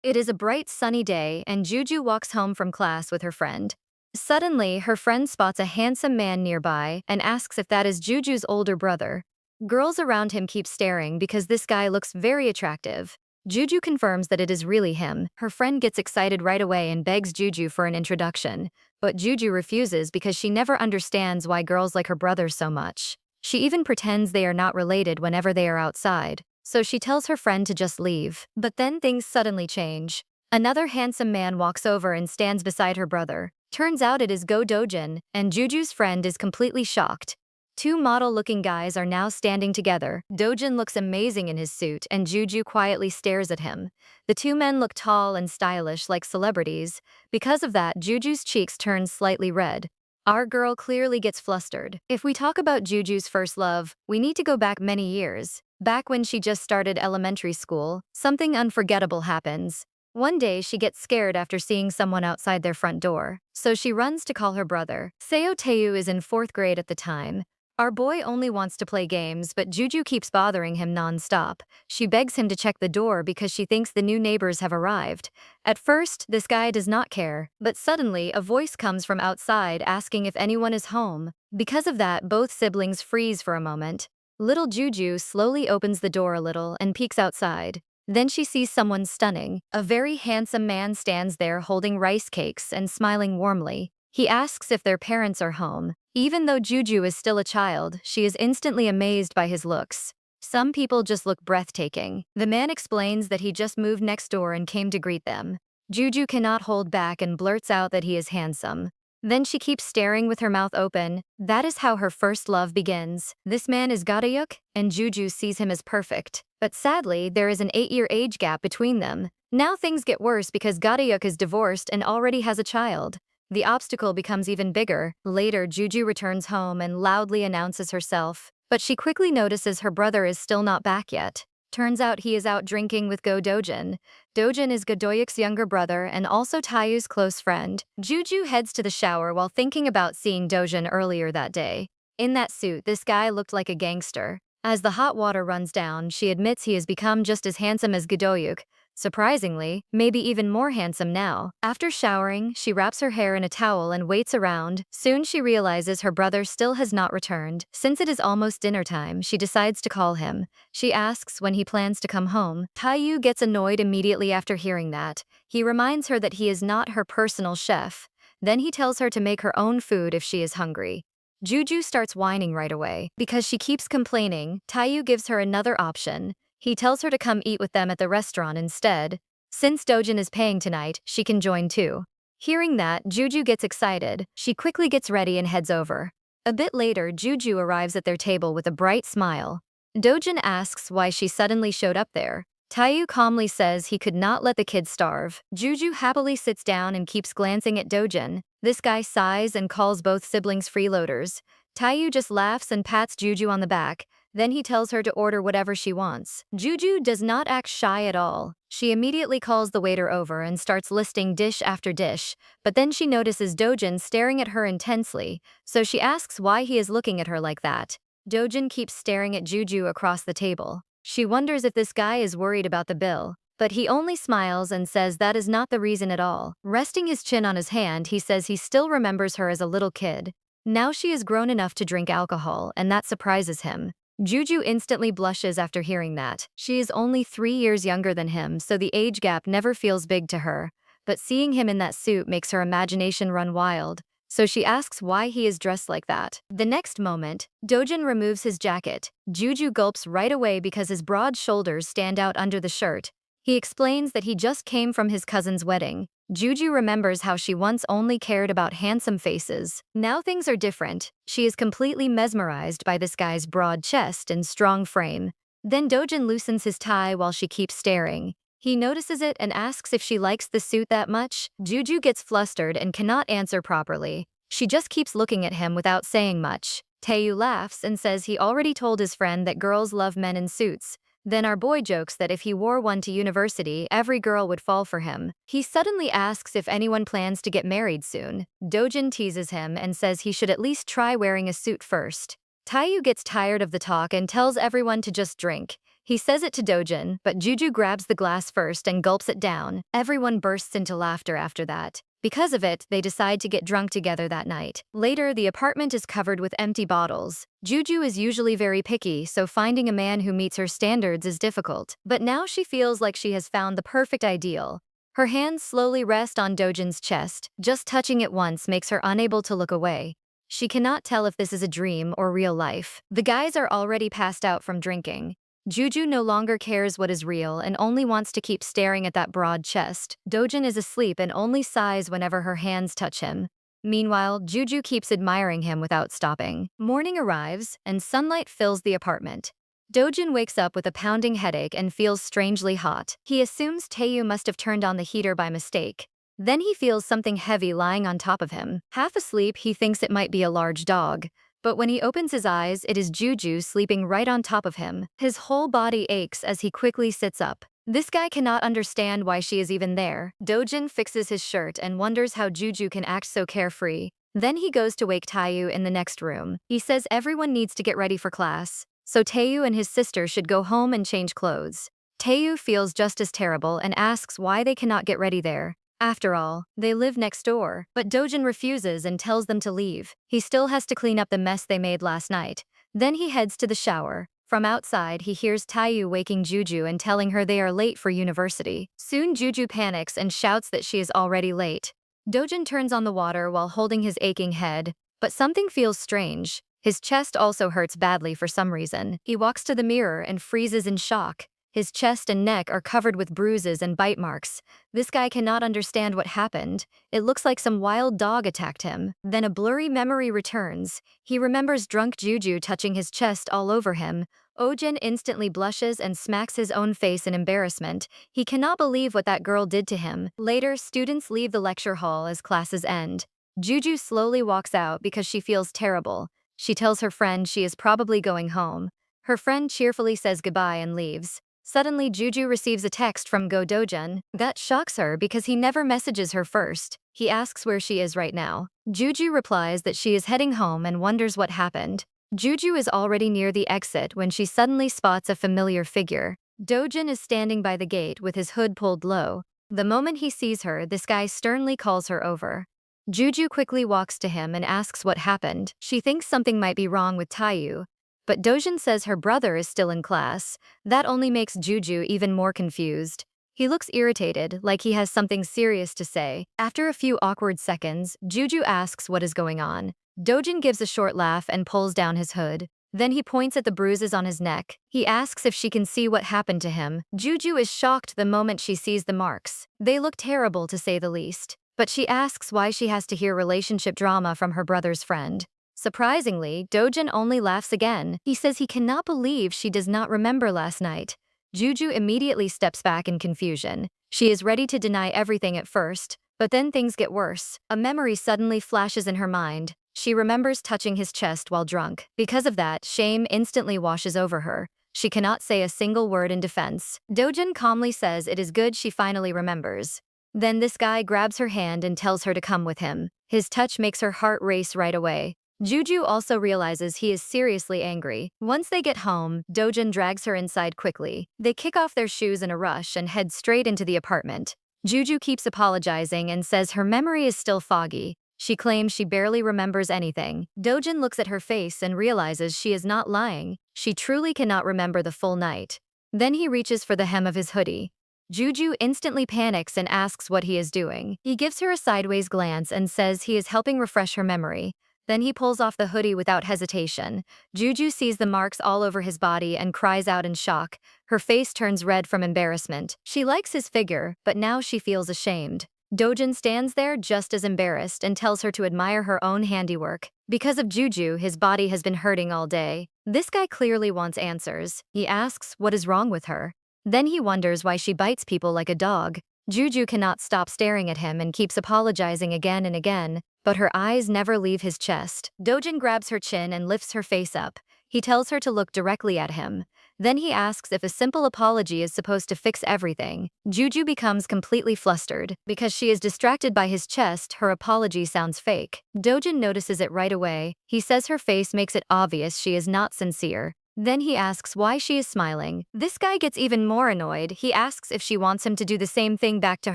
It is a bright sunny day and Juju walks home from class with her friend. Suddenly, her friend spots a handsome man nearby and asks if that is Juju's older brother. Girls around him keep staring because this guy looks very attractive. Juju confirms that it is really him. Her friend gets excited right away and begs Juju for an introduction. But Juju refuses because she never understands why girls like her brother so much. She even pretends they are not related whenever they are outside. So she tells her friend to just leave. But then things suddenly change. Another handsome man walks over and stands beside her brother. Turns out it is Go Dojin, and Juju's friend is completely shocked. Two model-looking guys are now standing together. Dojin looks amazing in his suit, and Juju quietly stares at him. The two men look tall and stylish like celebrities. Because of that, Juju's cheeks turn slightly red. Our girl clearly gets flustered. If we talk about Juju's first love, we need to go back many years. Back when she just started elementary school, something unforgettable happens. One day, she gets scared after seeing someone outside their front door, so she runs to call her brother. Seo Taeyu is in 4th grade at the time. Our boy only wants to play games, but Juju keeps bothering him non-stop. She begs him to check the door because she thinks the new neighbors have arrived. At first, this guy does not care, but suddenly a voice comes from outside asking if anyone is home. Because of that, both siblings freeze for a moment. Little Juju slowly opens the door a little and peeks outside. Then she sees someone stunning. A very handsome man stands there holding rice cakes and smiling warmly. He asks if their parents are home. Even though Juju is still a child, she is instantly amazed by his looks. Some people just look breathtaking. The man explains that he just moved next door and came to greet them. Juju cannot hold back and blurts out that he is handsome. Then she keeps staring with her mouth open. That is how her first love begins. This man is Gadayuk, and Juju sees him as perfect. But sadly, there is an 8-year age gap between them. Now things get worse because Gadayuk is divorced and already has a child. The obstacle becomes even bigger. Later, Juju returns home and loudly announces herself. But she quickly notices her brother is still not back yet. Turns out he is out drinking with Go Dojin. Dojin is Godoyuk's younger brother and also Taeyu's close friend. Juju heads to the shower while thinking about seeing Dojin earlier that day. In that suit, this guy looked like a gangster. As the hot water runs down, she admits he has become just as handsome as Godoyuk. Surprisingly, maybe even more handsome now. After showering, she wraps her hair in a towel and waits around. Soon she realizes her brother still has not returned. Since it is almost dinner time, she decides to call him. She asks when he plans to come home. Taeyu gets annoyed immediately after hearing that. He reminds her that he is not her personal chef. Then he tells her to make her own food if she is hungry. Juju starts whining right away. Because she keeps complaining, Taeyu gives her another option. He tells her to come eat with them at the restaurant instead. Since Dojin is paying tonight, she can join too. Hearing that, Juju gets excited. She quickly gets ready and heads over. A bit later, Juju arrives at their table with a bright smile. Dojin asks why she suddenly showed up there. Taeyu calmly says he could not let the kids starve. Juju happily sits down and keeps glancing at Dojin. This guy sighs and calls both siblings freeloaders. Taeyu just laughs and pats Juju on the back. Then he tells her to order whatever she wants. Juju does not act shy at all. She immediately calls the waiter over and starts listing dish after dish, but then she notices Dojin staring at her intensely, so she asks why he is looking at her like that. Dojin keeps staring at Juju across the table. She wonders if this guy is worried about the bill, but he only smiles and says that is not the reason at all. Resting his chin on his hand, he says he still remembers her as a little kid. Now she is grown enough to drink alcohol, and that surprises him. Juju instantly blushes after hearing that. She is only 3 years younger than him, so the age gap never feels big to her. But seeing him in that suit makes her imagination run wild, so she asks why he is dressed like that. The next moment, Dojin removes his jacket. Juju gulps right away because his broad shoulders stand out under the shirt. He explains that he just came from his cousin's wedding. Juju remembers how she once only cared about handsome faces. Now things are different. She is completely mesmerized by this guy's broad chest and strong frame. Then Dojin loosens his tie while she keeps staring. He notices it and asks if she likes the suit that much. Juju gets flustered and cannot answer properly. She just keeps looking at him without saying much. Taeyu laughs and says he already told his friend that girls love men in suits. Then our boy jokes that if he wore one to university, every girl would fall for him. He suddenly asks if anyone plans to get married soon. Dojin teases him and says he should at least try wearing a suit first. Taeyu gets tired of the talk and tells everyone to just drink. He says it to Dojin, but Juju grabs the glass first and gulps it down. Everyone bursts into laughter after that. Because of it, they decide to get drunk together that night. Later, the apartment is covered with empty bottles. Juju is usually very picky, so finding a man who meets her standards is difficult. But now she feels like she has found the perfect ideal. Her hands slowly rest on Dojin's chest. Just touching it once makes her unable to look away. She cannot tell if this is a dream or real life. The guys are already passed out from drinking. Juju no longer cares what is real and only wants to keep staring at that broad chest. Dojin is asleep and only sighs whenever her hands touch him. Meanwhile, Juju keeps admiring him without stopping. Morning arrives, and sunlight fills the apartment. Dojin wakes up with a pounding headache and feels strangely hot. He assumes Taeyu must have turned on the heater by mistake. Then he feels something heavy lying on top of him. Half asleep, he thinks it might be a large dog. But when he opens his eyes, it is Juju sleeping right on top of him. His whole body aches as he quickly sits up. This guy cannot understand why she is even there. Dojin fixes his shirt and wonders how Juju can act so carefree. Then he goes to wake Taeyu in the next room. He says everyone needs to get ready for class, so Taeyu and his sister should go home and change clothes. Taeyu feels just as terrible and asks why they cannot get ready there. After all, they live next door, but Dojin refuses and tells them to leave. He still has to clean up the mess they made last night. Then he heads to the shower. From outside, he hears Taeyu waking Juju and telling her they are late for university. Soon Juju panics and shouts that she is already late. Dojin turns on the water while holding his aching head, but something feels strange. His chest also hurts badly for some reason. He walks to the mirror and freezes in shock. His chest and neck are covered with bruises and bite marks. This guy cannot understand what happened. It looks like some wild dog attacked him. Then a blurry memory returns. He remembers drunk Juju touching his chest all over him. Ojin instantly blushes and smacks his own face in embarrassment. He cannot believe what that girl did to him. Later, students leave the lecture hall as classes end. Juju slowly walks out because she feels terrible. She tells her friend she is probably going home. Her friend cheerfully says goodbye and leaves. Suddenly, Juju receives a text from Go Dojin. That shocks her because he never messages her first. He asks where she is right now. Juju replies that she is heading home and wonders what happened. Juju is already near the exit when she suddenly spots a familiar figure. Dojin is standing by the gate with his hood pulled low. The moment he sees her, this guy sternly calls her over. Juju quickly walks to him and asks what happened. She thinks something might be wrong with Taeyu. But Dojin says her brother is still in class. That only makes Juju even more confused. He looks irritated, like he has something serious to say. After a few awkward seconds, Juju asks what is going on. Dojin gives a short laugh and pulls down his hood. Then he points at the bruises on his neck. He asks if she can see what happened to him. Juju is shocked the moment she sees the marks. They look terrible to say the least. But she asks why she has to hear relationship drama from her brother's friend. Surprisingly, Dojin only laughs again. He says he cannot believe she does not remember last night. Juju immediately steps back in confusion. She is ready to deny everything at first, but then things get worse. A memory suddenly flashes in her mind. She remembers touching his chest while drunk. Because of that, shame instantly washes over her. She cannot say a single word in defense. Dojin calmly says it is good she finally remembers. Then this guy grabs her hand and tells her to come with him. His touch makes her heart race right away. Juju also realizes he is seriously angry. Once they get home, Dojin drags her inside quickly. They kick off their shoes in a rush and head straight into the apartment. Juju keeps apologizing and says her memory is still foggy. She claims she barely remembers anything. Dojin looks at her face and realizes she is not lying. She truly cannot remember the full night. Then he reaches for the hem of his hoodie. Juju instantly panics and asks what he is doing. He gives her a sideways glance and says he is helping refresh her memory. Then he pulls off the hoodie without hesitation. Juju sees the marks all over his body and cries out in shock. Her face turns red from embarrassment. She likes his figure, but now she feels ashamed. Dojin stands there just as embarrassed and tells her to admire her own handiwork. Because of Juju, his body has been hurting all day. This guy clearly wants answers. He asks what is wrong with her. Then he wonders why she bites people like a dog. Juju cannot stop staring at him and keeps apologizing again and again, but her eyes never leave his chest. Dojin grabs her chin and lifts her face up. He tells her to look directly at him. Then he asks if a simple apology is supposed to fix everything. Juju becomes completely flustered. Because she is distracted by his chest, her apology sounds fake. Dojin notices it right away. He says her face makes it obvious she is not sincere. Then he asks why she is smiling. This guy gets even more annoyed. He asks if she wants him to do the same thing back to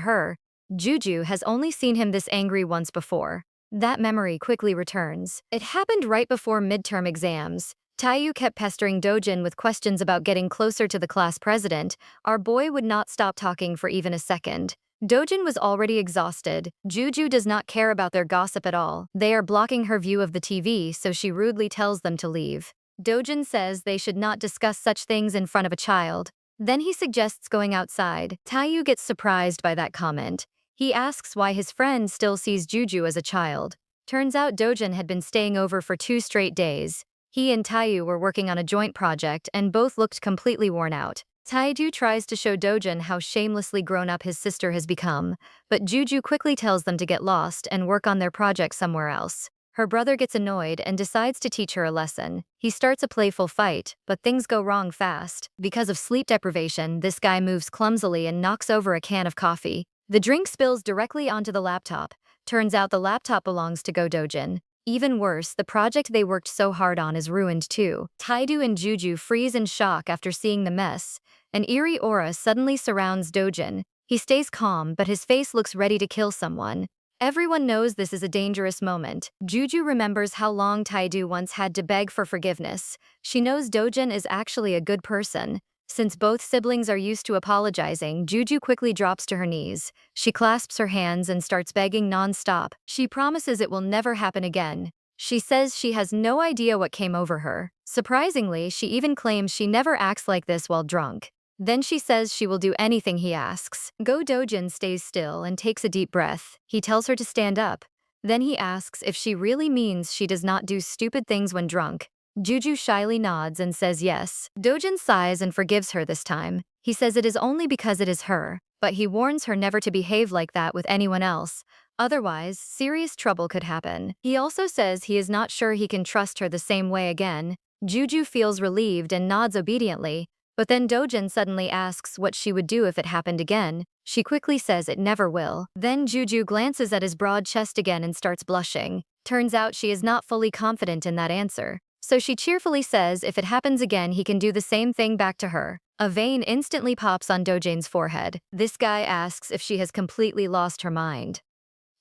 her. Juju has only seen him this angry once before. That memory quickly returns. It happened right before midterm exams. Taeyu kept pestering Dojin with questions about getting closer to the class president. Our boy would not stop talking for even a second. Dojin was already exhausted. Juju does not care about their gossip at all. They are blocking her view of the TV, so she rudely tells them to leave. Dojin says they should not discuss such things in front of a child. Then he suggests going outside. Taeyu gets surprised by that comment. He asks why his friend still sees Juju as a child. Turns out Dojin had been staying over for 2 straight days. He and Taeyu were working on a joint project and both looked completely worn out. Taeju tries to show Dojin how shamelessly grown up his sister has become, but Juju quickly tells them to get lost and work on their project somewhere else. Her brother gets annoyed and decides to teach her a lesson. He starts a playful fight, but things go wrong fast. Because of sleep deprivation, this guy moves clumsily and knocks over a can of coffee. The drink spills directly onto the laptop. Turns out the laptop belongs to Go Dojin. Even worse, the project they worked so hard on is ruined too. Taedu and Juju freeze in shock after seeing the mess. An eerie aura suddenly surrounds Dojin. He stays calm, but his face looks ready to kill someone. Everyone knows this is a dangerous moment. Juju remembers how long Taedu once had to beg for forgiveness. She knows Dojin is actually a good person. Since both siblings are used to apologizing, Juju quickly drops to her knees. She clasps her hands and starts begging non-stop. She promises it will never happen again. She says she has no idea what came over her. Surprisingly, she even claims she never acts like this while drunk. Then she says she will do anything he asks. Go Dojin stays still and takes a deep breath. He tells her to stand up. Then he asks if she really means she does not do stupid things when drunk. Juju shyly nods and says yes. Dojin sighs and forgives her this time. He says it is only because it is her, but he warns her never to behave like that with anyone else. Otherwise, serious trouble could happen. He also says he is not sure he can trust her the same way again. Juju feels relieved and nods obediently, but then Dojin suddenly asks what she would do if it happened again. She quickly says it never will. Then Juju glances at his broad chest again and starts blushing. Turns out she is not fully confident in that answer. So she cheerfully says if it happens again he can do the same thing back to her. A vein instantly pops on Dojin's forehead. This guy asks if she has completely lost her mind.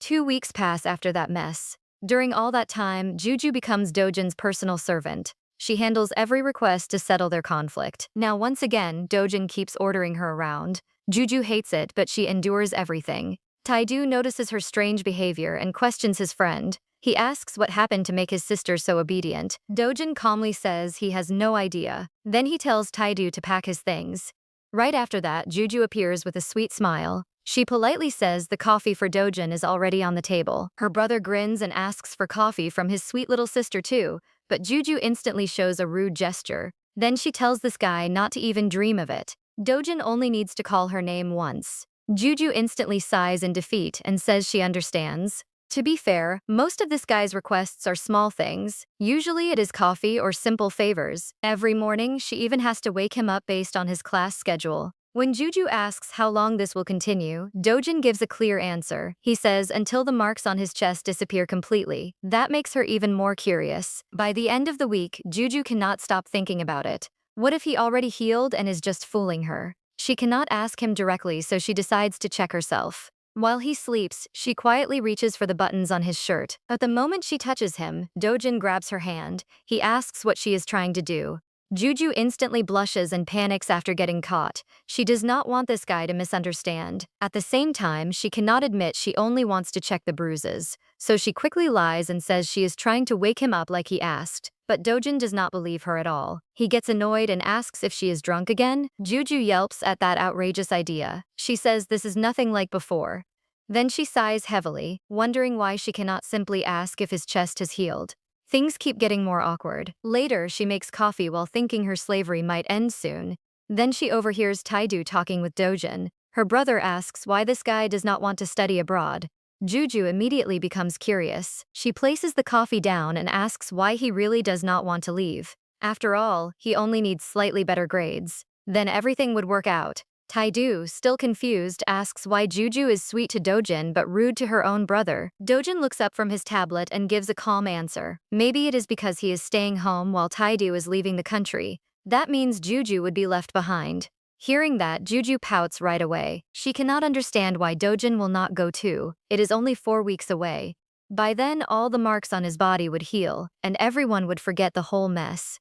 2 weeks pass after that mess. During all that time, Juju becomes Dojin's personal servant. She handles every request to settle their conflict. Now once again, Dojin keeps ordering her around. Juju hates it, but she endures everything. Taedu notices her strange behavior and questions his friend. He asks what happened to make his sister so obedient. Dojin calmly says he has no idea. Then he tells Taedu to pack his things. Right after that, Juju appears with a sweet smile. She politely says the coffee for Dojin is already on the table. Her brother grins and asks for coffee from his sweet little sister too, but Juju instantly shows a rude gesture. Then she tells this guy not to even dream of it. Dojin only needs to call her name once. Juju instantly sighs in defeat and says she understands. To be fair, most of this guy's requests are small things. Usually it is coffee or simple favors. Every morning, she even has to wake him up based on his class schedule. When Juju asks how long this will continue, Dojin gives a clear answer. He says until the marks on his chest disappear completely. That makes her even more curious. By the end of the week, Juju cannot stop thinking about it. What if he already healed and is just fooling her? She cannot ask him directly, so she decides to check herself. While he sleeps, she quietly reaches for the buttons on his shirt. At the moment she touches him, Dojin grabs her hand. He asks what she is trying to do. Juju instantly blushes and panics after getting caught. She does not want this guy to misunderstand. At the same time, she cannot admit she only wants to check the bruises. So she quickly lies and says she is trying to wake him up like he asked. But Dojin does not believe her at all. He gets annoyed and asks if she is drunk again. Juju yelps at that outrageous idea. She says this is nothing like before. Then she sighs heavily, wondering why she cannot simply ask if his chest has healed. Things keep getting more awkward. Later, she makes coffee while thinking her slavery might end soon. Then she overhears Taedu talking with Dojin. Her brother asks why this guy does not want to study abroad. Juju immediately becomes curious. She places the coffee down and asks why he really does not want to leave. After all, he only needs slightly better grades. Then everything would work out. Taedu, still confused, asks why Juju is sweet to Dojin but rude to her own brother. Dojin looks up from his tablet and gives a calm answer. Maybe it is because he is staying home while Taedu is leaving the country. That means Juju would be left behind. Hearing that, Juju pouts right away. She cannot understand why Dojin will not go too. It is only 4 weeks away. By then, all the marks on his body would heal, and everyone would forget the whole mess.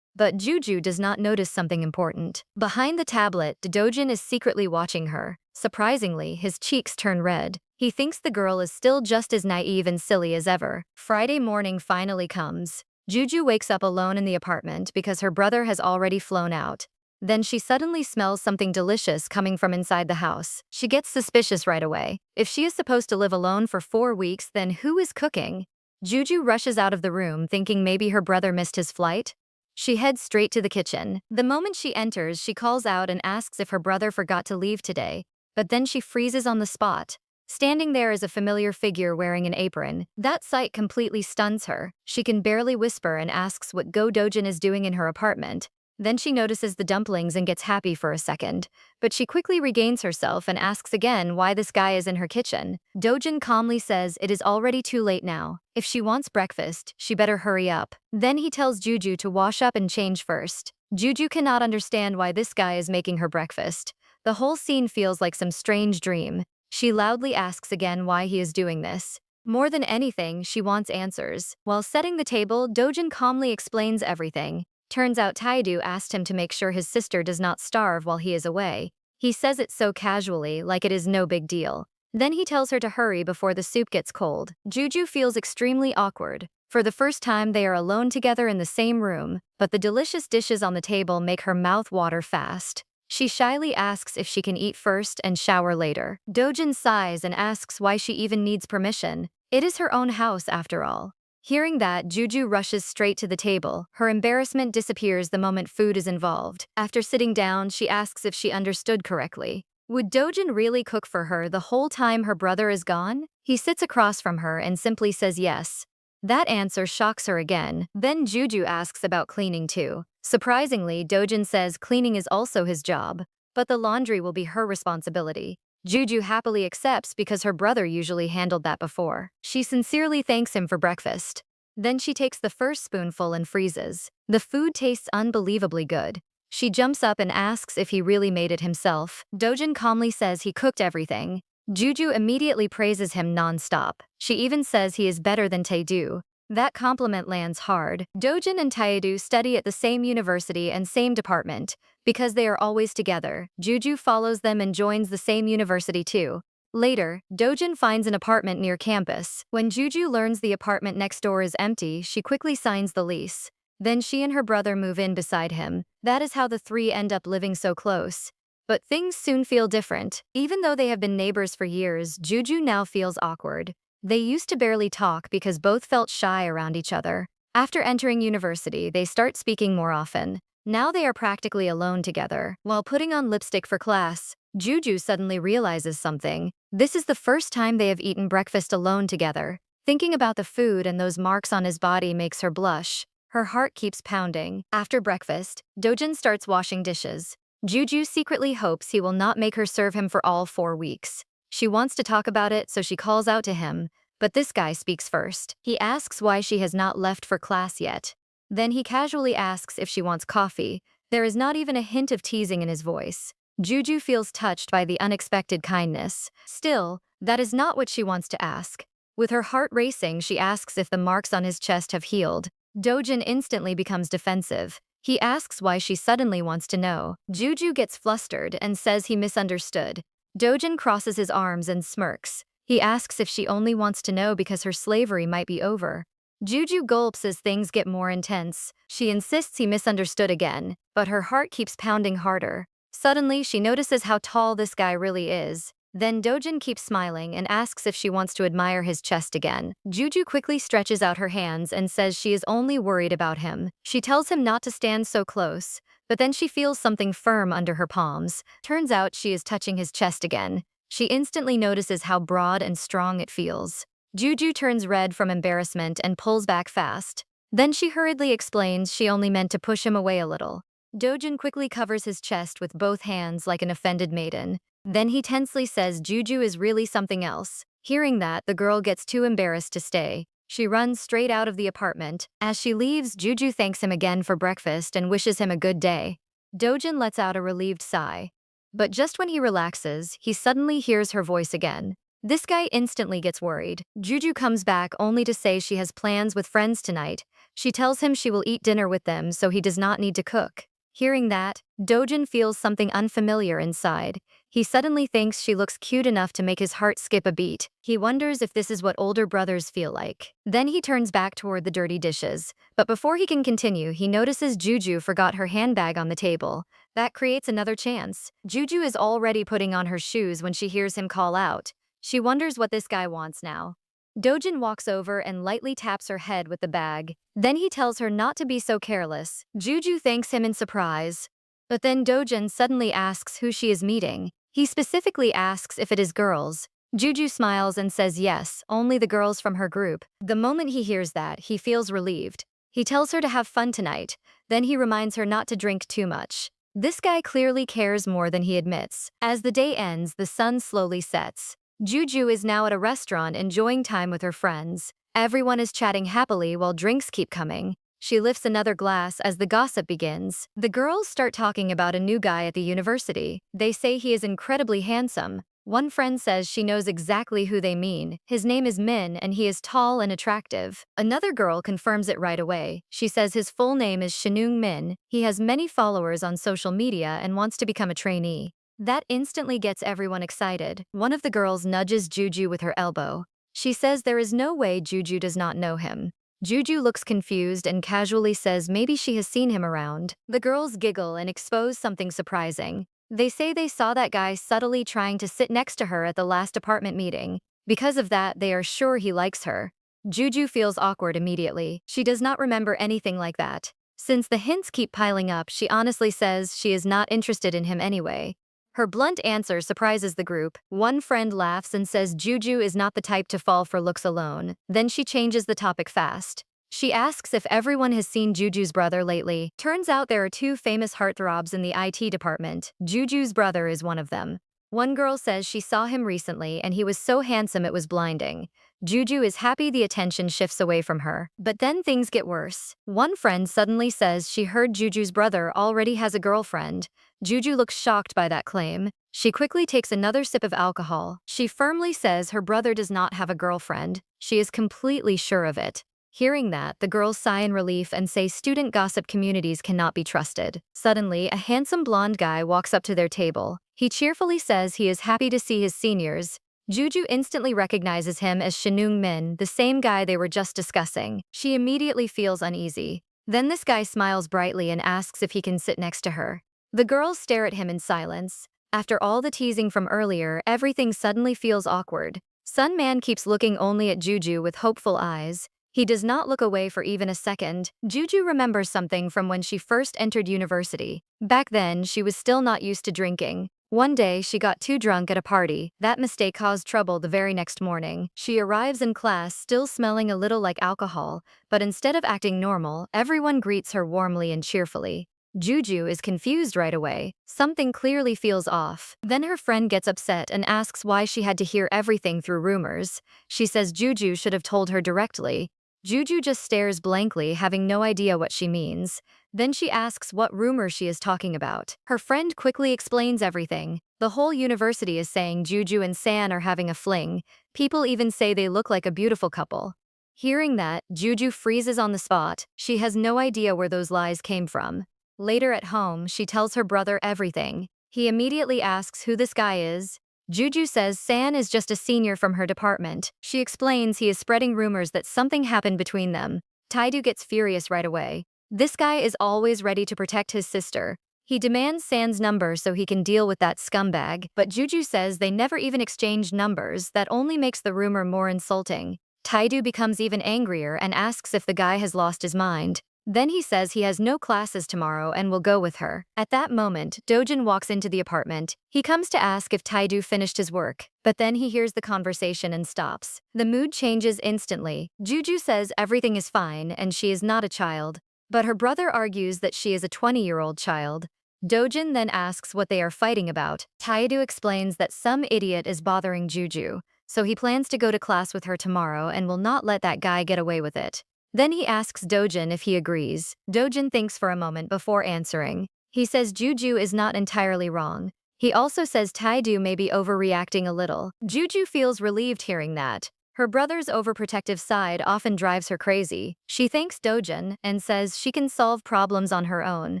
But Juju does not notice something important. Behind the tablet, Dojin is secretly watching her. Surprisingly, his cheeks turn red. He thinks the girl is still just as naive and silly as ever. Friday morning finally comes. Juju wakes up alone in the apartment because her brother has already flown out. Then she suddenly smells something delicious coming from inside the house. She gets suspicious right away. If she is supposed to live alone for 4 weeks, then who is cooking? Juju rushes out of the room thinking maybe her brother missed his flight. She heads straight to the kitchen. The moment she enters, she calls out and asks if her brother forgot to leave today, but then she freezes on the spot. Standing there is a familiar figure wearing an apron. That sight completely stuns her. She can barely whisper and asks what Go Dojin is doing in her apartment. Then she notices the dumplings and gets happy for a second. But she quickly regains herself and asks again why this guy is in her kitchen. Dojin calmly says it is already too late now. If she wants breakfast, she better hurry up. Then he tells Juju to wash up and change first. Juju cannot understand why this guy is making her breakfast. The whole scene feels like some strange dream. She loudly asks again why he is doing this. More than anything, she wants answers. While setting the table, Dojin calmly explains everything. Turns out Taidu asked him to make sure his sister does not starve while he is away. He says it so casually, like it is no big deal. Then he tells her to hurry before the soup gets cold. Juju feels extremely awkward. For the first time, they are alone together in the same room, but the delicious dishes on the table make her mouth water fast. She shyly asks if she can eat first and shower later. Dojin sighs and asks why she even needs permission. It is her own house after all. Hearing that, Juju rushes straight to the table. Her embarrassment disappears the moment food is involved. After sitting down, she asks if she understood correctly. Would Dojin really cook for her the whole time her brother is gone? He sits across from her and simply says yes. That answer shocks her again. Then Juju asks about cleaning too. Surprisingly, Dojin says cleaning is also his job, but the laundry will be her responsibility. Juju happily accepts because her brother usually handled that before. She sincerely thanks him for breakfast. Then she takes the first spoonful and freezes. The food tastes unbelievably good. She jumps up and asks if he really made it himself. Dojin calmly says he cooked everything. Juju immediately praises him non-stop. She even says he is better than Taedu. That compliment lands hard. Dojin and Taedu study at the same university and same department. Because they are always together, Juju follows them and joins the same university too. Later, Dojin finds an apartment near campus. When Juju learns the apartment next door is empty, she quickly signs the lease. Then she and her brother move in beside him. That is how the three end up living so close. But things soon feel different. Even though they have been neighbors for years, Juju now feels awkward. They used to barely talk because both felt shy around each other. After entering university, they start speaking more often. Now they are practically alone together. While putting on lipstick for class, Juju suddenly realizes something. This is the first time they have eaten breakfast alone together. Thinking about the food and those marks on his body makes her blush. Her heart keeps pounding. After breakfast, Dojin starts washing dishes. Juju secretly hopes he will not make her serve him for all 4 weeks. She wants to talk about it, so she calls out to him, but this guy speaks first. He asks why she has not left for class yet. Then he casually asks if she wants coffee. There is not even a hint of teasing in his voice. Juju feels touched by the unexpected kindness. Still, that is not what she wants to ask. With her heart racing, she asks if the marks on his chest have healed. Dojin instantly becomes defensive. He asks why she suddenly wants to know. Juju gets flustered and says he misunderstood. Dojin crosses his arms and smirks. He asks if she only wants to know because her slavery might be over. Juju gulps as things get more intense. She insists he misunderstood again, but her heart keeps pounding harder. Suddenly, she notices how tall this guy really is. Then Dojin keeps smiling and asks if she wants to admire his chest again. Juju quickly stretches out her hands and says she is only worried about him. She tells him not to stand so close, but then she feels something firm under her palms. Turns out she is touching his chest again. She instantly notices how broad and strong it feels. Juju turns red from embarrassment and pulls back fast. Then she hurriedly explains she only meant to push him away a little. Dojin quickly covers his chest with both hands like an offended maiden. Then he tensely says Juju is really something else. Hearing that, the girl gets too embarrassed to stay. She runs straight out of the apartment. As she leaves, Juju thanks him again for breakfast and wishes him a good day. Dojin lets out a relieved sigh. But just when he relaxes, he suddenly hears her voice again. This guy instantly gets worried. Juju comes back only to say she has plans with friends tonight. She tells him she will eat dinner with them so he does not need to cook. Hearing that, Dojin feels something unfamiliar inside. He suddenly thinks she looks cute enough to make his heart skip a beat. He wonders if this is what older brothers feel like. Then he turns back toward the dirty dishes. But before he can continue, he notices Juju forgot her handbag on the table. That creates another chance. Juju is already putting on her shoes when she hears him call out. She wonders what this guy wants now. Dojin walks over and lightly taps her head with the bag. Then he tells her not to be so careless. Juju thanks him in surprise. But then Dojin suddenly asks who she is meeting. He specifically asks if it is girls. Juju smiles and says yes, only the girls from her group. The moment he hears that, he feels relieved. He tells her to have fun tonight. Then he reminds her not to drink too much. This guy clearly cares more than he admits. As the day ends, the sun slowly sets. Juju is now at a restaurant enjoying time with her friends. Everyone is chatting happily while drinks keep coming. She lifts another glass as the gossip begins. The girls start talking about a new guy at the university. They say he is incredibly handsome. One friend says she knows exactly who they mean. His name is Min and he is tall and attractive. Another girl confirms it right away. She says his full name is Shinung Min. He has many followers on social media and wants to become a trainee. That instantly gets everyone excited. One of the girls nudges Juju with her elbow. She says there is no way Juju does not know him. Juju looks confused and casually says maybe she has seen him around. The girls giggle and expose something surprising. They say they saw that guy subtly trying to sit next to her at the last apartment meeting. Because of that, they are sure he likes her. Juju feels awkward immediately. She does not remember anything like that. Since the hints keep piling up, she honestly says she is not interested in him anyway. Her blunt answer surprises the group. One friend laughs and says Juju is not the type to fall for looks alone. Then she changes the topic fast. She asks if everyone has seen Juju's brother lately. Turns out there are two famous heartthrobs in the IT department. Juju's brother is one of them. One girl says she saw him recently and he was so handsome it was blinding. Juju is happy the attention shifts away from her. But then things get worse. One friend suddenly says she heard Juju's brother already has a girlfriend. Juju looks shocked by that claim. She quickly takes another sip of alcohol. She firmly says her brother does not have a girlfriend. She is completely sure of it. Hearing that, the girls sigh in relief and say student gossip communities cannot be trusted. Suddenly, a handsome blonde guy walks up to their table. He cheerfully says he is happy to see his seniors. Juju instantly recognizes him as Shinung Min, the same guy they were just discussing. She immediately feels uneasy. Then this guy smiles brightly and asks if he can sit next to her. The girls stare at him in silence. After all the teasing from earlier, everything suddenly feels awkward. Sun Man keeps looking only at Juju with hopeful eyes. He does not look away for even a second. Juju remembers something from when she first entered university. Back then, she was still not used to drinking. One day, she got too drunk at a party. That mistake caused trouble the very next morning. She arrives in class still smelling a little like alcohol, but instead of acting normal, everyone greets her warmly and cheerfully. Juju is confused right away. Something clearly feels off. Then her friend gets upset and asks why she had to hear everything through rumors. She says Juju should have told her directly. Juju just stares blankly, having no idea what she means. Then she asks what rumor she is talking about. Her friend quickly explains everything. The whole university is saying Juju and San are having a fling. People even say they look like a beautiful couple. Hearing that, Juju freezes on the spot. She has no idea where those lies came from. Later at home, she tells her brother everything. He immediately asks who this guy is. Juju says San is just a senior from her department. She explains he is spreading rumors that something happened between them. Taidu gets furious right away. This guy is always ready to protect his sister. He demands San's number so he can deal with that scumbag, but Juju says they never even exchanged numbers. That only makes the rumor more insulting. Taidu becomes even angrier and asks if the guy has lost his mind. Then he says he has no classes tomorrow and will go with her. At that moment, Dojin walks into the apartment. He comes to ask if Taidu finished his work, but then he hears the conversation and stops. The mood changes instantly. Juju says everything is fine and she is not a child, but her brother argues that she is a 20-year-old child. Dojin then asks what they are fighting about. Taidu explains that some idiot is bothering Juju. so he plans to go to class with her tomorrow and will not let that guy get away with it. Then he asks Dojin if he agrees. Dojin thinks for a moment before answering. He says Juju is not entirely wrong. He also says Taedu may be overreacting a little. Juju feels relieved hearing that. Her brother's overprotective side often drives her crazy. She thanks Dojin and says she can solve problems on her own.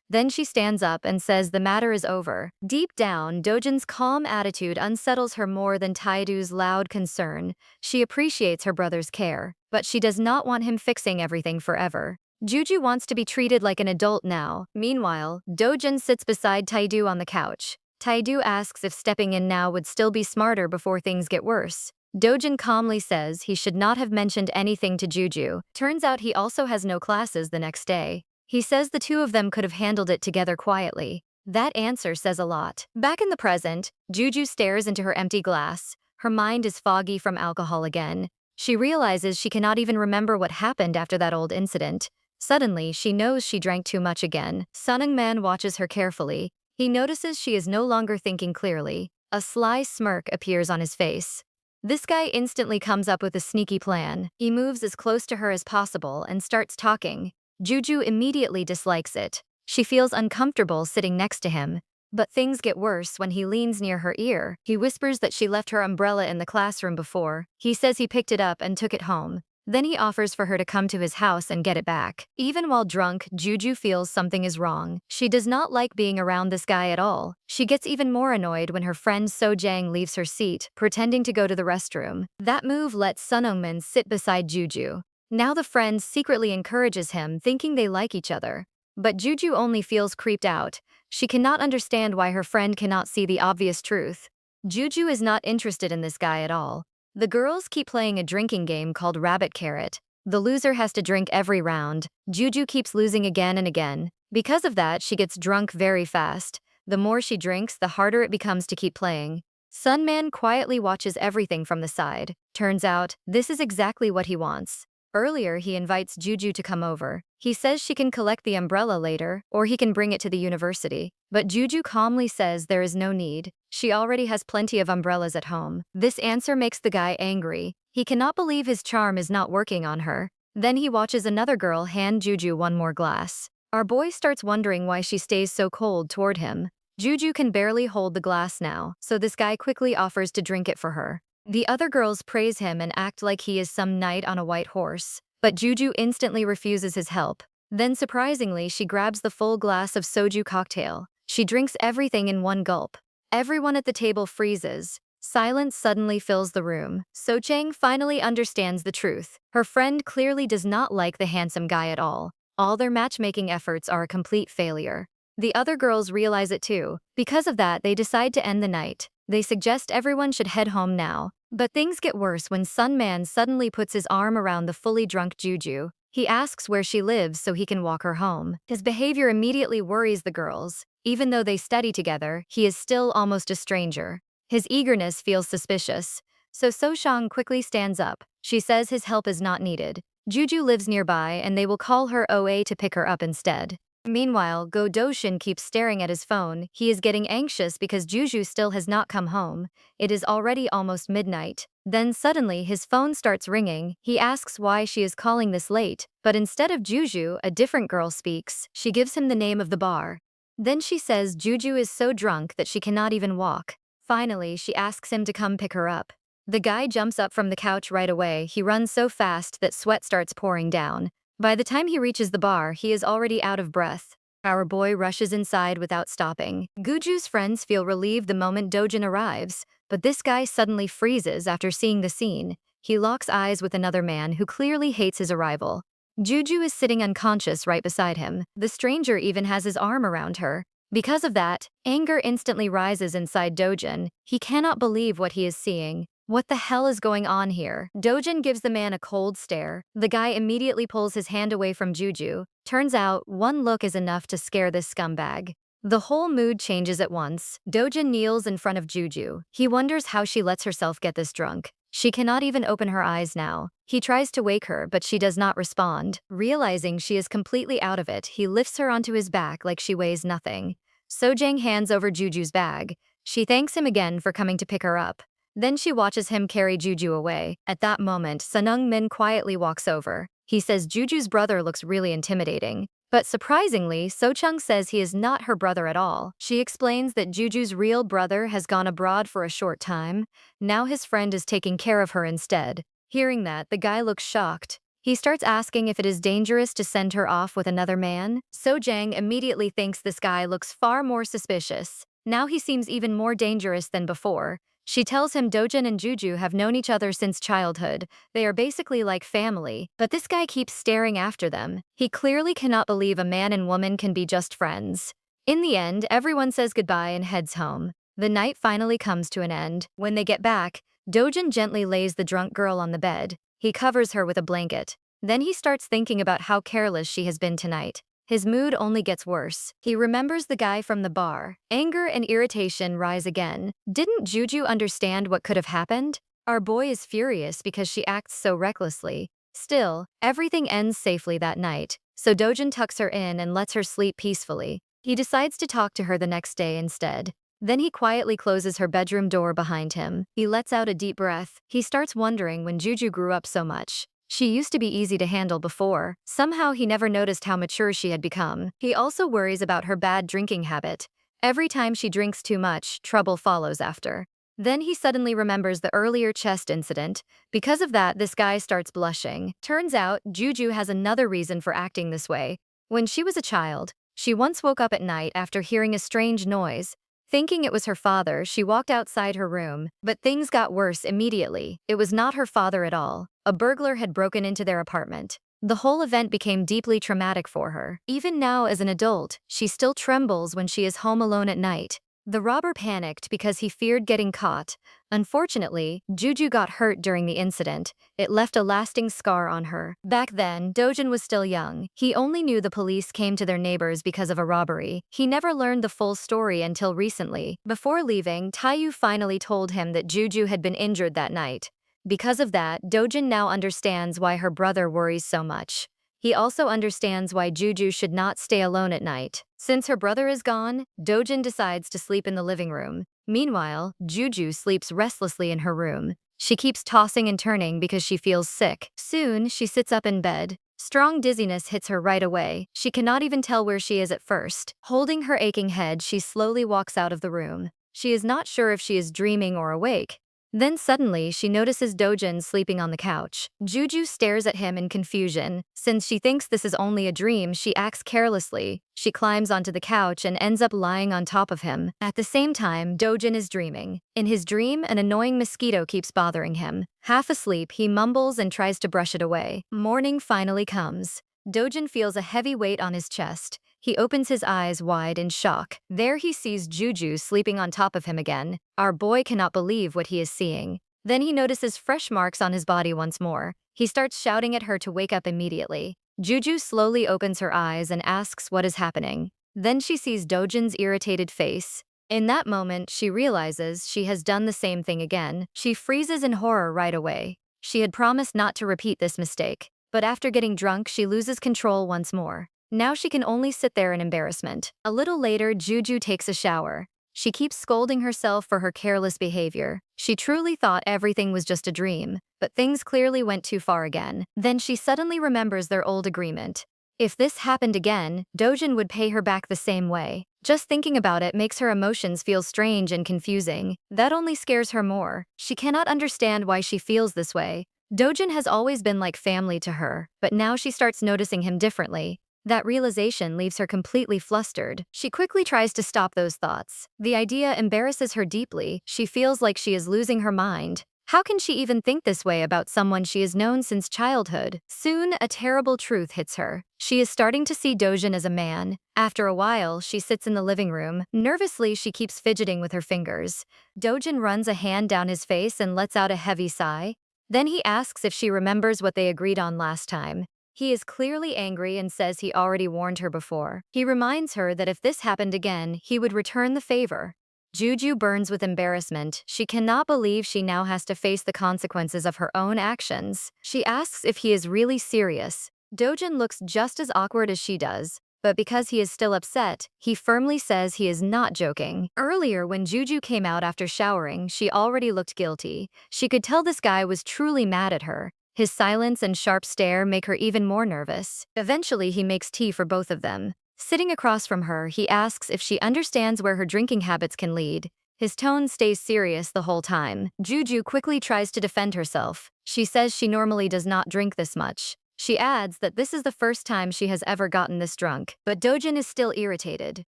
Then she stands up and says the matter is over. Deep down, Dojin's calm attitude unsettles her more than Taedu's loud concern. She appreciates her brother's care, but she does not want him fixing everything forever. Juju wants to be treated like an adult now. Meanwhile, Dojin sits beside Taedu on the couch. Taedu asks if stepping in now would still be smarter before things get worse. Dojin calmly says he should not have mentioned anything to Juju. Turns out he also has no classes the next day. He says the two of them could have handled it together quietly. That answer says a lot. Back in the present, Juju stares into her empty glass. Her mind is foggy from alcohol again. She realizes she cannot even remember what happened after that old incident. Suddenly, she knows she drank too much again. Sunung-man watches her carefully. He notices she is no longer thinking clearly. A sly smirk appears on his face. This guy instantly comes up with a sneaky plan. He moves as close to her as possible and starts talking. Juju immediately dislikes it. She feels uncomfortable sitting next to him. But things get worse when he leans near her ear. He whispers that she left her umbrella in the classroom before. He says he picked it up and took it home. Then he offers for her to come to his house and get it back. Even while drunk, Juju feels something is wrong. She does not like being around this guy at all. She gets even more annoyed when her friend Sojang leaves her seat, pretending to go to the restroom. That move lets Sunungmin sit beside Juju. Now the friend secretly encourages him, thinking they like each other. But Juju only feels creeped out. She cannot understand why her friend cannot see the obvious truth. Juju is not interested in this guy at all. The girls keep playing a drinking game called Rabbit Carrot. The loser has to drink every round. Juju keeps losing again and again. Because of that, she gets drunk very fast. The more she drinks, the harder it becomes to keep playing. Sunman quietly watches everything from the side. Turns out, this is exactly what he wants. Earlier, he invites Juju to come over. He says she can collect the umbrella later, or he can bring it to the university. But Juju calmly says there is no need. She already has plenty of umbrellas at home. This answer makes the guy angry. He cannot believe his charm is not working on her. Then he watches another girl hand Juju one more glass. Our boy starts wondering why she stays so cold toward him. Juju can barely hold the glass now, so this guy quickly offers to drink it for her. The other girls praise him and act like he is some knight on a white horse. But Juju instantly refuses his help. Then surprisingly, she grabs the full glass of soju cocktail. She drinks everything in one gulp. Everyone at the table freezes. Silence suddenly fills the room. Sochang finally understands the truth. Her friend clearly does not like the handsome guy at all. All their matchmaking efforts are a complete failure. The other girls realize it too. Because of that, they decide to end the night. They suggest everyone should head home now. But things get worse when Sunman suddenly puts his arm around the fully drunk Juju. He asks where she lives so he can walk her home. His behavior immediately worries the girls. Even though they study together, he is still almost a stranger. His eagerness feels suspicious. So Soshang quickly stands up. She says his help is not needed. Juju lives nearby and they will call her OA to pick her up instead. Meanwhile, Go Doshin keeps staring at his phone. He is getting anxious because Juju still has not come home. It is already almost midnight. Then suddenly his phone starts ringing. He asks why she is calling this late, but instead of Juju, a different girl speaks. She gives him the name of the bar. Then she says Juju is so drunk that she cannot even walk. Finally, she asks him to come pick her up. The guy jumps up from the couch right away. He runs so fast that sweat starts pouring down. By the time he reaches the bar, he is already out of breath. Our boy rushes inside without stopping. Guju's friends feel relieved the moment Dojin arrives, but this guy suddenly freezes after seeing the scene. He locks eyes with another man who clearly hates his arrival. Juju is sitting unconscious right beside him. The stranger even has his arm around her. Because of that, anger instantly rises inside Dojin. He cannot believe what he is seeing. What the hell is going on here? Dojin gives the man a cold stare. The guy immediately pulls his hand away from Juju. Turns out, one look is enough to scare this scumbag. The whole mood changes at once. Dojin kneels in front of Juju. He wonders how she lets herself get this drunk. She cannot even open her eyes now. He tries to wake her, but she does not respond. Realizing she is completely out of it, he lifts her onto his back like she weighs nothing. Sojang hands over Juju's bag. She thanks him again for coming to pick her up. Then she watches him carry Juju away. At that moment, Sunung Min quietly walks over. He says Juju's brother looks really intimidating. But surprisingly, Sochung says he is not her brother at all. She explains that Juju's real brother has gone abroad for a short time. Now his friend is taking care of her instead. Hearing that, the guy looks shocked. He starts asking if it is dangerous to send her off with another man. Sojang immediately thinks this guy looks far more suspicious. Now he seems even more dangerous than before. She tells him Dojin and Juju have known each other since childhood. They are basically like family, but this guy keeps staring after them. He clearly cannot believe a man and woman can be just friends. In the end, everyone says goodbye and heads home. The night finally comes to an end. When they get back, Dojin gently lays the drunk girl on the bed. He covers her with a blanket. Then he starts thinking about how careless she has been tonight. His mood only gets worse. He remembers the guy from the bar. Anger and irritation rise again. Didn't Juju understand what could have happened? Our boy is furious because she acts so recklessly. Still, everything ends safely that night, so Dojin tucks her in and lets her sleep peacefully. He decides to talk to her the next day instead. Then he quietly closes her bedroom door behind him. He lets out a deep breath. He starts wondering when Juju grew up so much. She used to be easy to handle before. Somehow he never noticed how mature she had become. He also worries about her bad drinking habit. Every time she drinks too much, trouble follows after. Then he suddenly remembers the earlier chest incident. Because of that, this guy starts blushing. Turns out, Juju has another reason for acting this way. When she was a child, she once woke up at night after hearing a strange noise. Thinking it was her father, she walked outside her room, but things got worse immediately. It was not her father at all. A burglar had broken into their apartment. The whole event became deeply traumatic for her. Even now as an adult, she still trembles when she is home alone at night. The robber panicked because he feared getting caught. Unfortunately, Juju got hurt during the incident. It left a lasting scar on her. Back then, Dojin was still young. He only knew the police came to their neighbors because of a robbery. He never learned the full story until recently. Before leaving, Taeyu finally told him that Juju had been injured that night. Because of that, Dojin now understands why her brother worries so much. He also understands why Juju should not stay alone at night. Since her brother is gone, Dojin decides to sleep in the living room. Meanwhile, Juju sleeps restlessly in her room. She keeps tossing and turning because she feels sick. Soon, she sits up in bed. Strong dizziness hits her right away. She cannot even tell where she is at first. Holding her aching head, she slowly walks out of the room. She is not sure if she is dreaming or awake. Then suddenly, she notices Dojin sleeping on the couch. Juju stares at him in confusion. Since she thinks this is only a dream, she acts carelessly. She climbs onto the couch and ends up lying on top of him. At the same time, Dojin is dreaming. In his dream, an annoying mosquito keeps bothering him. Half asleep, he mumbles and tries to brush it away. Morning finally comes. Dojin feels a heavy weight on his chest. He opens his eyes wide in shock. There he sees Juju sleeping on top of him again. Our boy cannot believe what he is seeing. Then he notices fresh marks on his body once more. He starts shouting at her to wake up immediately. Juju slowly opens her eyes and asks what is happening. Then she sees Dojin's irritated face. In that moment, she realizes she has done the same thing again. She freezes in horror right away. She had promised not to repeat this mistake. But after getting drunk, she loses control once more. Now she can only sit there in embarrassment. A little later, Juju takes a shower. She keeps scolding herself for her careless behavior. She truly thought everything was just a dream, but things clearly went too far again. Then she suddenly remembers their old agreement. If this happened again, Dojin would pay her back the same way. Just thinking about it makes her emotions feel strange and confusing. That only scares her more. She cannot understand why she feels this way. Dojin has always been like family to her, but now she starts noticing him differently. That realization leaves her completely flustered. She quickly tries to stop those thoughts. The idea embarrasses her deeply. She feels like she is losing her mind. How can she even think this way about someone she has known since childhood? Soon, a terrible truth hits her. She is starting to see Dojin as a man. After a while, she sits in the living room. Nervously, she keeps fidgeting with her fingers. Dojin runs a hand down his face and lets out a heavy sigh. Then he asks if she remembers what they agreed on last time. He is clearly angry and says he already warned her before. He reminds her that if this happened again, he would return the favor. Juju burns with embarrassment. She cannot believe she now has to face the consequences of her own actions. She asks if he is really serious. Dojin looks just as awkward as she does, but because he is still upset, he firmly says he is not joking. Earlier, when Juju came out after showering, she already looked guilty. She could tell this guy was truly mad at her. His silence and sharp stare make her even more nervous. Eventually, he makes tea for both of them. Sitting across from her, he asks if she understands where her drinking habits can lead. His tone stays serious the whole time. Juju quickly tries to defend herself. She says she normally does not drink this much. She adds that this is the first time she has ever gotten this drunk, but Dojin is still irritated.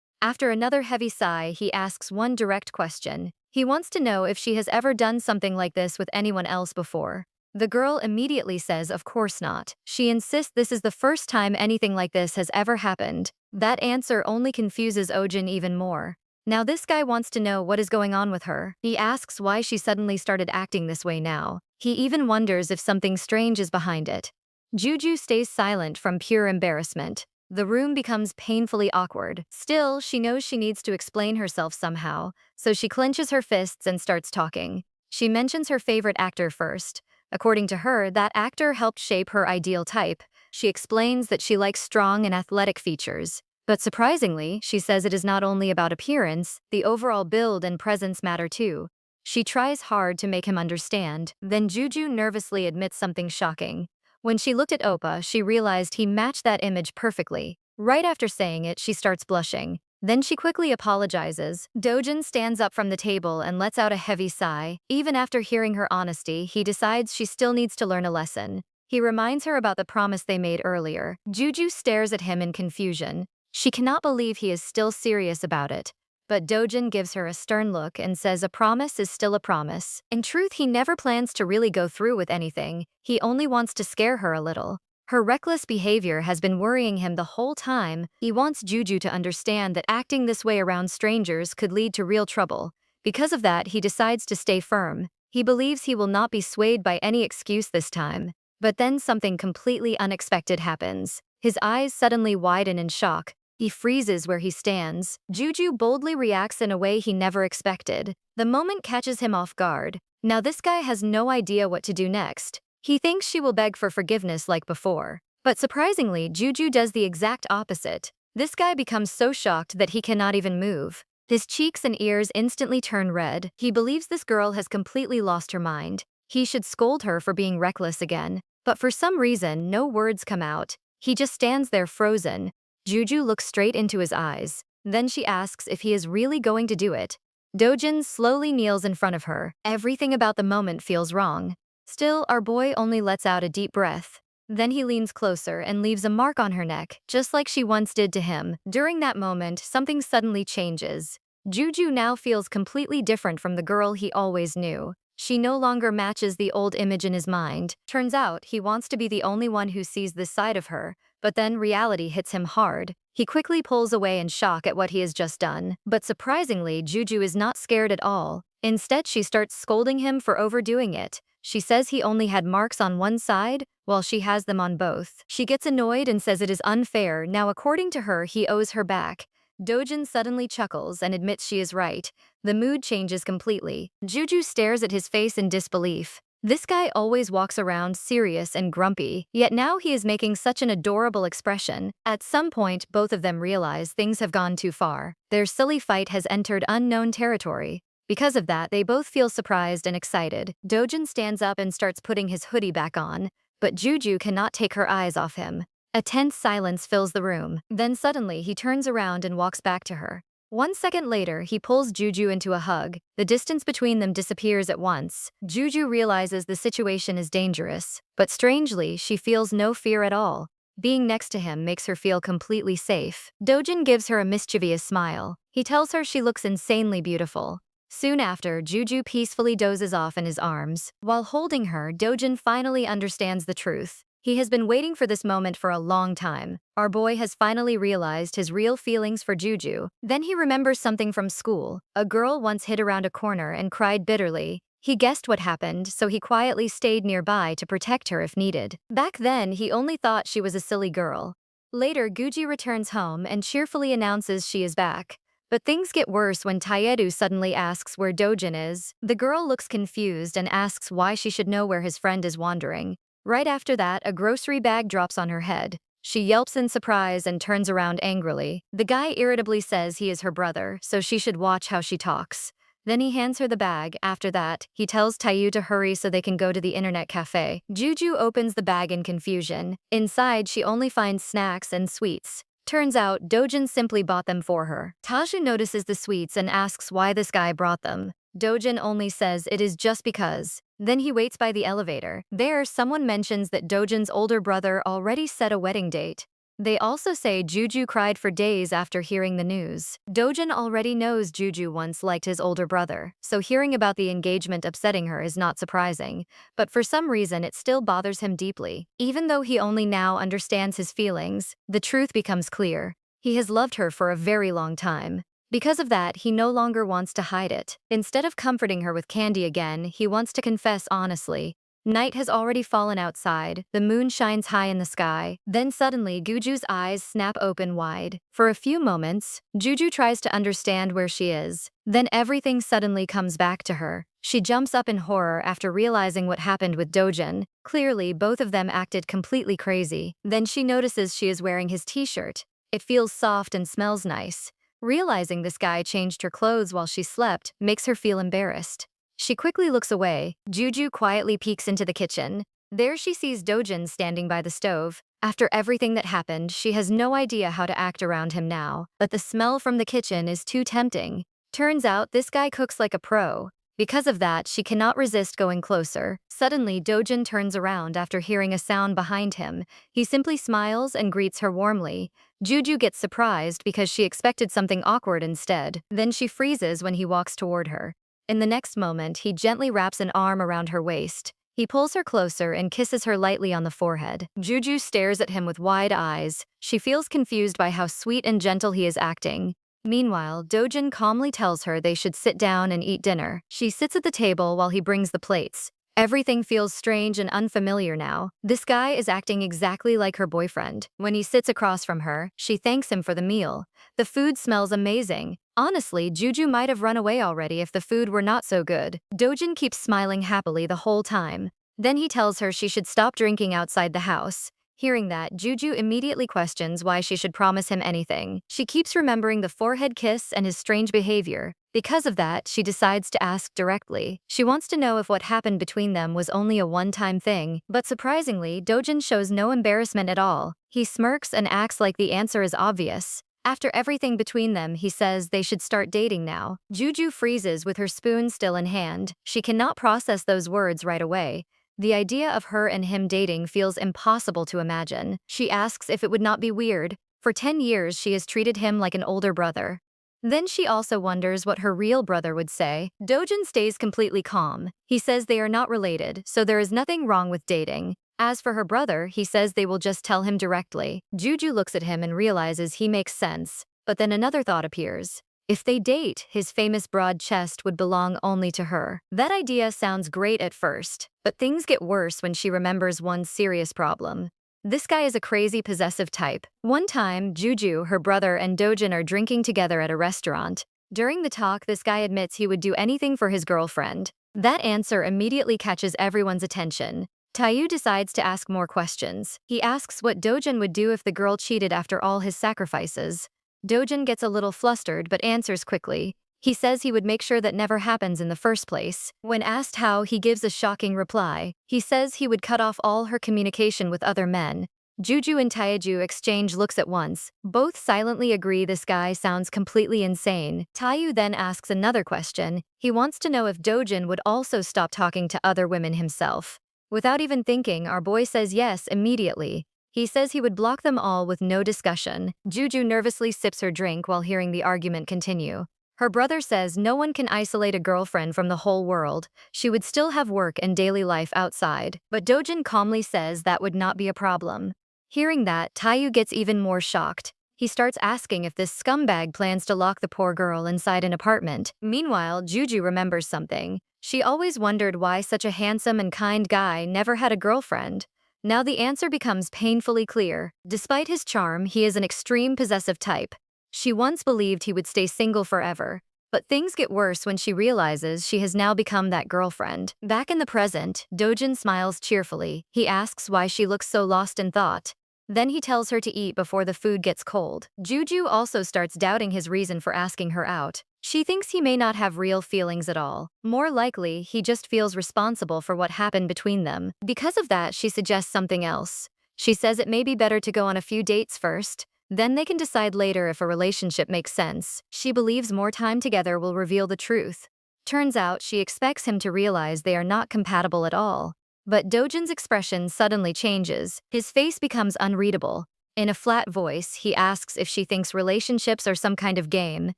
After another heavy sigh, he asks one direct question. He wants to know if she has ever done something like this with anyone else before. The girl immediately says of course not. She insists this is the first time anything like this has ever happened. That answer only confuses Ojin even more. Now this guy wants to know what is going on with her. He asks why she suddenly started acting this way now. He even wonders if something strange is behind it. Juju stays silent from pure embarrassment. The room becomes painfully awkward. Still, she knows she needs to explain herself somehow, so she clenches her fists and starts talking. She mentions her favorite actor first. According to her, that actor helped shape her ideal type. She explains that she likes strong and athletic features. But surprisingly, she says it is not only about appearance, the overall build and presence matter too. She tries hard to make him understand, then Juju nervously admits something shocking. When she looked at Oppa, she realized he matched that image perfectly. Right after saying it, she starts blushing. Then she quickly apologizes. Dojin stands up from the table and lets out a heavy sigh. Even after hearing her honesty, he decides she still needs to learn a lesson. He reminds her about the promise they made earlier. Juju stares at him in confusion. She cannot believe he is still serious about it. But Dojin gives her a stern look and says a promise is still a promise. In truth, he never plans to really go through with anything. He only wants to scare her a little. Her reckless behavior has been worrying him the whole time. He wants Juju to understand that acting this way around strangers could lead to real trouble. Because of that, he decides to stay firm. He believes he will not be swayed by any excuse this time. But then something completely unexpected happens. His eyes suddenly widen in shock. He freezes where he stands. Juju boldly reacts in a way he never expected. The moment catches him off guard. Now this guy has no idea what to do next. He thinks she will beg for forgiveness like before. But surprisingly, Juju does the exact opposite. This guy becomes so shocked that he cannot even move. His cheeks and ears instantly turn red. He believes this girl has completely lost her mind. He should scold her for being reckless again. But for some reason, no words come out. He just stands there frozen. Juju looks straight into his eyes. Then she asks if he is really going to do it. Dojin slowly kneels in front of her. Everything about the moment feels wrong. Still, our boy only lets out a deep breath. Then he leans closer and leaves a mark on her neck, just like she once did to him. During that moment, something suddenly changes. Juju now feels completely different from the girl he always knew. She no longer matches the old image in his mind. Turns out, he wants to be the only one who sees this side of her. But then reality hits him hard. He quickly pulls away in shock at what he has just done. But surprisingly, Juju is not scared at all. Instead, she starts scolding him for overdoing it. She says he only had marks on one side, while she has them on both. She gets annoyed and says it is unfair. Now, according to her, he owes her back. Dojin suddenly chuckles and admits she is right. The mood changes completely. Juju stares at his face in disbelief. This guy always walks around serious and grumpy, yet now he is making such an adorable expression. At some point, both of them realize things have gone too far. Their silly fight has entered unknown territory. Because of that, they both feel surprised and excited. Dojin stands up and starts putting his hoodie back on, but Juju cannot take her eyes off him. A tense silence fills the room. Then suddenly, he turns around and walks back to her. 1 second later, he pulls Juju into a hug. The distance between them disappears at once. Juju realizes the situation is dangerous, but strangely, she feels no fear at all. Being next to him makes her feel completely safe. Dojin gives her a mischievous smile. He tells her she looks insanely beautiful. Soon after, Juju peacefully dozes off in his arms. While holding her, Dojin finally understands the truth. He has been waiting for this moment for a long time. Our boy has finally realized his real feelings for Juju. Then he remembers something from school. A girl once hid around a corner and cried bitterly. He guessed what happened, so he quietly stayed nearby to protect her if needed. Back then, he only thought she was a silly girl. Later, Guji returns home and cheerfully announces she is back. But things get worse when Taedu suddenly asks where Dojin is. The girl looks confused and asks why she should know where his friend is wandering. Right after that, a grocery bag drops on her head. She yelps in surprise and turns around angrily. The guy irritably says he is her brother, so she should watch how she talks. Then he hands her the bag. After that, he tells Taeyu to hurry so they can go to the internet cafe. Juju opens the bag in confusion. Inside, she only finds snacks and sweets. Turns out, Dojin simply bought them for her. Taju notices the sweets and asks why this guy brought them. Dojin only says it is just because. Then he waits by the elevator. There, someone mentions that Dojin's older brother already set a wedding date. They also say Juju cried for days after hearing the news. Dojin already knows Juju once liked his older brother, so hearing about the engagement upsetting her is not surprising. But for some reason it still bothers him deeply. Even though he only now understands his feelings, the truth becomes clear. He has loved her for a very long time. Because of that, he no longer wants to hide it. Instead of comforting her with candy again, he wants to confess honestly. Night has already fallen outside, the moon shines high in the sky. Then suddenly Guju's eyes snap open wide. For a few moments, Juju tries to understand where she is. Then everything suddenly comes back to her. She jumps up in horror after realizing what happened with Dojin. Clearly, both of them acted completely crazy. Then she notices she is wearing his t-shirt. It feels soft and smells nice. Realizing this guy changed her clothes while she slept makes her feel embarrassed. She quickly looks away. Juju quietly peeks into the kitchen. There she sees Dojin standing by the stove. After everything that happened, she has no idea how to act around him now, but the smell from the kitchen is too tempting. Turns out this guy cooks like a pro. Because of that, she cannot resist going closer. Suddenly, Dojin turns around after hearing a sound behind him. He simply smiles and greets her warmly. Juju gets surprised because she expected something awkward instead. Then she freezes when he walks toward her. In the next moment, he gently wraps an arm around her waist. He pulls her closer and kisses her lightly on the forehead. Juju stares at him with wide eyes. She feels confused by how sweet and gentle he is acting. Meanwhile, Dojin calmly tells her they should sit down and eat dinner. She sits at the table while he brings the plates. Everything feels strange and unfamiliar now. This guy is acting exactly like her boyfriend. When he sits across from her, she thanks him for the meal. The food smells amazing. Honestly, Juju might have run away already if the food were not so good. Dojin keeps smiling happily the whole time. Then he tells her she should stop drinking outside the house. Hearing that, Juju immediately questions why she should promise him anything. She keeps remembering the forehead kiss and his strange behavior. Because of that, she decides to ask directly. She wants to know if what happened between them was only a one-time thing. But surprisingly, Dojin shows no embarrassment at all. He smirks and acts like the answer is obvious. After everything between them, he says they should start dating now. Juju freezes with her spoon still in hand. She cannot process those words right away. The idea of her and him dating feels impossible to imagine. She asks if it would not be weird. For 10 years, she has treated him like an older brother. Then she also wonders what her real brother would say. Dojin stays completely calm. He says they are not related, so there is nothing wrong with dating. As for her brother, he says they will just tell him directly. Juju looks at him and realizes he makes sense. But then another thought appears. If they date, his famous broad chest would belong only to her. That idea sounds great at first, but things get worse when she remembers one serious problem. This guy is a crazy possessive type. One time, Juju, her brother, and Dojin are drinking together at a restaurant. During the talk, this guy admits he would do anything for his girlfriend. That answer immediately catches everyone's attention. Taeyu decides to ask more questions. He asks what Dojin would do if the girl cheated after all his sacrifices. Dojin gets a little flustered but answers quickly. He says he would make sure that never happens in the first place. When asked how, he gives a shocking reply. He says he would cut off all her communication with other men. Juju and Taeju exchange looks at once. Both silently agree this guy sounds completely insane. Taeyu then asks another question. He wants to know if Dojin would also stop talking to other women himself. Without even thinking, our boy says yes immediately. He says he would block them all with no discussion. Juju nervously sips her drink while hearing the argument continue. Her brother says no one can isolate a girlfriend from the whole world. She would still have work and daily life outside. But Dojin calmly says that would not be a problem. Hearing that, Taeyu gets even more shocked. He starts asking if this scumbag plans to lock the poor girl inside an apartment. Meanwhile, Juju remembers something. She always wondered why such a handsome and kind guy never had a girlfriend. Now the answer becomes painfully clear. Despite his charm, he is an extreme possessive type. She once believed he would stay single forever. But things get worse when she realizes she has now become that girlfriend. Back in the present, Dojin smiles cheerfully. He asks why she looks so lost in thought. Then he tells her to eat before the food gets cold. Juju also starts doubting his reason for asking her out. She thinks he may not have real feelings at all. More likely, he just feels responsible for what happened between them. Because of that, she suggests something else. She says it may be better to go on a few dates first. Then they can decide later if a relationship makes sense. She believes more time together will reveal the truth. Turns out she expects him to realize they are not compatible at all. But Dojin's expression suddenly changes. His face becomes unreadable. In a flat voice, he asks if she thinks relationships are some kind of game.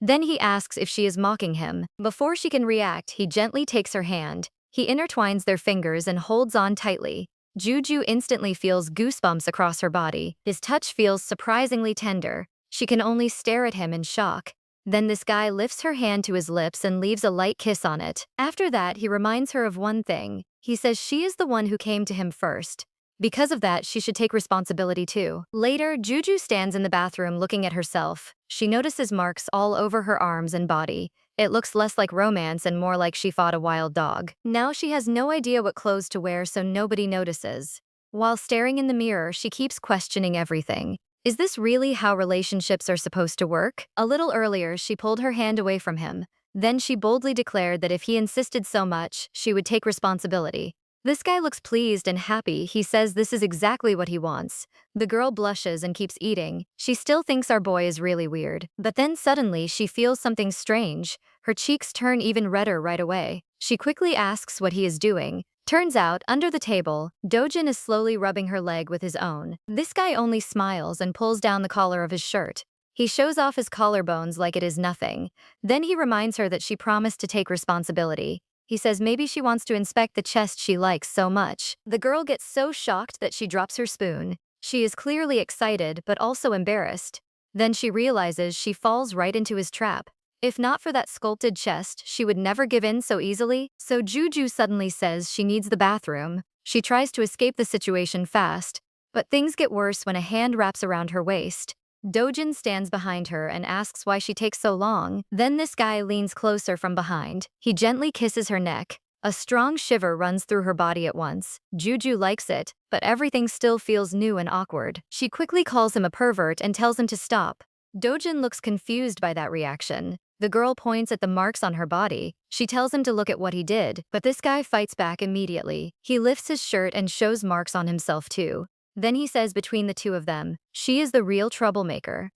Then he asks if she is mocking him. Before she can react, he gently takes her hand. He intertwines their fingers and holds on tightly. Juju instantly feels goosebumps across her body. His touch feels surprisingly tender. She can only stare at him in shock. Then this guy lifts her hand to his lips and leaves a light kiss on it. After that, he reminds her of one thing. He says she is the one who came to him first. Because of that, she should take responsibility too. Later, Juju stands in the bathroom looking at herself. She notices marks all over her arms and body. It looks less like romance and more like she fought a wild dog. Now she has no idea what clothes to wear, so nobody notices. While staring in the mirror, she keeps questioning everything. Is this really how relationships are supposed to work? A little earlier, she pulled her hand away from him. Then she boldly declared that if he insisted so much, she would take responsibility. This guy looks pleased and happy. He says this is exactly what he wants. The girl blushes and keeps eating. She still thinks our boy is really weird. But then suddenly she feels something strange. Her cheeks turn even redder right away. She quickly asks what he is doing. Turns out, under the table, Dojin is slowly rubbing her leg with his own. This guy only smiles and pulls down the collar of his shirt. He shows off his collarbones like it is nothing. Then he reminds her that she promised to take responsibility. He says maybe she wants to inspect the chest she likes so much. The girl gets so shocked that she drops her spoon. She is clearly excited but also embarrassed. Then she realizes she falls right into his trap. If not for that sculpted chest, she would never give in so easily. So Juju suddenly says she needs the bathroom. She tries to escape the situation fast, but things get worse when a hand wraps around her waist. Dojin stands behind her and asks why she takes so long. Then this guy leans closer from behind. He gently kisses her neck. A strong shiver runs through her body at once. Juju likes it, but everything still feels new and awkward. She quickly calls him a pervert and tells him to stop. Dojin looks confused by that reaction. The girl points at the marks on her body. She tells him to look at what he did, but this guy fights back immediately. He lifts his shirt and shows marks on himself too. Then he says between the two of them, she is the real troublemaker.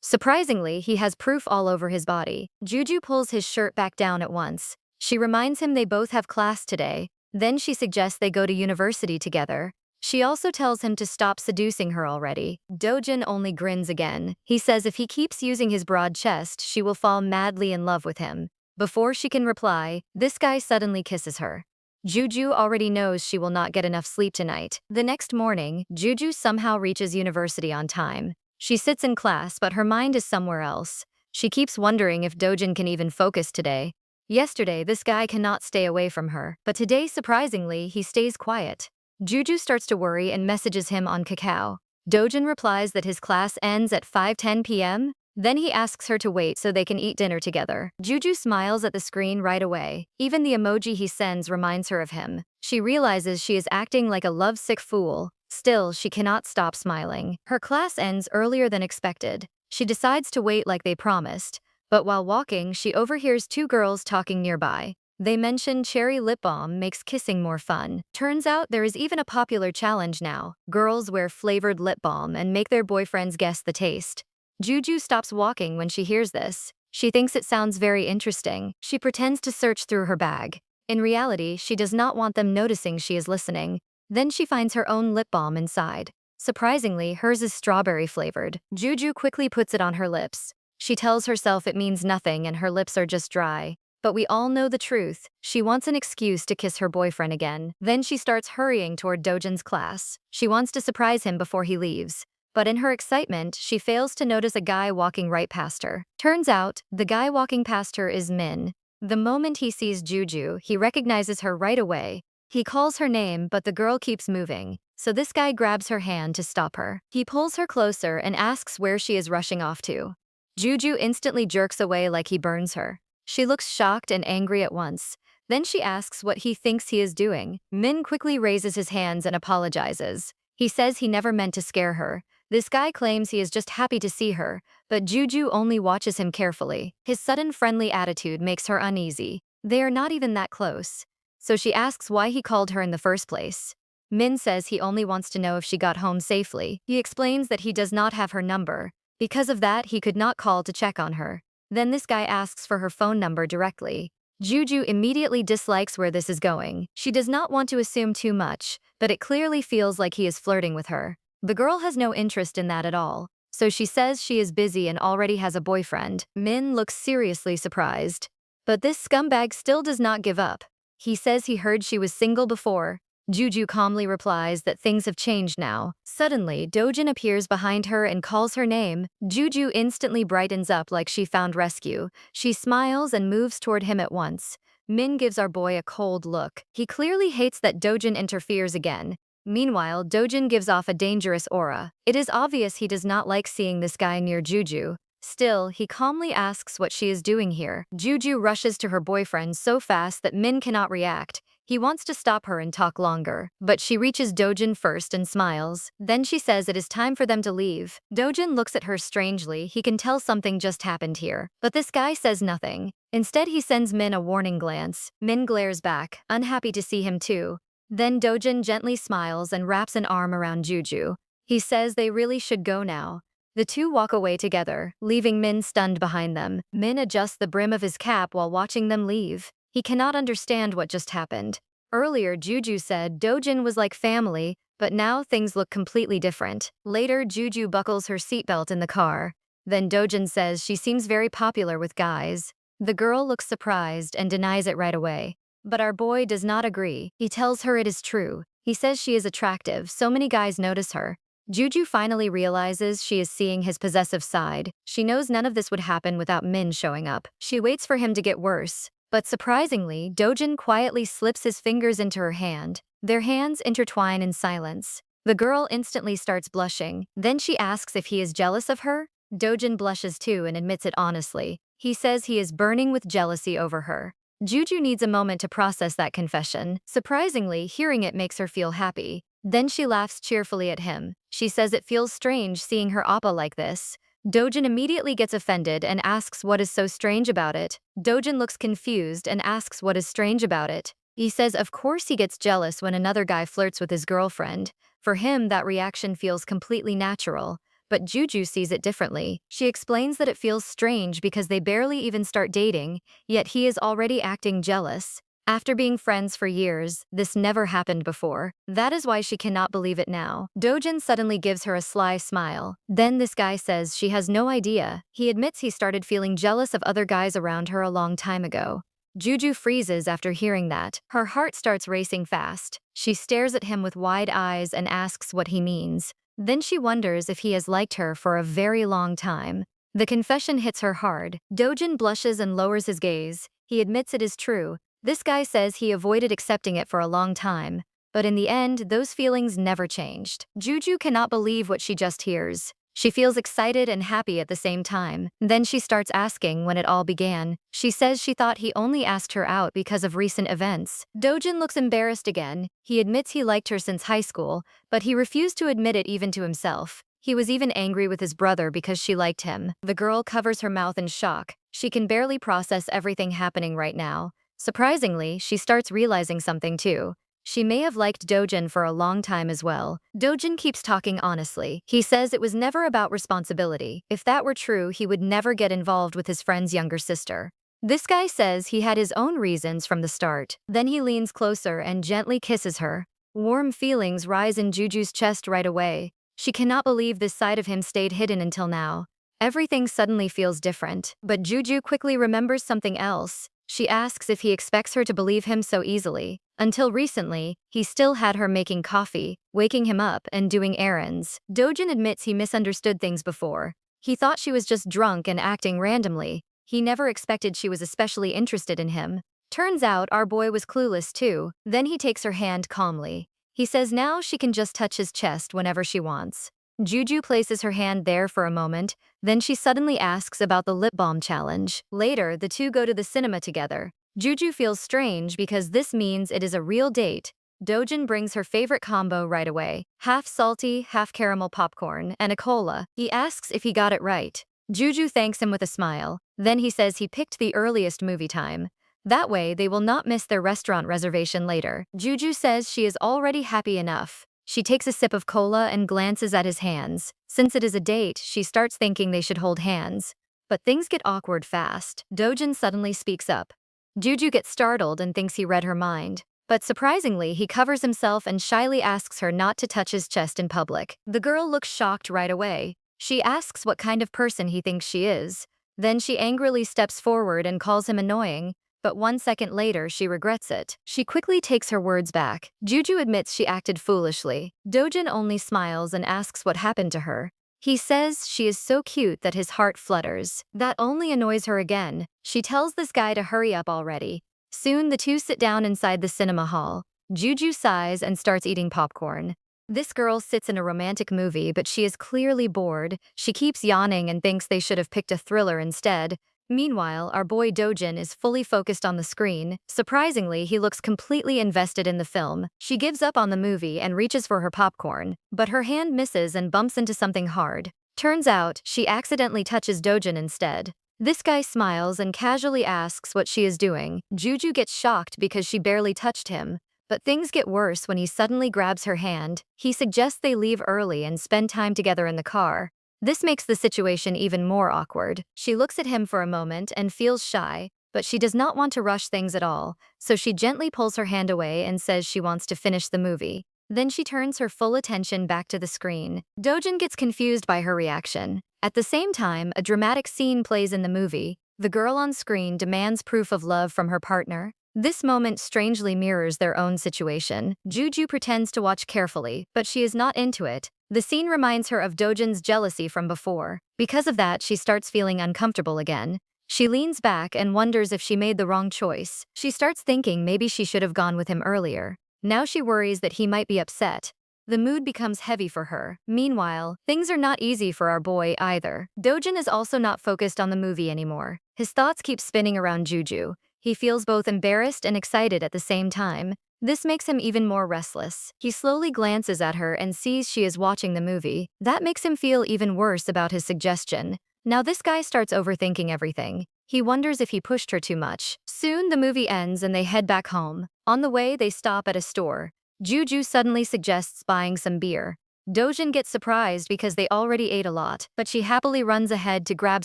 Surprisingly, he has proof all over his body. Juju pulls his shirt back down at once. She reminds him they both have class today. Then she suggests they go to university together. She also tells him to stop seducing her already. Dojin only grins again. He says if he keeps using his broad chest, she will fall madly in love with him. Before she can reply, this guy suddenly kisses her. Juju already knows she will not get enough sleep tonight. The next morning, Juju somehow reaches university on time. She sits in class, but her mind is somewhere else. She keeps wondering if Dojin can even focus today. Yesterday, this guy cannot stay away from her, but today, surprisingly, he stays quiet. Juju starts to worry and messages him on Kakao. Dojin replies that his class ends at 5:10 p.m. Then he asks her to wait so they can eat dinner together. Juju smiles at the screen right away. Even the emoji he sends reminds her of him. She realizes she is acting like a lovesick fool. Still, she cannot stop smiling. Her class ends earlier than expected. She decides to wait like they promised. But while walking, she overhears two girls talking nearby. They mention cherry lip balm makes kissing more fun. Turns out there is even a popular challenge now. Girls wear flavored lip balm and make their boyfriends guess the taste. Juju stops walking when she hears this. She thinks it sounds very interesting. She pretends to search through her bag. In reality, she does not want them noticing she is listening. Then she finds her own lip balm inside. Surprisingly, hers is strawberry flavored. Juju quickly puts it on her lips. She tells herself it means nothing and her lips are just dry. But we all know the truth. She wants an excuse to kiss her boyfriend again. Then she starts hurrying toward Dojin's class. She wants to surprise him before he leaves. But in her excitement, she fails to notice a guy walking right past her. Turns out, the guy walking past her is Min. The moment he sees Juju, he recognizes her right away. He calls her name, but the girl keeps moving. So this guy grabs her hand to stop her. He pulls her closer and asks where she is rushing off to. Juju instantly jerks away like he burns her. She looks shocked and angry at once. Then she asks what he thinks he is doing. Min quickly raises his hands and apologizes. He says he never meant to scare her. This guy claims he is just happy to see her, but Juju only watches him carefully. His sudden friendly attitude makes her uneasy. They are not even that close. So she asks why he called her in the first place. Min says he only wants to know if she got home safely. He explains that he does not have her number. Because of that, he could not call to check on her. Then this guy asks for her phone number directly. Juju immediately dislikes where this is going. She does not want to assume too much, but it clearly feels like he is flirting with her. The girl has no interest in that at all, so she says she is busy and already has a boyfriend. Min looks seriously surprised. But this scumbag still does not give up. He says he heard she was single before. Juju calmly replies that things have changed now. Suddenly, Dojin appears behind her and calls her name. Juju instantly brightens up like she found rescue. She smiles and moves toward him at once. Min gives our boy a cold look. He clearly hates that Dojin interferes again. Meanwhile, Dojin gives off a dangerous aura. It is obvious he does not like seeing this guy near Juju. Still, he calmly asks what she is doing here. Juju rushes to her boyfriend so fast that Min cannot react. He wants to stop her and talk longer, but she reaches Dojin first and smiles. Then she says it is time for them to leave. Dojin looks at her strangely. He can tell something just happened here. But this guy says nothing. Instead, he sends Min a warning glance. Min glares back, unhappy to see him too. Then Dojin gently smiles and wraps an arm around Juju. He says they really should go now. The two walk away together, leaving Min stunned behind them. Min adjusts the brim of his cap while watching them leave. He cannot understand what just happened. Earlier, Juju said Dojin was like family, but now things look completely different. Later, Juju buckles her seatbelt in the car. Then Dojin says she seems very popular with guys. The girl looks surprised and denies it right away. But our boy does not agree. He tells her it is true. He says she is attractive, so many guys notice her. Juju finally realizes she is seeing his possessive side. She knows none of this would happen without Min showing up. She waits for him to get worse. But surprisingly, Dojin quietly slips his fingers into her hand. Their hands intertwine in silence. The girl instantly starts blushing. Then she asks if he is jealous of her. Dojin blushes too and admits it honestly. He says he is burning with jealousy over her. Juju needs a moment to process that confession. Surprisingly, hearing it makes her feel happy. Then she laughs cheerfully at him. She says it feels strange seeing her appa like this. Dojin immediately gets offended and asks what is so strange about it. Dojin looks confused and asks what is strange about it. He says of course he gets jealous when another guy flirts with his girlfriend. For him, that reaction feels completely natural. But Juju sees it differently. She explains that it feels strange because they barely even start dating, yet he is already acting jealous. After being friends for years, this never happened before. That is why she cannot believe it now. Dojin suddenly gives her a sly smile. Then this guy says she has no idea. He admits he started feeling jealous of other guys around her a long time ago. Juju freezes after hearing that. Her heart starts racing fast. She stares at him with wide eyes and asks what he means. Then she wonders if he has liked her for a very long time. The confession hits her hard. Dojin blushes and lowers his gaze. He admits it is true. This guy says he avoided accepting it for a long time. But in the end, those feelings never changed. Juju cannot believe what she just hears. She feels excited and happy at the same time. Then she starts asking when it all began. She says she thought he only asked her out because of recent events. Dojin looks embarrassed again. He admits he liked her since high school, but he refused to admit it even to himself. He was even angry with his brother because she liked him. The girl covers her mouth in shock. She can barely process everything happening right now. Surprisingly, she starts realizing something too. She may have liked Dojin for a long time as well. Dojin keeps talking honestly. He says it was never about responsibility. If that were true, he would never get involved with his friend's younger sister. This guy says he had his own reasons from the start. Then he leans closer and gently kisses her. Warm feelings rise in Juju's chest right away. She cannot believe this side of him stayed hidden until now. Everything suddenly feels different. But Juju quickly remembers something else. She asks if he expects her to believe him so easily. Until recently, he still had her making coffee, waking him up, and doing errands. Dojin admits he misunderstood things before. He thought she was just drunk and acting randomly. He never expected she was especially interested in him. Turns out our boy was clueless too. Then he takes her hand calmly. He says now she can just touch his chest whenever she wants. Juju places her hand there for a moment, then she suddenly asks about the lip balm challenge. Later, the two go to the cinema together. Juju feels strange because this means it is a real date. Dojin brings her favorite combo right away. Half salty, half caramel popcorn, and a cola. He asks if he got it right. Juju thanks him with a smile. Then he says he picked the earliest movie time. That way, they will not miss their restaurant reservation later. Juju says she is already happy enough. She takes a sip of cola and glances at his hands. Since it is a date, she starts thinking they should hold hands. But things get awkward fast. Dojin suddenly speaks up. Juju gets startled and thinks he read her mind. But surprisingly, he covers himself and shyly asks her not to touch his chest in public. The girl looks shocked right away. She asks what kind of person he thinks she is. Then she angrily steps forward and calls him annoying. But 1 second later, she regrets it. She quickly takes her words back. Juju admits she acted foolishly. Dojin only smiles and asks what happened to her. He says she is so cute that his heart flutters. That only annoys her again. She tells this guy to hurry up already. Soon the two sit down inside the cinema hall. Juju sighs and starts eating popcorn. This girl sits in a romantic movie, but she is clearly bored. She keeps yawning and thinks they should have picked a thriller instead. Meanwhile, our boy Dojin is fully focused on the screen. Surprisingly, he looks completely invested in the film. She gives up on the movie and reaches for her popcorn, but her hand misses and bumps into something hard. Turns out, she accidentally touches Dojin instead. This guy smiles and casually asks what she is doing. Juju gets shocked because she barely touched him. But things get worse when he suddenly grabs her hand. He suggests they leave early and spend time together in the car. This makes the situation even more awkward. She looks at him for a moment and feels shy, but she does not want to rush things at all, so she gently pulls her hand away and says she wants to finish the movie. Then she turns her full attention back to the screen. Dojin gets confused by her reaction. At the same time, a dramatic scene plays in the movie. The girl on screen demands proof of love from her partner. This moment strangely mirrors their own situation. Juju pretends to watch carefully, but she is not into it. The scene reminds her of Dojin's jealousy from before. Because of that, she starts feeling uncomfortable again. She leans back and wonders if she made the wrong choice. She starts thinking maybe she should have gone with him earlier. Now she worries that he might be upset. The mood becomes heavy for her. Meanwhile, things are not easy for our boy either. Dojin is also not focused on the movie anymore. His thoughts keep spinning around Juju. He feels both embarrassed and excited at the same time. This makes him even more restless. He slowly glances at her and sees she is watching the movie. That makes him feel even worse about his suggestion. Now this guy starts overthinking everything. He wonders if he pushed her too much. Soon the movie ends and they head back home. On the way, they stop at a store. Juju suddenly suggests buying some beer. Dojin gets surprised because they already ate a lot, but she happily runs ahead to grab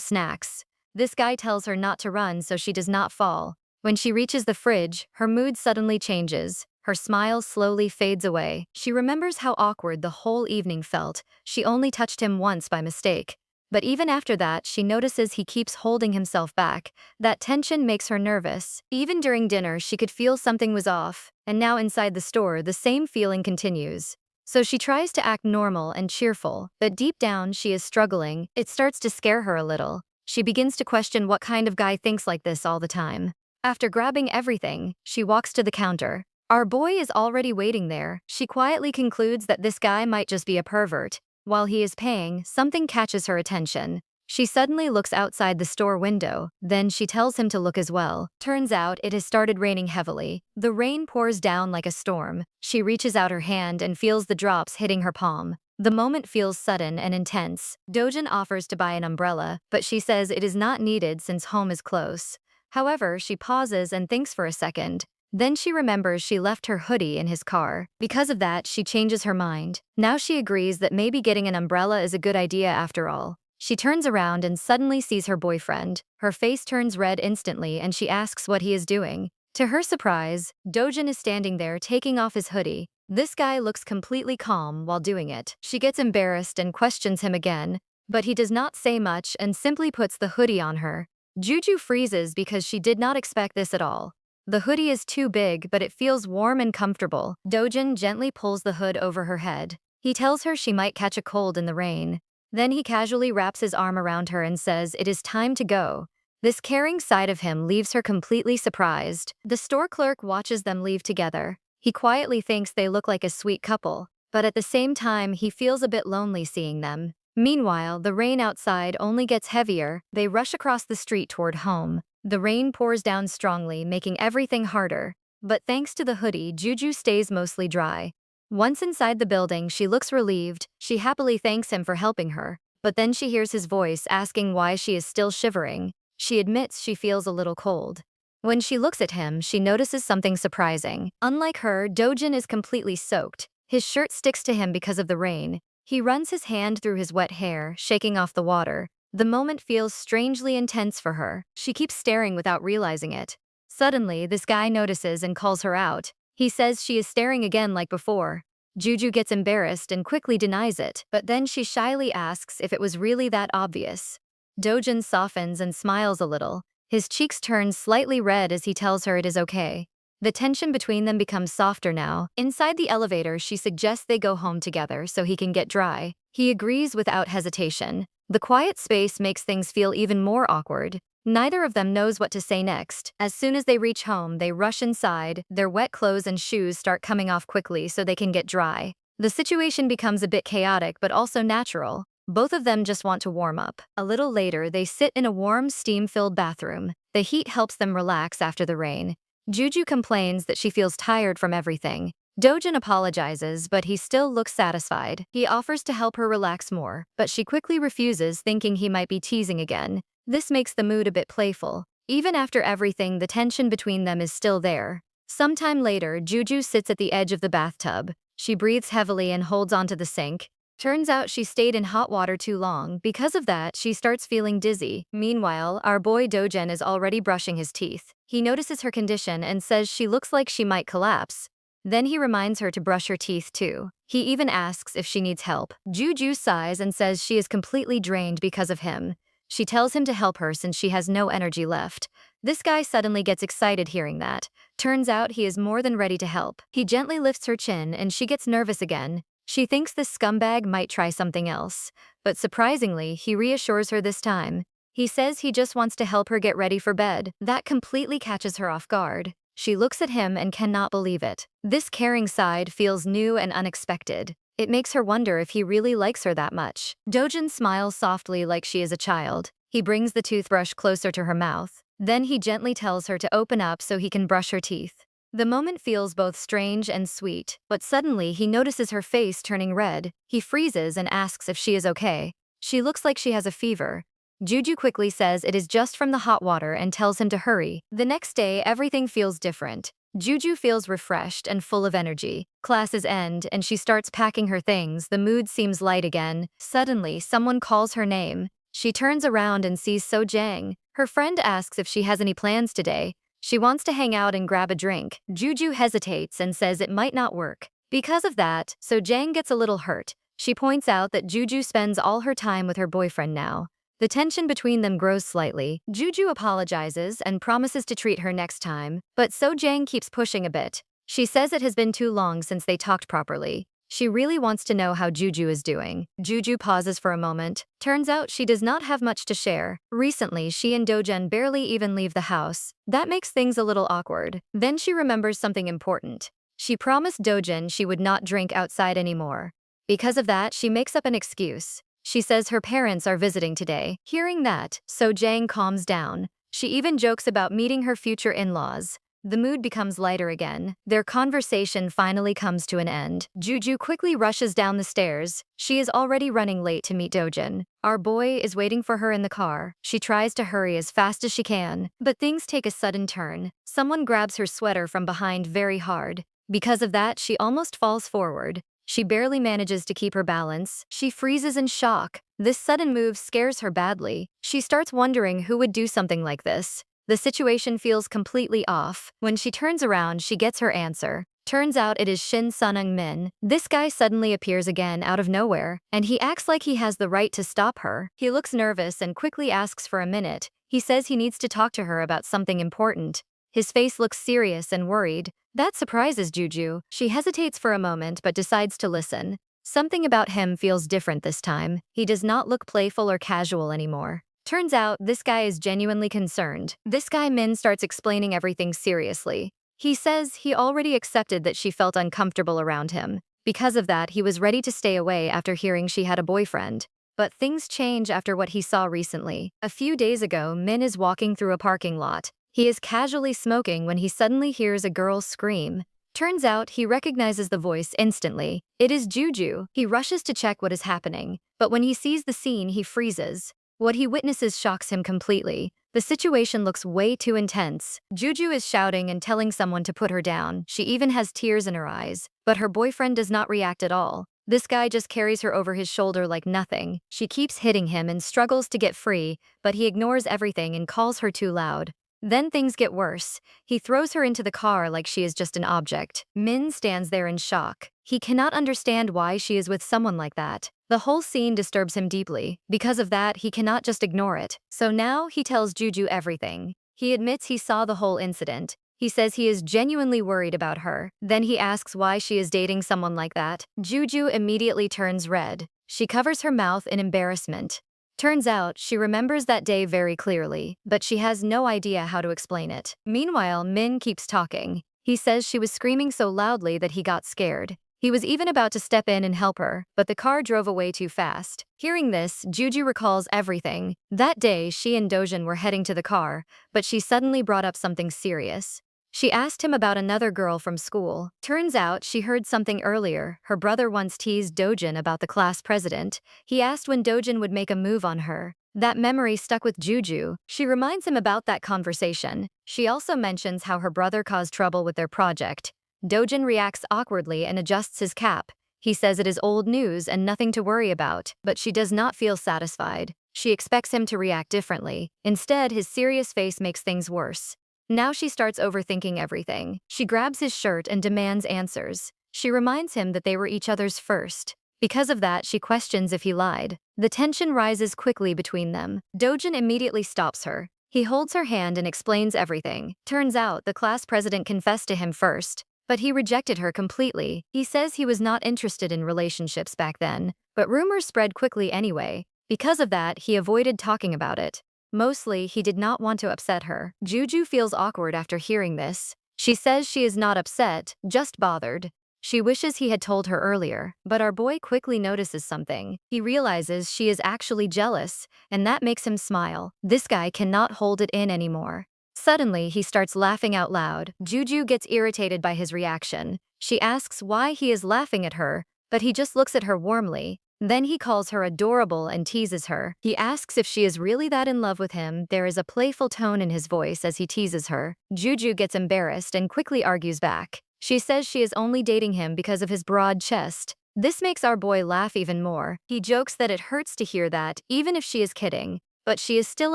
snacks. This guy tells her not to run so she does not fall. When she reaches the fridge, her mood suddenly changes. Her smile slowly fades away. She remembers how awkward the whole evening felt. She only touched him once by mistake. But even after that, she notices he keeps holding himself back. That tension makes her nervous. Even during dinner, she could feel something was off. And now inside the store, the same feeling continues. So she tries to act normal and cheerful, but deep down, she is struggling. It starts to scare her a little. She begins to question what kind of guy thinks like this all the time. After grabbing everything, she walks to the counter. Our boy is already waiting there. She quietly concludes that this guy might just be a pervert. While he is paying, something catches her attention. She suddenly looks outside the store window, then she tells him to look as well. Turns out it has started raining heavily. The rain pours down like a storm. She reaches out her hand and feels the drops hitting her palm. The moment feels sudden and intense. Dojin offers to buy an umbrella, but she says it is not needed since home is close. However, she pauses and thinks for a second. Then she remembers she left her hoodie in his car. Because of that, she changes her mind. Now she agrees that maybe getting an umbrella is a good idea after all. She turns around and suddenly sees her boyfriend. Her face turns red instantly and she asks what he is doing. To her surprise, Dojin is standing there taking off his hoodie. This guy looks completely calm while doing it. She gets embarrassed and questions him again, but he does not say much and simply puts the hoodie on her. Juju freezes because she did not expect this at all. The hoodie is too big, but it feels warm and comfortable. Dojin gently pulls the hood over her head. He tells her she might catch a cold in the rain. Then he casually wraps his arm around her and says it is time to go. This caring side of him leaves her completely surprised. The store clerk watches them leave together. He quietly thinks they look like a sweet couple, but at the same time he feels a bit lonely seeing them. Meanwhile, the rain outside only gets heavier. They rush across the street toward home. The rain pours down strongly, making everything harder. But thanks to the hoodie, Juju stays mostly dry. Once inside the building, she looks relieved. She happily thanks him for helping her. But then she hears his voice asking why she is still shivering. She admits she feels a little cold. When she looks at him, she notices something surprising. Unlike her, Dojin is completely soaked. His shirt sticks to him because of the rain. He runs his hand through his wet hair, shaking off the water. The moment feels strangely intense for her. She keeps staring without realizing it. Suddenly, this guy notices and calls her out. He says she is staring again like before. Juju gets embarrassed and quickly denies it, but then she shyly asks if it was really that obvious. Dojin softens and smiles a little. His cheeks turn slightly red as he tells her it is okay. The tension between them becomes softer now. Inside the elevator, she suggests they go home together so he can get dry. He agrees without hesitation. The quiet space makes things feel even more awkward. Neither of them knows what to say next. As soon as they reach home, they rush inside. Their wet clothes and shoes start coming off quickly so they can get dry. The situation becomes a bit chaotic but also natural. Both of them just want to warm up. A little later, they sit in a warm, steam-filled bathroom. The heat helps them relax after the rain. Juju complains that she feels tired from everything. Dojin apologizes, but he still looks satisfied. He offers to help her relax more, but she quickly refuses, thinking he might be teasing again. This makes the mood a bit playful. Even after everything, the tension between them is still there. Sometime later, Juju sits at the edge of the bathtub. She breathes heavily and holds onto the sink. Turns out she stayed in hot water too long. Because of that, she starts feeling dizzy. Meanwhile, our boy Dojin is already brushing his teeth. He notices her condition and says she looks like she might collapse. Then he reminds her to brush her teeth too. He even asks if she needs help. Juju sighs and says she is completely drained because of him. She tells him to help her since she has no energy left. This guy suddenly gets excited hearing that. Turns out he is more than ready to help. He gently lifts her chin and she gets nervous again. She thinks this scumbag might try something else. But surprisingly, he reassures her this time. He says he just wants to help her get ready for bed. That completely catches her off guard. She looks at him and cannot believe it. This caring side feels new and unexpected. It makes her wonder if he really likes her that much. Dojin smiles softly like she is a child. He brings the toothbrush closer to her mouth. Then he gently tells her to open up so he can brush her teeth. The moment feels both strange and sweet, but suddenly he notices her face turning red. He freezes and asks if she is okay. She looks like she has a fever. Juju quickly says it is just from the hot water and tells him to hurry. The next day, everything feels different. Juju feels refreshed and full of energy. Classes end and she starts packing her things. The mood seems light again. Suddenly, someone calls her name. She turns around and sees So Jang. Her friend asks if she has any plans today. She wants to hang out and grab a drink. Juju hesitates and says it might not work. Because of that, So Jang gets a little hurt. She points out that Juju spends all her time with her boyfriend now. The tension between them grows slightly. Juju apologizes and promises to treat her next time, but So Jang keeps pushing a bit. She says it has been too long since they talked properly. She really wants to know how Juju is doing. Juju pauses for a moment. Turns out she does not have much to share. Recently, she and Dojin barely even leave the house. That makes things a little awkward. Then she remembers something important. She promised Dojin she would not drink outside anymore. Because of that, she makes up an excuse. She says her parents are visiting today. Hearing that, So Jang calms down. She even jokes about meeting her future in-laws. The mood becomes lighter again. Their conversation finally comes to an end. Juju quickly rushes down the stairs. She is already running late to meet Dojin. Our boy is waiting for her in the car. She tries to hurry as fast as she can, but things take a sudden turn. Someone grabs her sweater from behind very hard. Because of that, she almost falls forward. She barely manages to keep her balance. She freezes in shock. This sudden move scares her badly. She starts wondering who would do something like this. The situation feels completely off. When she turns around, she gets her answer. Turns out it is Shin Sunung Min. This guy suddenly appears again out of nowhere, and he acts like he has the right to stop her. He looks nervous and quickly asks for a minute. He says he needs to talk to her about something important. His face looks serious and worried. That surprises Juju. She hesitates for a moment but decides to listen. Something about him feels different this time. He does not look playful or casual anymore. Turns out, this guy is genuinely concerned. This guy Min starts explaining everything seriously. He says he already accepted that she felt uncomfortable around him. Because of that, he was ready to stay away after hearing she had a boyfriend. But things change after what he saw recently. A few days ago, Min is walking through a parking lot. He is casually smoking when he suddenly hears a girl scream. Turns out he recognizes the voice instantly. It is Juju. He rushes to check what is happening, but when he sees the scene, he freezes. What he witnesses shocks him completely. The situation looks way too intense. Juju is shouting and telling someone to put her down. She even has tears in her eyes, but her boyfriend does not react at all. This guy just carries her over his shoulder like nothing. She keeps hitting him and struggles to get free, but he ignores everything and calls her too loud. Then things get worse. He throws her into the car like she is just an object. Min stands there in shock. He cannot understand why she is with someone like that. The whole scene disturbs him deeply. Because of that, he cannot just ignore it. So now he tells Juju everything. He admits he saw the whole incident. He says he is genuinely worried about her. Then he asks why she is dating someone like that. Juju immediately turns red. She covers her mouth in embarrassment. Turns out, she remembers that day very clearly, but she has no idea how to explain it. Meanwhile, Min keeps talking. He says she was screaming so loudly that he got scared. He was even about to step in and help her, but the car drove away too fast. Hearing this, Juju recalls everything. That day, she and Dojin were heading to the car, but she suddenly brought up something serious. She asked him about another girl from school. Turns out she heard something earlier. Her brother once teased Dojin about the class president. He asked when Dojin would make a move on her. That memory stuck with Juju. She reminds him about that conversation. She also mentions how her brother caused trouble with their project. Dojin reacts awkwardly and adjusts his cap. He says it is old news and nothing to worry about, but she does not feel satisfied. She expects him to react differently. Instead, his serious face makes things worse. Now she starts overthinking everything. She grabs his shirt and demands answers. She reminds him that they were each other's first. Because of that, she questions if he lied. The tension rises quickly between them. Dojin immediately stops her. He holds her hand and explains everything. Turns out the class president confessed to him first, but he rejected her completely. He says he was not interested in relationships back then, but rumors spread quickly anyway. Because of that, he avoided talking about it. Mostly, he did not want to upset her. Juju feels awkward after hearing this. She says she is not upset, just bothered. She wishes he had told her earlier, but our boy quickly notices something. He realizes she is actually jealous, and that makes him smile. This guy cannot hold it in anymore. Suddenly, he starts laughing out loud. Juju gets irritated by his reaction. She asks why he is laughing at her, but he just looks at her warmly. Then he calls her adorable and teases her. He asks if she is really that in love with him. There is a playful tone in his voice as he teases her. Juju gets embarrassed and quickly argues back. She says she is only dating him because of his broad chest. This makes our boy laugh even more. He jokes that it hurts to hear that, even if she is kidding. But she is still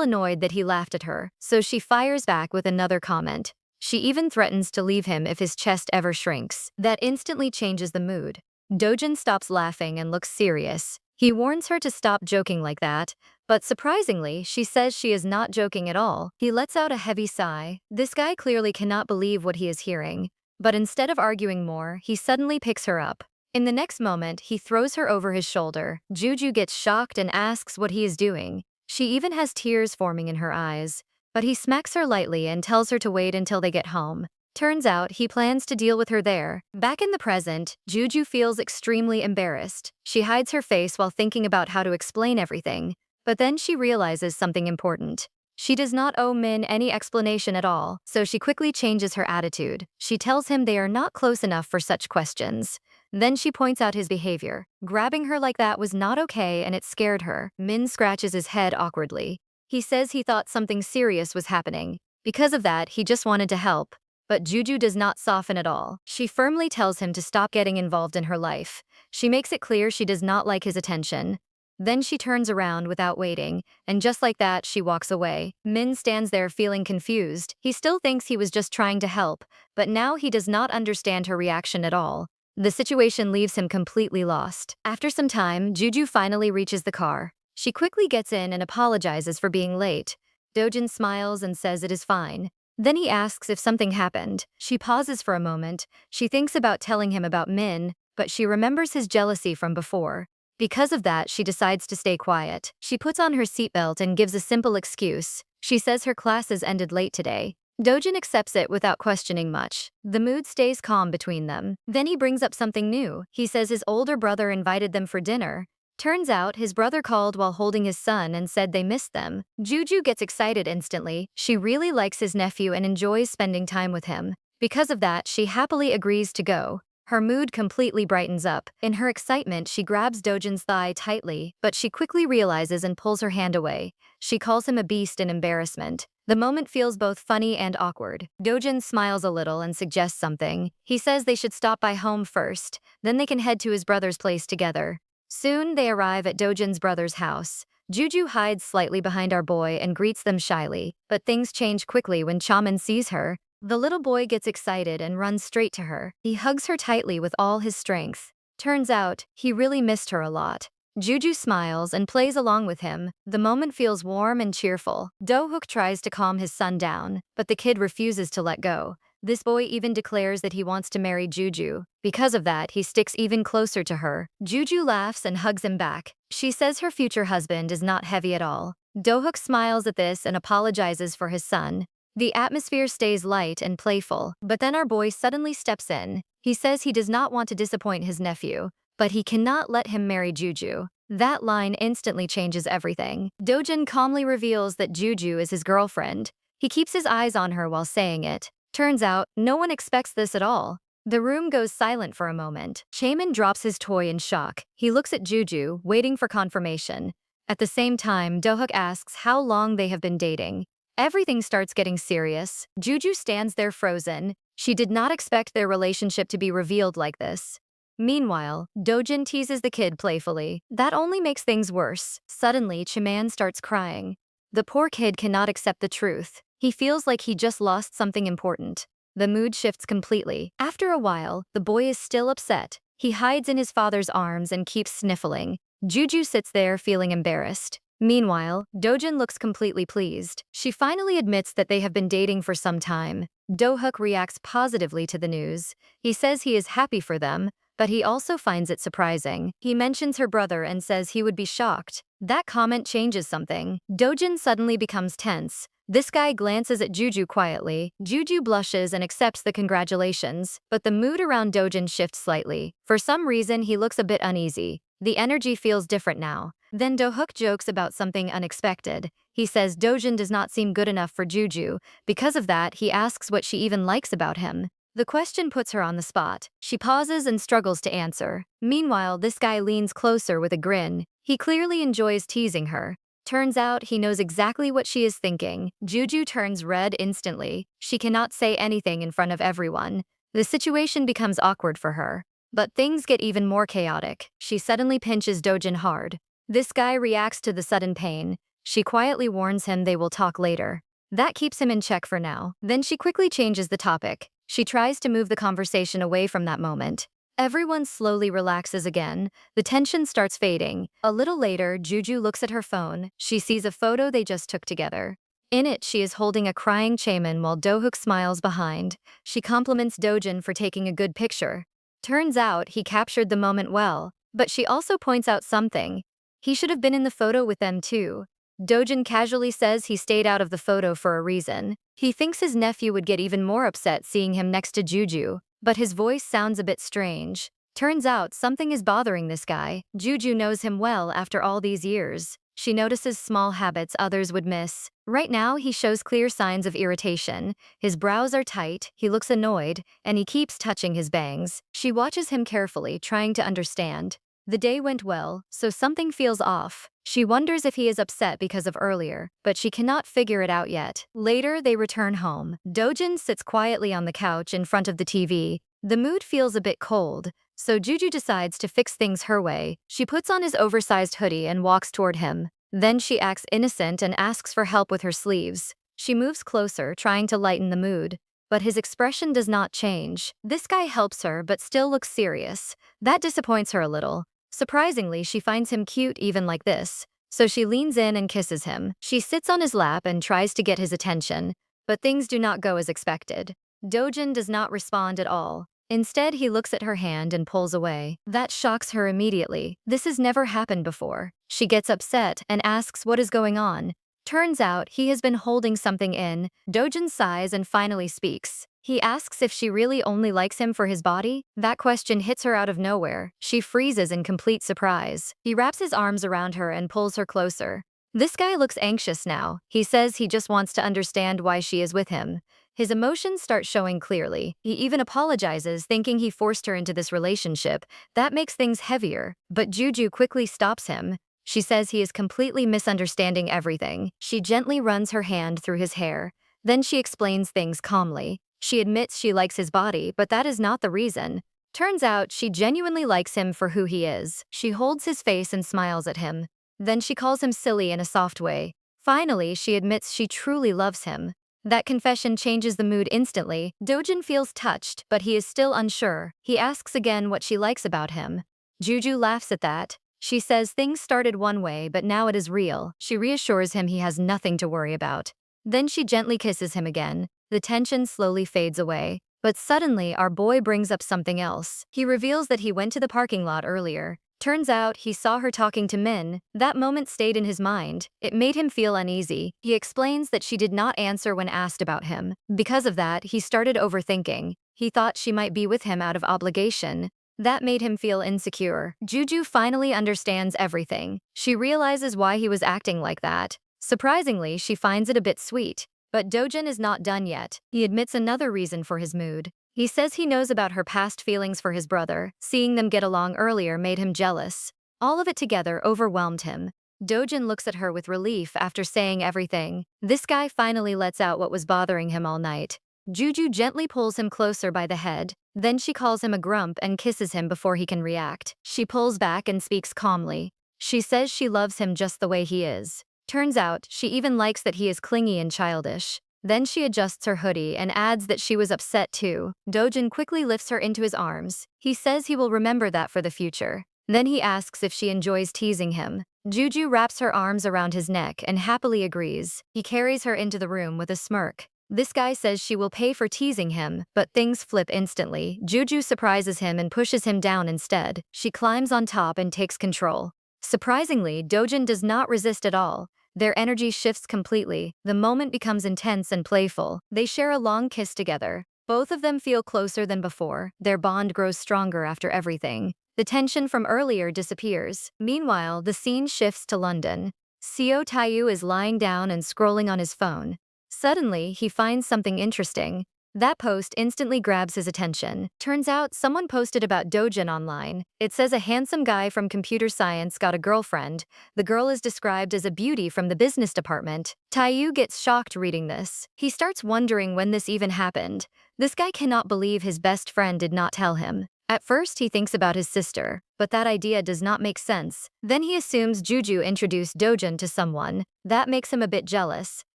annoyed that he laughed at her, so she fires back with another comment. She even threatens to leave him if his chest ever shrinks. That instantly changes the mood. Dojin stops laughing and looks serious. He warns her to stop joking like that, but surprisingly, she says she is not joking at all. He lets out a heavy sigh. This guy clearly cannot believe what he is hearing. But instead of arguing more, he suddenly picks her up. In the next moment, he throws her over his shoulder. Juju gets shocked and asks what he is doing. She even has tears forming in her eyes. But he smacks her lightly and tells her to wait until they get home. Turns out he plans to deal with her there. Back in the present, Juju feels extremely embarrassed. She hides her face while thinking about how to explain everything. But then she realizes something important. She does not owe Min any explanation at all, so she quickly changes her attitude. She tells him they are not close enough for such questions. Then she points out his behavior. Grabbing her like that was not okay and it scared her. Min scratches his head awkwardly. He says he thought something serious was happening. Because of that, he just wanted to help. But Juju does not soften at all. She firmly tells him to stop getting involved in her life. She makes it clear she does not like his attention. Then she turns around without waiting, and just like that, she walks away. Min stands there feeling confused. He still thinks he was just trying to help, but now he does not understand her reaction at all. The situation leaves him completely lost. After some time, Juju finally reaches the car. She quickly gets in and apologizes for being late. Dojin smiles and says it is fine. Then he asks if something happened. She pauses for a moment. She thinks about telling him about Min, but she remembers his jealousy from before. Because of that, she decides to stay quiet. She puts on her seatbelt and gives a simple excuse. She says her classes ended late today. Dojin accepts it without questioning much. The mood stays calm between them. Then he brings up something new. He says his older brother invited them for dinner. Turns out his brother called while holding his son and said they missed them. Juju gets excited instantly. She really likes his nephew and enjoys spending time with him. Because of that, she happily agrees to go. Her mood completely brightens up. In her excitement, she grabs Dojin's thigh tightly, but she quickly realizes and pulls her hand away. She calls him a beast in embarrassment. The moment feels both funny and awkward. Dojin smiles a little and suggests something. He says they should stop by home first, then they can head to his brother's place together. Soon, they arrive at Dojin's brother's house. Juju hides slightly behind our boy and greets them shyly, but things change quickly when Chaman sees her. The little boy gets excited and runs straight to her. He hugs her tightly with all his strength. Turns out, he really missed her a lot. Juju smiles and plays along with him. The moment feels warm and cheerful. Do-hook tries to calm his son down, but the kid refuses to let go. This boy even declares that he wants to marry Juju. Because of that, he sticks even closer to her. Juju laughs and hugs him back. She says her future husband is not heavy at all. Do-hook smiles at this and apologizes for his son. The atmosphere stays light and playful, but then our boy suddenly steps in. He says he does not want to disappoint his nephew, but he cannot let him marry Juju. That line instantly changes everything. Dojin calmly reveals that Juju is his girlfriend. He keeps his eyes on her while saying it. Turns out, no one expects this at all. The room goes silent for a moment. Chaman drops his toy in shock. He looks at Juju, waiting for confirmation. At the same time, Do-hook asks how long they have been dating. Everything starts getting serious. Juju stands there frozen. She did not expect their relationship to be revealed like this. Meanwhile, Dojin teases the kid playfully. That only makes things worse. Suddenly, Chaman starts crying. The poor kid cannot accept the truth. He feels like he just lost something important. The mood shifts completely. After a while, the boy is still upset. He hides in his father's arms and keeps sniffling. Juju sits there feeling embarrassed. Meanwhile, Dojin looks completely pleased. She finally admits that they have been dating for some time. Do-hook reacts positively to the news. He says he is happy for them, but he also finds it surprising. He mentions her brother and says he would be shocked. That comment changes something. Dojin suddenly becomes tense. This guy glances at Juju quietly. Juju blushes and accepts the congratulations, but the mood around Dojin shifts slightly. For some reason, he looks a bit uneasy. The energy feels different now. Then Do-hook jokes about something unexpected. He says Dojin does not seem good enough for Juju. Because of that, he asks what she even likes about him. The question puts her on the spot. She pauses and struggles to answer. Meanwhile, this guy leans closer with a grin. He clearly enjoys teasing her. Turns out he knows exactly what she is thinking. Juju turns red instantly. She cannot say anything in front of everyone. The situation becomes awkward for her. But things get even more chaotic. She suddenly pinches Dojin hard. This guy reacts to the sudden pain. She quietly warns him they will talk later. That keeps him in check for now. Then she quickly changes the topic. She tries to move the conversation away from that moment. Everyone slowly relaxes again. The tension starts fading. A little later, Juju looks at her phone. She sees a photo they just took together. In it, she is holding a crying Chaman while Do-hook smiles behind. She compliments Dojin for taking a good picture. Turns out he captured the moment well, but she also points out something. He should have been in the photo with them too. Dojin casually says he stayed out of the photo for a reason. He thinks his nephew would get even more upset seeing him next to Juju, but his voice sounds a bit strange. Turns out something is bothering this guy. Juju knows him well after all these years. She notices small habits others would miss. Right now, he shows clear signs of irritation. His brows are tight, he looks annoyed, and he keeps touching his bangs. She watches him carefully, trying to understand. The day went well, so something feels off. She wonders if he is upset because of earlier, but she cannot figure it out yet. Later, they return home. Dojin sits quietly on the couch in front of the TV. The mood feels a bit cold, so Juju decides to fix things her way. She puts on his oversized hoodie and walks toward him. Then she acts innocent and asks for help with her sleeves. She moves closer, trying to lighten the mood. But his expression does not change. This guy helps her but still looks serious. That disappoints her a little. Surprisingly, she finds him cute even like this, so she leans in and kisses him. She sits on his lap and tries to get his attention, but things do not go as expected. Dojin does not respond at all. Instead, he looks at her hand and pulls away. That shocks her immediately. This has never happened before. She gets upset and asks what is going on. Turns out he has been holding something in. Dojin sighs and finally speaks. He asks if she really only likes him for his body. That question hits her out of nowhere. She freezes in complete surprise. He wraps his arms around her and pulls her closer. This guy looks anxious now. He says he just wants to understand why she is with him. His emotions start showing clearly. He even apologizes, thinking he forced her into this relationship. That makes things heavier. But Juju quickly stops him. She says he is completely misunderstanding everything. She gently runs her hand through his hair. Then she explains things calmly. She admits she likes his body, but that is not the reason. Turns out she genuinely likes him for who he is. She holds his face and smiles at him. Then she calls him silly in a soft way. Finally, she admits she truly loves him. That confession changes the mood instantly. Dojin feels touched, but he is still unsure. He asks again what she likes about him. Juju laughs at that. She says things started one way, but now it is real. She reassures him he has nothing to worry about. Then she gently kisses him again. The tension slowly fades away. But suddenly, our boy brings up something else. He reveals that he went to the parking lot earlier. Turns out, he saw her talking to Min. That moment stayed in his mind. It made him feel uneasy. He explains that she did not answer when asked about him. Because of that, he started overthinking. He thought she might be with him out of obligation. That made him feel insecure. Juju finally understands everything. She realizes why he was acting like that. Surprisingly, she finds it a bit sweet. But Dojin is not done yet. He admits another reason for his mood. He says he knows about her past feelings for his brother. Seeing them get along earlier made him jealous. All of it together overwhelmed him. Dojin looks at her with relief after saying everything. This guy finally lets out what was bothering him all night. Juju gently pulls him closer by the head. Then she calls him a grump and kisses him before he can react. She pulls back and speaks calmly. She says she loves him just the way he is. Turns out, she even likes that he is clingy and childish. Then she adjusts her hoodie and adds that she was upset too. Dojin quickly lifts her into his arms. He says he will remember that for the future. Then he asks if she enjoys teasing him. Juju wraps her arms around his neck and happily agrees. He carries her into the room with a smirk. This guy says she will pay for teasing him, but things flip instantly. Juju surprises him and pushes him down instead. She climbs on top and takes control. Surprisingly, Dojin does not resist at all. Their energy shifts completely. The moment becomes intense and playful. They share a long kiss together. Both of them feel closer than before. Their bond grows stronger after everything. The tension from earlier disappears. Meanwhile, the scene shifts to London. Seo Taeyu is lying down and scrolling on his phone. Suddenly, he finds something interesting. That post instantly grabs his attention. Turns out someone posted about Dojin online. It says a handsome guy from computer science got a girlfriend. The girl is described as a beauty from the business department. Taeyu gets shocked reading this. He starts wondering when this even happened. This guy cannot believe his best friend did not tell him. At first, he thinks about his sister, but that idea does not make sense. Then he assumes Juju introduced Dojin to someone. That makes him a bit jealous.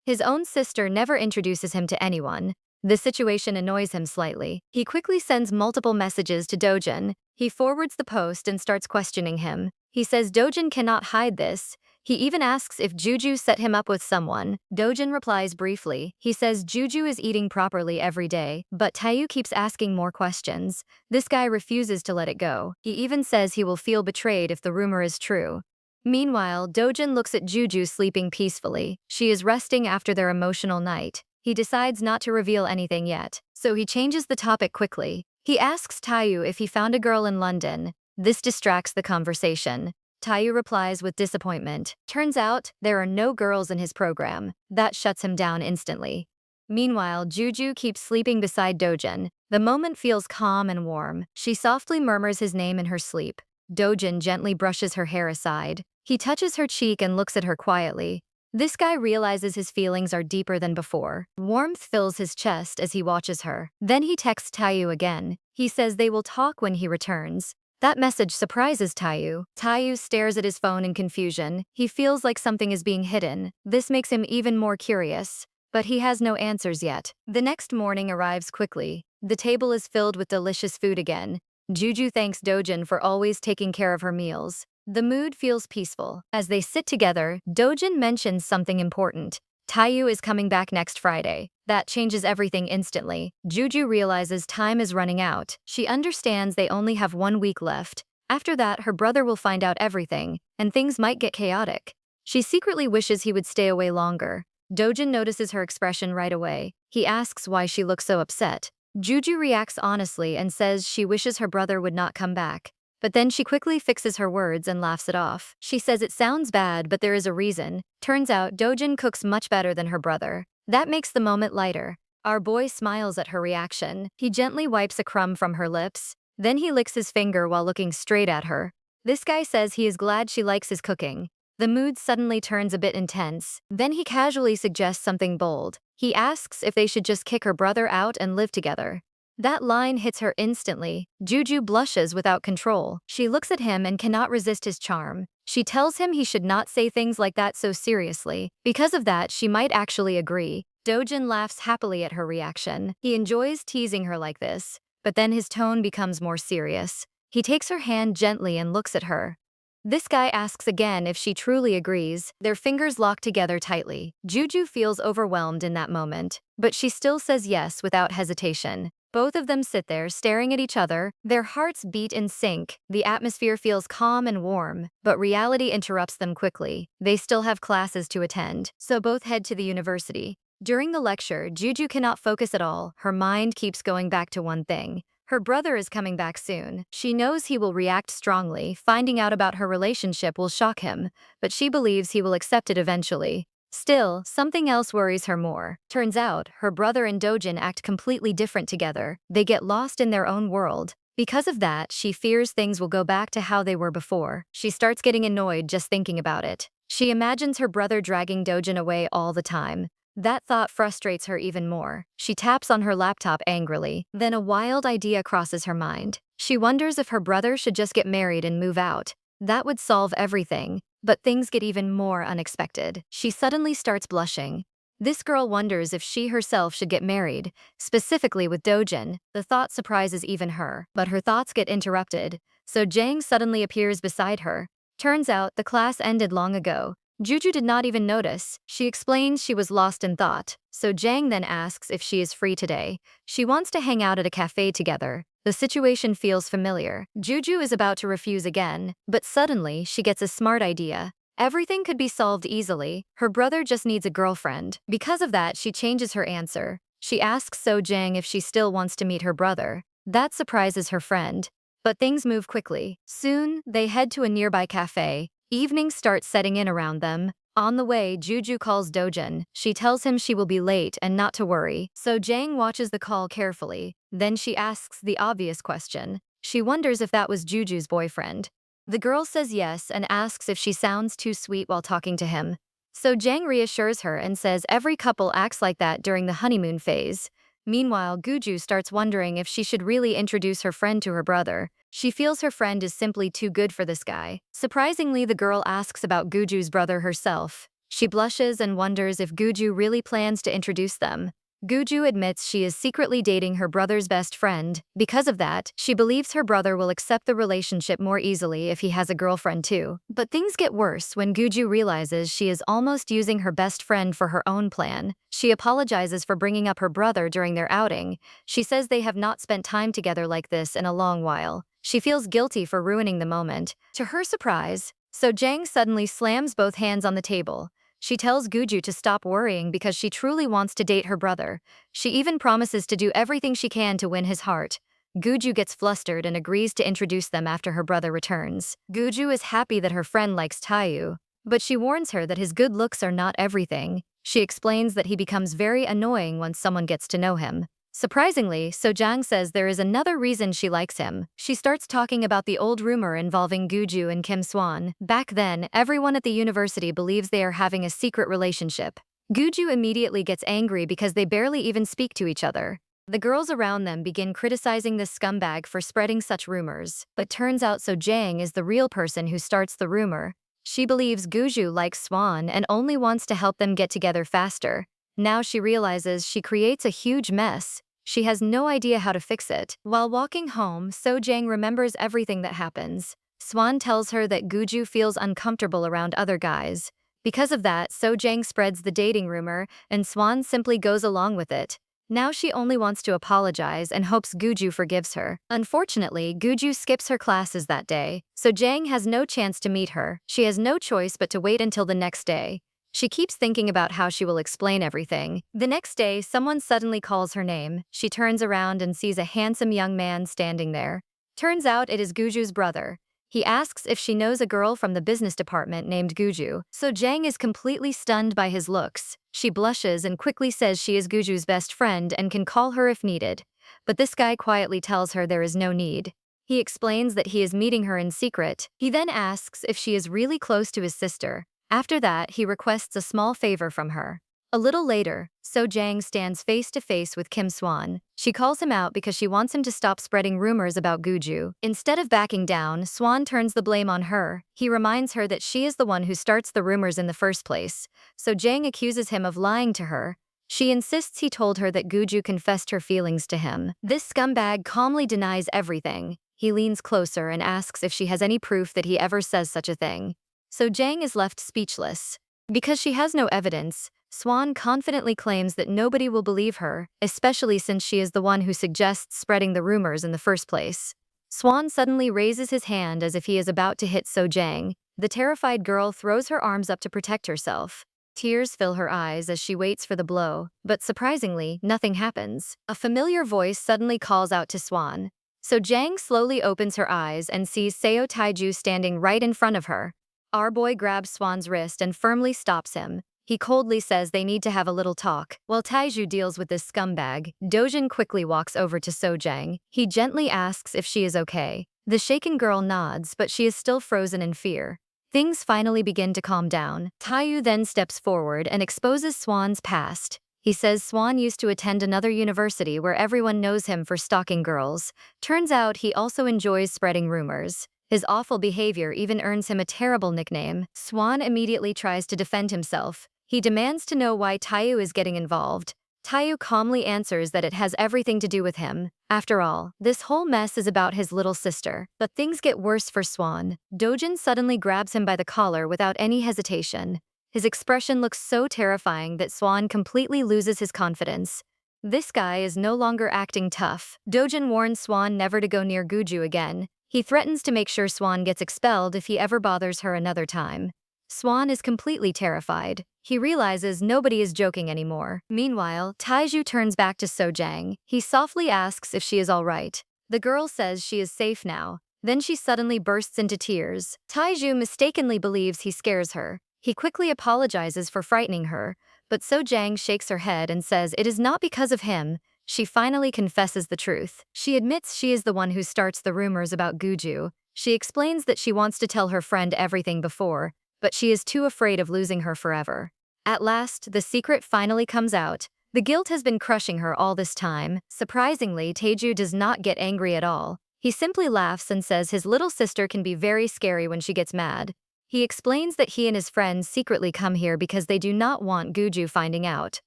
His own sister never introduces him to anyone. This situation annoys him slightly. He quickly sends multiple messages to Dojin. He forwards the post and starts questioning him. He says Dojin cannot hide this. He even asks if Juju set him up with someone. Dojin replies briefly. He says Juju is eating properly every day, but Taeyu keeps asking more questions. This guy refuses to let it go. He even says he will feel betrayed if the rumor is true. Meanwhile, Dojin looks at Juju sleeping peacefully. She is resting after their emotional night. He decides not to reveal anything yet, so he changes the topic quickly. He asks Taeyu if he found a girl in London. This distracts the conversation. Taeyu replies with disappointment. Turns out, there are no girls in his program. That shuts him down instantly. Meanwhile, Juju keeps sleeping beside Dojin. The moment feels calm and warm. She softly murmurs his name in her sleep. Dojin gently brushes her hair aside. He touches her cheek and looks at her quietly. This guy realizes his feelings are deeper than before. Warmth fills his chest as he watches her. Then he texts Taeyu again. He says they will talk when he returns. That message surprises Taeyu. Taeyu stares at his phone in confusion. He feels like something is being hidden. This makes him even more curious. But he has no answers yet. The next morning arrives quickly. The table is filled with delicious food again. Juju thanks Dojin for always taking care of her meals. The mood feels peaceful. As they sit together, Dojin mentions something important. Taeyu is coming back next Friday. That changes everything instantly. Juju realizes time is running out. She understands they only have 1 week left. After that, her brother will find out everything, and things might get chaotic. She secretly wishes he would stay away longer. Dojin notices her expression right away. He asks why she looks so upset. Juju reacts honestly and says she wishes her brother would not come back. But then she quickly fixes her words and laughs it off. She says it sounds bad, but there is a reason. Turns out Dojin cooks much better than her brother. That makes the moment lighter. Our boy smiles at her reaction. He gently wipes a crumb from her lips. Then he licks his finger while looking straight at her. This guy says he is glad she likes his cooking. The mood suddenly turns a bit intense. Then he casually suggests something bold. He asks if they should just kick her brother out and live together. That line hits her instantly. Juju blushes without control. She looks at him and cannot resist his charm. She tells him he should not say things like that so seriously. Because of that, she might actually agree. Dojin laughs happily at her reaction. He enjoys teasing her like this. But then his tone becomes more serious. He takes her hand gently and looks at her. This guy asks again if she truly agrees. Their fingers lock together tightly. Juju feels overwhelmed in that moment, but she still says yes without hesitation. Both of them sit there staring at each other. Their hearts beat in sync. The atmosphere feels calm and warm, but reality interrupts them quickly. They still have classes to attend, so both head to the university. During the lecture, Juju cannot focus at all. Her mind keeps going back to one thing. Her brother is coming back soon. She knows he will react strongly. Finding out about her relationship will shock him, but she believes he will accept it eventually. Still, something else worries her more. Turns out, her brother and Dojin act completely different together. They get lost in their own world. Because of that, she fears things will go back to how they were before. She starts getting annoyed just thinking about it. She imagines her brother dragging Dojin away all the time. That thought frustrates her even more. She taps on her laptop angrily. Then a wild idea crosses her mind. She wonders if her brother should just get married and move out. That would solve everything. But things get even more unexpected. She suddenly starts blushing. This girl wonders if she herself should get married, specifically with Dojin. The thought surprises even her, but her thoughts get interrupted. So Jang suddenly appears beside her. Turns out the class ended long ago. Juju did not even notice. She explains she was lost in thought. So Jang then asks if she is free today. She wants to hang out at a cafe together. The situation feels familiar. Juju is about to refuse again, but suddenly she gets a smart idea. Everything could be solved easily. Her brother just needs a girlfriend. Because of that, she changes her answer. She asks So Jang if she still wants to meet her brother. That surprises her friend. But things move quickly. Soon, they head to a nearby cafe. Evening starts setting in around them. On the way, Juju calls Dojin. She tells him she will be late and not to worry. So Jang watches the call carefully. Then she asks the obvious question. She wonders if that was Juju's boyfriend. The girl says yes and asks if she sounds too sweet while talking to him. So Jang reassures her and says every couple acts like that during the honeymoon phase. Meanwhile, Guju starts wondering if she should really introduce her friend to her brother. She feels her friend is simply too good for this guy. Surprisingly, the girl asks about Guju's brother herself. She blushes and wonders if Guju really plans to introduce them. Guju admits she is secretly dating her brother's best friend. Because of that, she believes her brother will accept the relationship more easily if he has a girlfriend too. But things get worse when Guju realizes she is almost using her best friend for her own plan. She apologizes for bringing up her brother during their outing. She says they have not spent time together like this in a long while. She feels guilty for ruining the moment. To her surprise, So Jang suddenly slams both hands on the table. She tells Guju to stop worrying because she truly wants to date her brother. She even promises to do everything she can to win his heart. Guju gets flustered and agrees to introduce them after her brother returns. Guju is happy that her friend likes Taeyu, but she warns her that his good looks are not everything. She explains that he becomes very annoying once someone gets to know him. Surprisingly, Sojang says there is another reason she likes him. She starts talking about the old rumor involving Guju and Kim Swan. Back then, everyone at the university believes they are having a secret relationship. Guju immediately gets angry because they barely even speak to each other. The girls around them begin criticizing this scumbag for spreading such rumors. But turns out Sojang is the real person who starts the rumor. She believes Guju likes Swan and only wants to help them get together faster. Now she realizes she creates a huge mess. She has no idea how to fix it. While walking home, Sojang remembers everything that happens. Swan tells her that Guju feels uncomfortable around other guys. Because of that, Sojang spreads the dating rumor, and Swan simply goes along with it. Now she only wants to apologize and hopes Guju forgives her. Unfortunately, Guju skips her classes that day, so Jang has no chance to meet her. She has no choice but to wait until the next day. She keeps thinking about how she will explain everything. The next day, someone suddenly calls her name. She turns around and sees a handsome young man standing there. Turns out it is Guju's brother. He asks if she knows a girl from the business department named Guju. So Jang is completely stunned by his looks. She blushes and quickly says she is Guju's best friend and can call her if needed. But this guy quietly tells her there is no need. He explains that he is meeting her in secret. He then asks if she is really close to his sister. After that, he requests a small favor from her. A little later, So Jang stands face to face with Kim Swan. She calls him out because she wants him to stop spreading rumors about Guju. Instead of backing down, Swan turns the blame on her. He reminds her that she is the one who starts the rumors in the first place. So Jang accuses him of lying to her. She insists he told her that Guju confessed her feelings to him. This scumbag calmly denies everything. He leans closer and asks if she has any proof that he ever says such a thing. So Jang is left speechless. Because she has no evidence, Swan confidently claims that nobody will believe her, especially since she is the one who suggests spreading the rumors in the first place. Swan suddenly raises his hand as if he is about to hit So Jang. The terrified girl throws her arms up to protect herself. Tears fill her eyes as she waits for the blow, but surprisingly, nothing happens. A familiar voice suddenly calls out to Swan. So Jang slowly opens her eyes and sees Seo Taiju standing right in front of her. Our boy grabs Swan's wrist and firmly stops him. He coldly says they need to have a little talk. While Taiju deals with this scumbag, Dojin quickly walks over to Sojang. He gently asks if she is okay. The shaken girl nods, but she is still frozen in fear. Things finally begin to calm down. Taiju then steps forward and exposes Swan's past. He says Swan used to attend another university where everyone knows him for stalking girls. Turns out he also enjoys spreading rumors. His awful behavior even earns him a terrible nickname. Swan immediately tries to defend himself. He demands to know why Taiju is getting involved. Taiju calmly answers that it has everything to do with him. After all, this whole mess is about his little sister. But things get worse for Swan. Dojin suddenly grabs him by the collar without any hesitation. His expression looks so terrifying that Swan completely loses his confidence. This guy is no longer acting tough. Dojin warns Swan never to go near Guju again. He threatens to make sure Swan gets expelled if he ever bothers her another time. Swan is completely terrified. He realizes nobody is joking anymore. Meanwhile, Taiju turns back to Sojang. He softly asks if she is all right. The girl says she is safe now. Then she suddenly bursts into tears. Taiju mistakenly believes he scares her. He quickly apologizes for frightening her, but Sojang shakes her head and says it is not because of him. She finally confesses the truth. She admits she is the one who starts the rumors about Guju. She explains that she wants to tell her friend everything before, but she is too afraid of losing her forever. At last, the secret finally comes out. The guilt has been crushing her all this time. Surprisingly, Taiju does not get angry at all. He simply laughs and says his little sister can be very scary when she gets mad. He explains that he and his friends secretly come here because they do not want Guju finding out.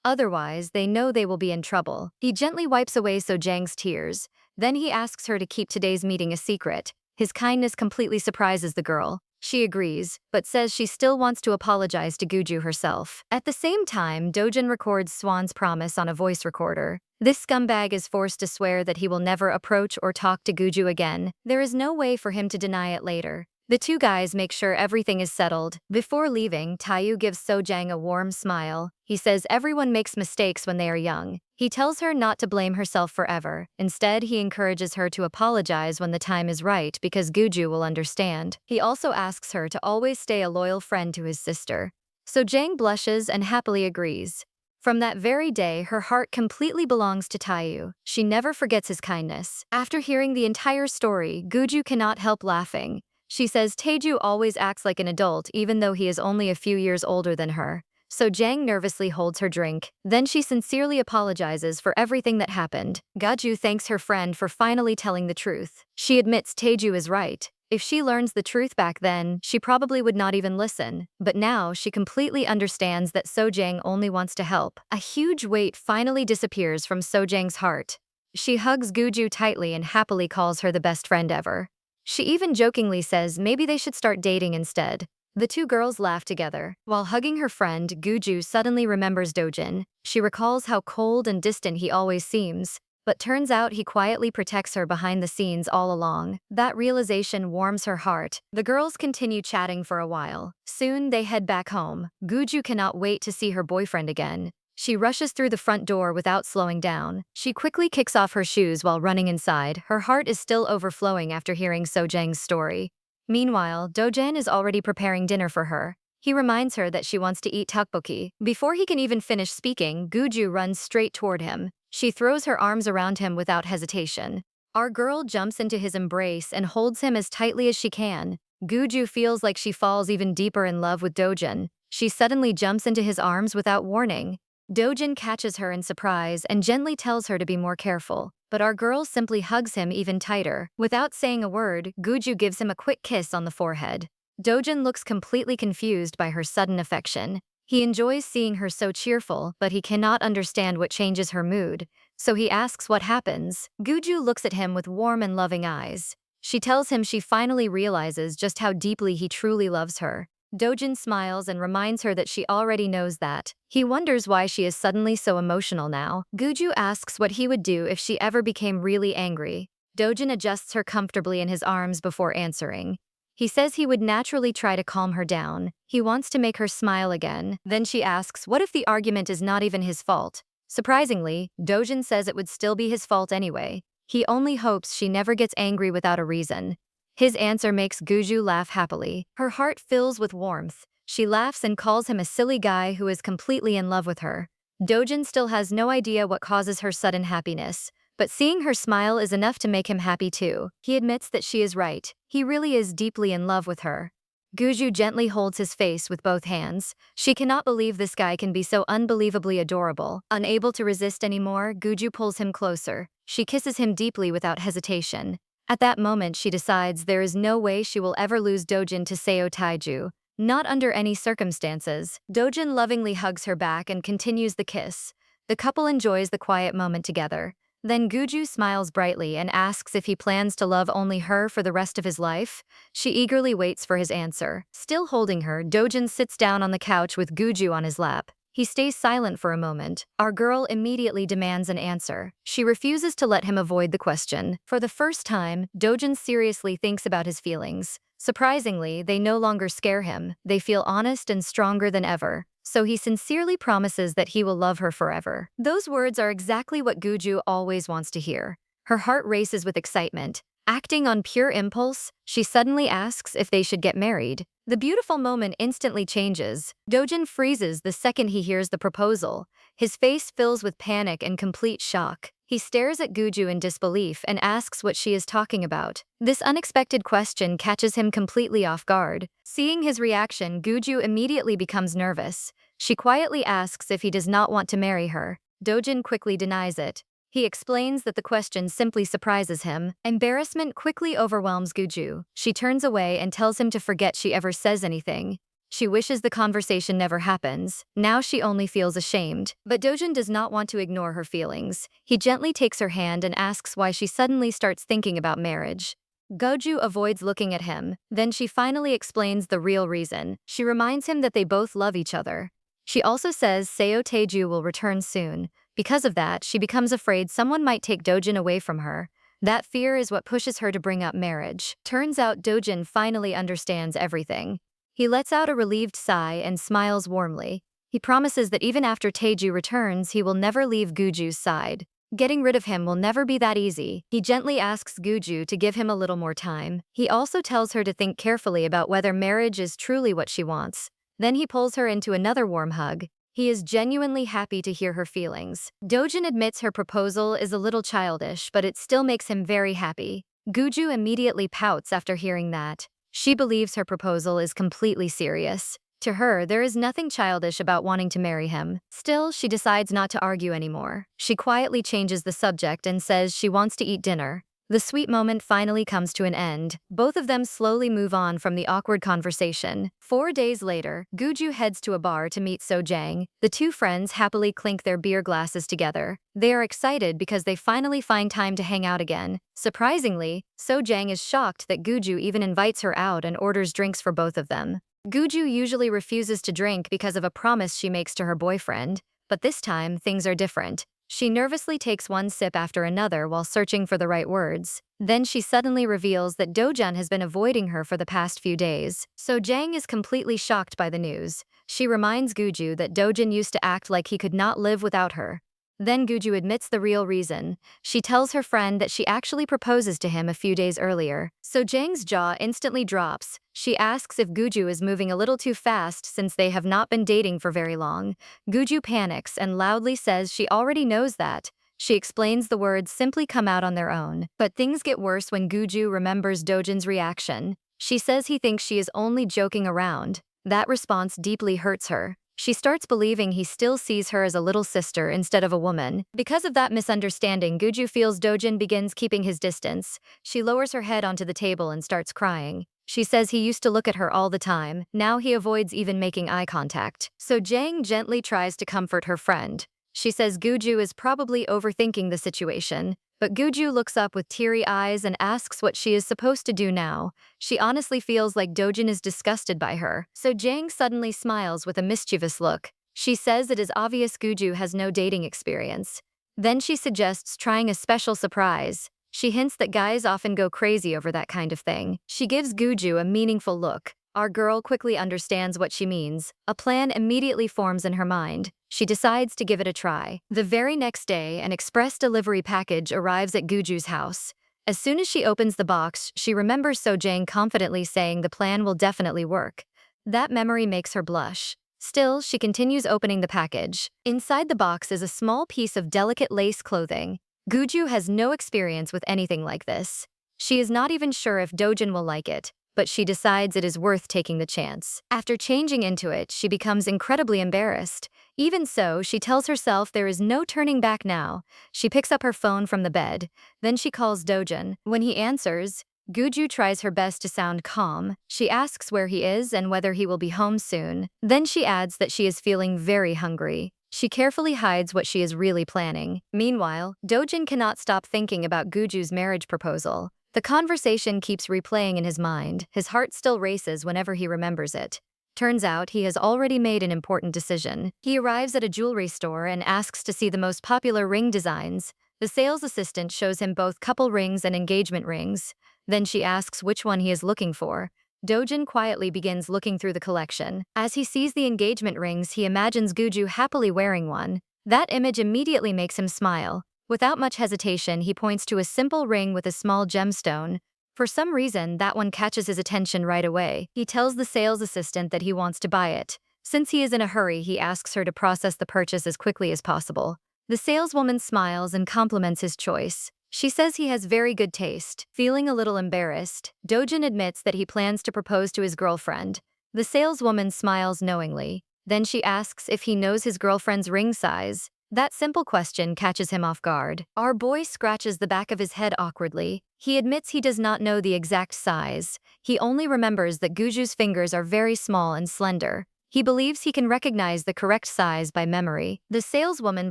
Otherwise, they know they will be in trouble. He gently wipes away Sojang's tears. Then he asks her to keep today's meeting a secret. His kindness completely surprises the girl. She agrees, but says she still wants to apologize to Guju herself. At the same time, Dojin records Swan's promise on a voice recorder. This scumbag is forced to swear that he will never approach or talk to Guju again. There is no way for him to deny it later. The two guys make sure everything is settled. Before leaving, Taiju gives Sojang a warm smile. He says everyone makes mistakes when they are young. He tells her not to blame herself forever. Instead, he encourages her to apologize when the time is right because Guju will understand. He also asks her to always stay a loyal friend to his sister. Sojang blushes and happily agrees. From that very day, her heart completely belongs to Taiju. She never forgets his kindness. After hearing the entire story, Guju cannot help laughing. She says Taiju always acts like an adult even though he is only a few years older than her. So Jang nervously holds her drink. Then she sincerely apologizes for everything that happened. Gaju thanks her friend for finally telling the truth. She admits Taiju is right. If she learns the truth back then, she probably would not even listen. But now she completely understands that Sojang only wants to help. A huge weight finally disappears from Sojang's heart. She hugs Guju tightly and happily calls her the best friend ever. She even jokingly says maybe they should start dating instead. The two girls laugh together. While hugging her friend, Guju suddenly remembers Dojin. She recalls how cold and distant he always seems. but turns out he quietly protects her behind the scenes all along. That realization warms her heart. The girls continue chatting for a while. Soon they head back home. Guju cannot wait to see her boyfriend again. She rushes through the front door without slowing down. She quickly kicks off her shoes while running inside. Her heart is still overflowing after hearing Sojang's story. Meanwhile, Dojan is already preparing dinner for her. He reminds her that she wants to eat tteokbokki. Before he can even finish speaking, Guju runs straight toward him. She throws her arms around him without hesitation. Our girl jumps into his embrace and holds him as tightly as she can. Guju feels like she falls even deeper in love with Dojan. She suddenly jumps into his arms without warning. Dojin catches her in surprise and gently tells her to be more careful, but our girl simply hugs him even tighter. Without saying a word, Guju gives him a quick kiss on the forehead. Dojin looks completely confused by her sudden affection. He enjoys seeing her so cheerful, but he cannot understand what changes her mood, so he asks what happens. Guju looks at him with warm and loving eyes. She tells him she finally realizes just how deeply he truly loves her. Dojin smiles and reminds her that she already knows that. He wonders why she is suddenly so emotional now. Guju asks what he would do if she ever became really angry. Dojin adjusts her comfortably in his arms before answering. He says he would naturally try to calm her down. He wants to make her smile again. Then she asks what if the argument is not even his fault. Surprisingly, Dojin says it would still be his fault anyway. He only hopes she never gets angry without a reason. His answer makes Guju laugh happily. Her heart fills with warmth. She laughs and calls him a silly guy who is completely in love with her. Dojin still has no idea what causes her sudden happiness, but seeing her smile is enough to make him happy too. He admits that she is right. He really is deeply in love with her. Guju gently holds his face with both hands. She cannot believe this guy can be so unbelievably adorable. Unable to resist anymore, Guju pulls him closer. She kisses him deeply without hesitation. At that moment, she decides there is no way she will ever lose Dojin to Seo Taiju. Not under any circumstances. Dojin lovingly hugs her back and continues the kiss. The couple enjoys the quiet moment together. Then Guju smiles brightly and asks if he plans to love only her for the rest of his life. She eagerly waits for his answer. Still holding her, Dojin sits down on the couch with Guju on his lap. He stays silent for a moment. Our girl immediately demands an answer. She refuses to let him avoid the question. For the first time, Dojin seriously thinks about his feelings. Surprisingly, they no longer scare him. They feel honest and stronger than ever. So he sincerely promises that he will love her forever. Those words are exactly what Guju always wants to hear. Her heart races with excitement. Acting on pure impulse, she suddenly asks if they should get married. The beautiful moment instantly changes. Dojin freezes the second he hears the proposal. His face fills with panic and complete shock. He stares at Guju in disbelief and asks what she is talking about. This unexpected question catches him completely off guard. Seeing his reaction, Guju immediately becomes nervous. She quietly asks if he does not want to marry her. Dojin quickly denies it. He explains that the question simply surprises him. Embarrassment quickly overwhelms Guju. She turns away and tells him to forget she ever says anything. She wishes the conversation never happens. Now she only feels ashamed. But Dojin does not want to ignore her feelings. He gently takes her hand and asks why she suddenly starts thinking about marriage. Guju avoids looking at him. Then she finally explains the real reason. She reminds him that they both love each other. She also says Seo Taeju will return soon. Because of that, she becomes afraid someone might take Dojin away from her. That fear is what pushes her to bring up marriage. Turns out Dojin finally understands everything. He lets out a relieved sigh and smiles warmly. He promises that even after Taeju returns, he will never leave Guju's side. Getting rid of him will never be that easy. He gently asks Guju to give him a little more time. He also tells her to think carefully about whether marriage is truly what she wants. Then he pulls her into another warm hug. He is genuinely happy to hear her feelings. Dojin admits her proposal is a little childish, but it still makes him very happy. Guju immediately pouts after hearing that. She believes her proposal is completely serious. To her, there is nothing childish about wanting to marry him. Still, she decides not to argue anymore. She quietly changes the subject and says she wants to eat dinner. The sweet moment finally comes to an end. Both of them slowly move on from the awkward conversation. 4 days later, Guju heads to a bar to meet Sojang. The two friends happily clink their beer glasses together. They are excited because they finally find time to hang out again. Surprisingly, Sojang is shocked that Guju even invites her out and orders drinks for both of them. Guju usually refuses to drink because of a promise she makes to her boyfriend, but this time things are different. She nervously takes one sip after another while searching for the right words. Then she suddenly reveals that Dojun has been avoiding her for the past few days. So Jang is completely shocked by the news. She reminds Guju that Dojun used to act like he could not live without her. Then Guju admits the real reason. She tells her friend that she actually proposes to him a few days earlier. So Jang's jaw instantly drops. She asks if Guju is moving a little too fast since they have not been dating for very long. Guju panics and loudly says she already knows that. She explains the words simply come out on their own. But things get worse when Guju remembers Dojin's reaction. She says he thinks she is only joking around. That response deeply hurts her. She starts believing he still sees her as a little sister instead of a woman. Because of that misunderstanding, Guju feels Dojin begins keeping his distance. She lowers her head onto the table and starts crying. She says he used to look at her all the time. Now he avoids even making eye contact. So Jang gently tries to comfort her friend. She says Guju is probably overthinking the situation. But Guju looks up with teary eyes and asks what she is supposed to do now. She honestly feels like Dojin is disgusted by her. So Jang suddenly smiles with a mischievous look. She says it is obvious Guju has no dating experience. Then she suggests trying a special surprise. She hints that guys often go crazy over that kind of thing. She gives Guju a meaningful look. Our girl quickly understands what she means. A plan immediately forms in her mind. She decides to give it a try. The very next day, an express delivery package arrives at Guju's house. As soon as she opens the box, she remembers Sojang confidently saying the plan will definitely work. That memory makes her blush. Still, she continues opening the package. Inside the box is a small piece of delicate lace clothing. Guju has no experience with anything like this. She is not even sure if Dojin will like it, but she decides it is worth taking the chance. After changing into it, she becomes incredibly embarrassed. Even so, she tells herself there is no turning back now. She picks up her phone from the bed. Then she calls Dojin. When he answers, Guju tries her best to sound calm. She asks where he is and whether he will be home soon. Then she adds that she is feeling very hungry. She carefully hides what she is really planning. Meanwhile, Dojin cannot stop thinking about Guju's marriage proposal. The conversation keeps replaying in his mind. His heart still races whenever he remembers it. Turns out he has already made an important decision. He arrives at a jewelry store and asks to see the most popular ring designs. The sales assistant shows him both couple rings and engagement rings. Then she asks which one he is looking for. Dojin quietly begins looking through the collection. As he sees the engagement rings, he imagines Guju happily wearing one. That image immediately makes him smile. Without much hesitation, he points to a simple ring with a small gemstone. For some reason, that one catches his attention right away. He tells the sales assistant that he wants to buy it. Since he is in a hurry, he asks her to process the purchase as quickly as possible. The saleswoman smiles and compliments his choice. She says he has very good taste. Feeling a little embarrassed, Dojin admits that he plans to propose to his girlfriend. The saleswoman smiles knowingly. Then she asks if he knows his girlfriend's ring size. That simple question catches him off guard. Our boy scratches the back of his head awkwardly. He admits he does not know the exact size. He only remembers that Guju's fingers are very small and slender. He believes he can recognize the correct size by memory. The saleswoman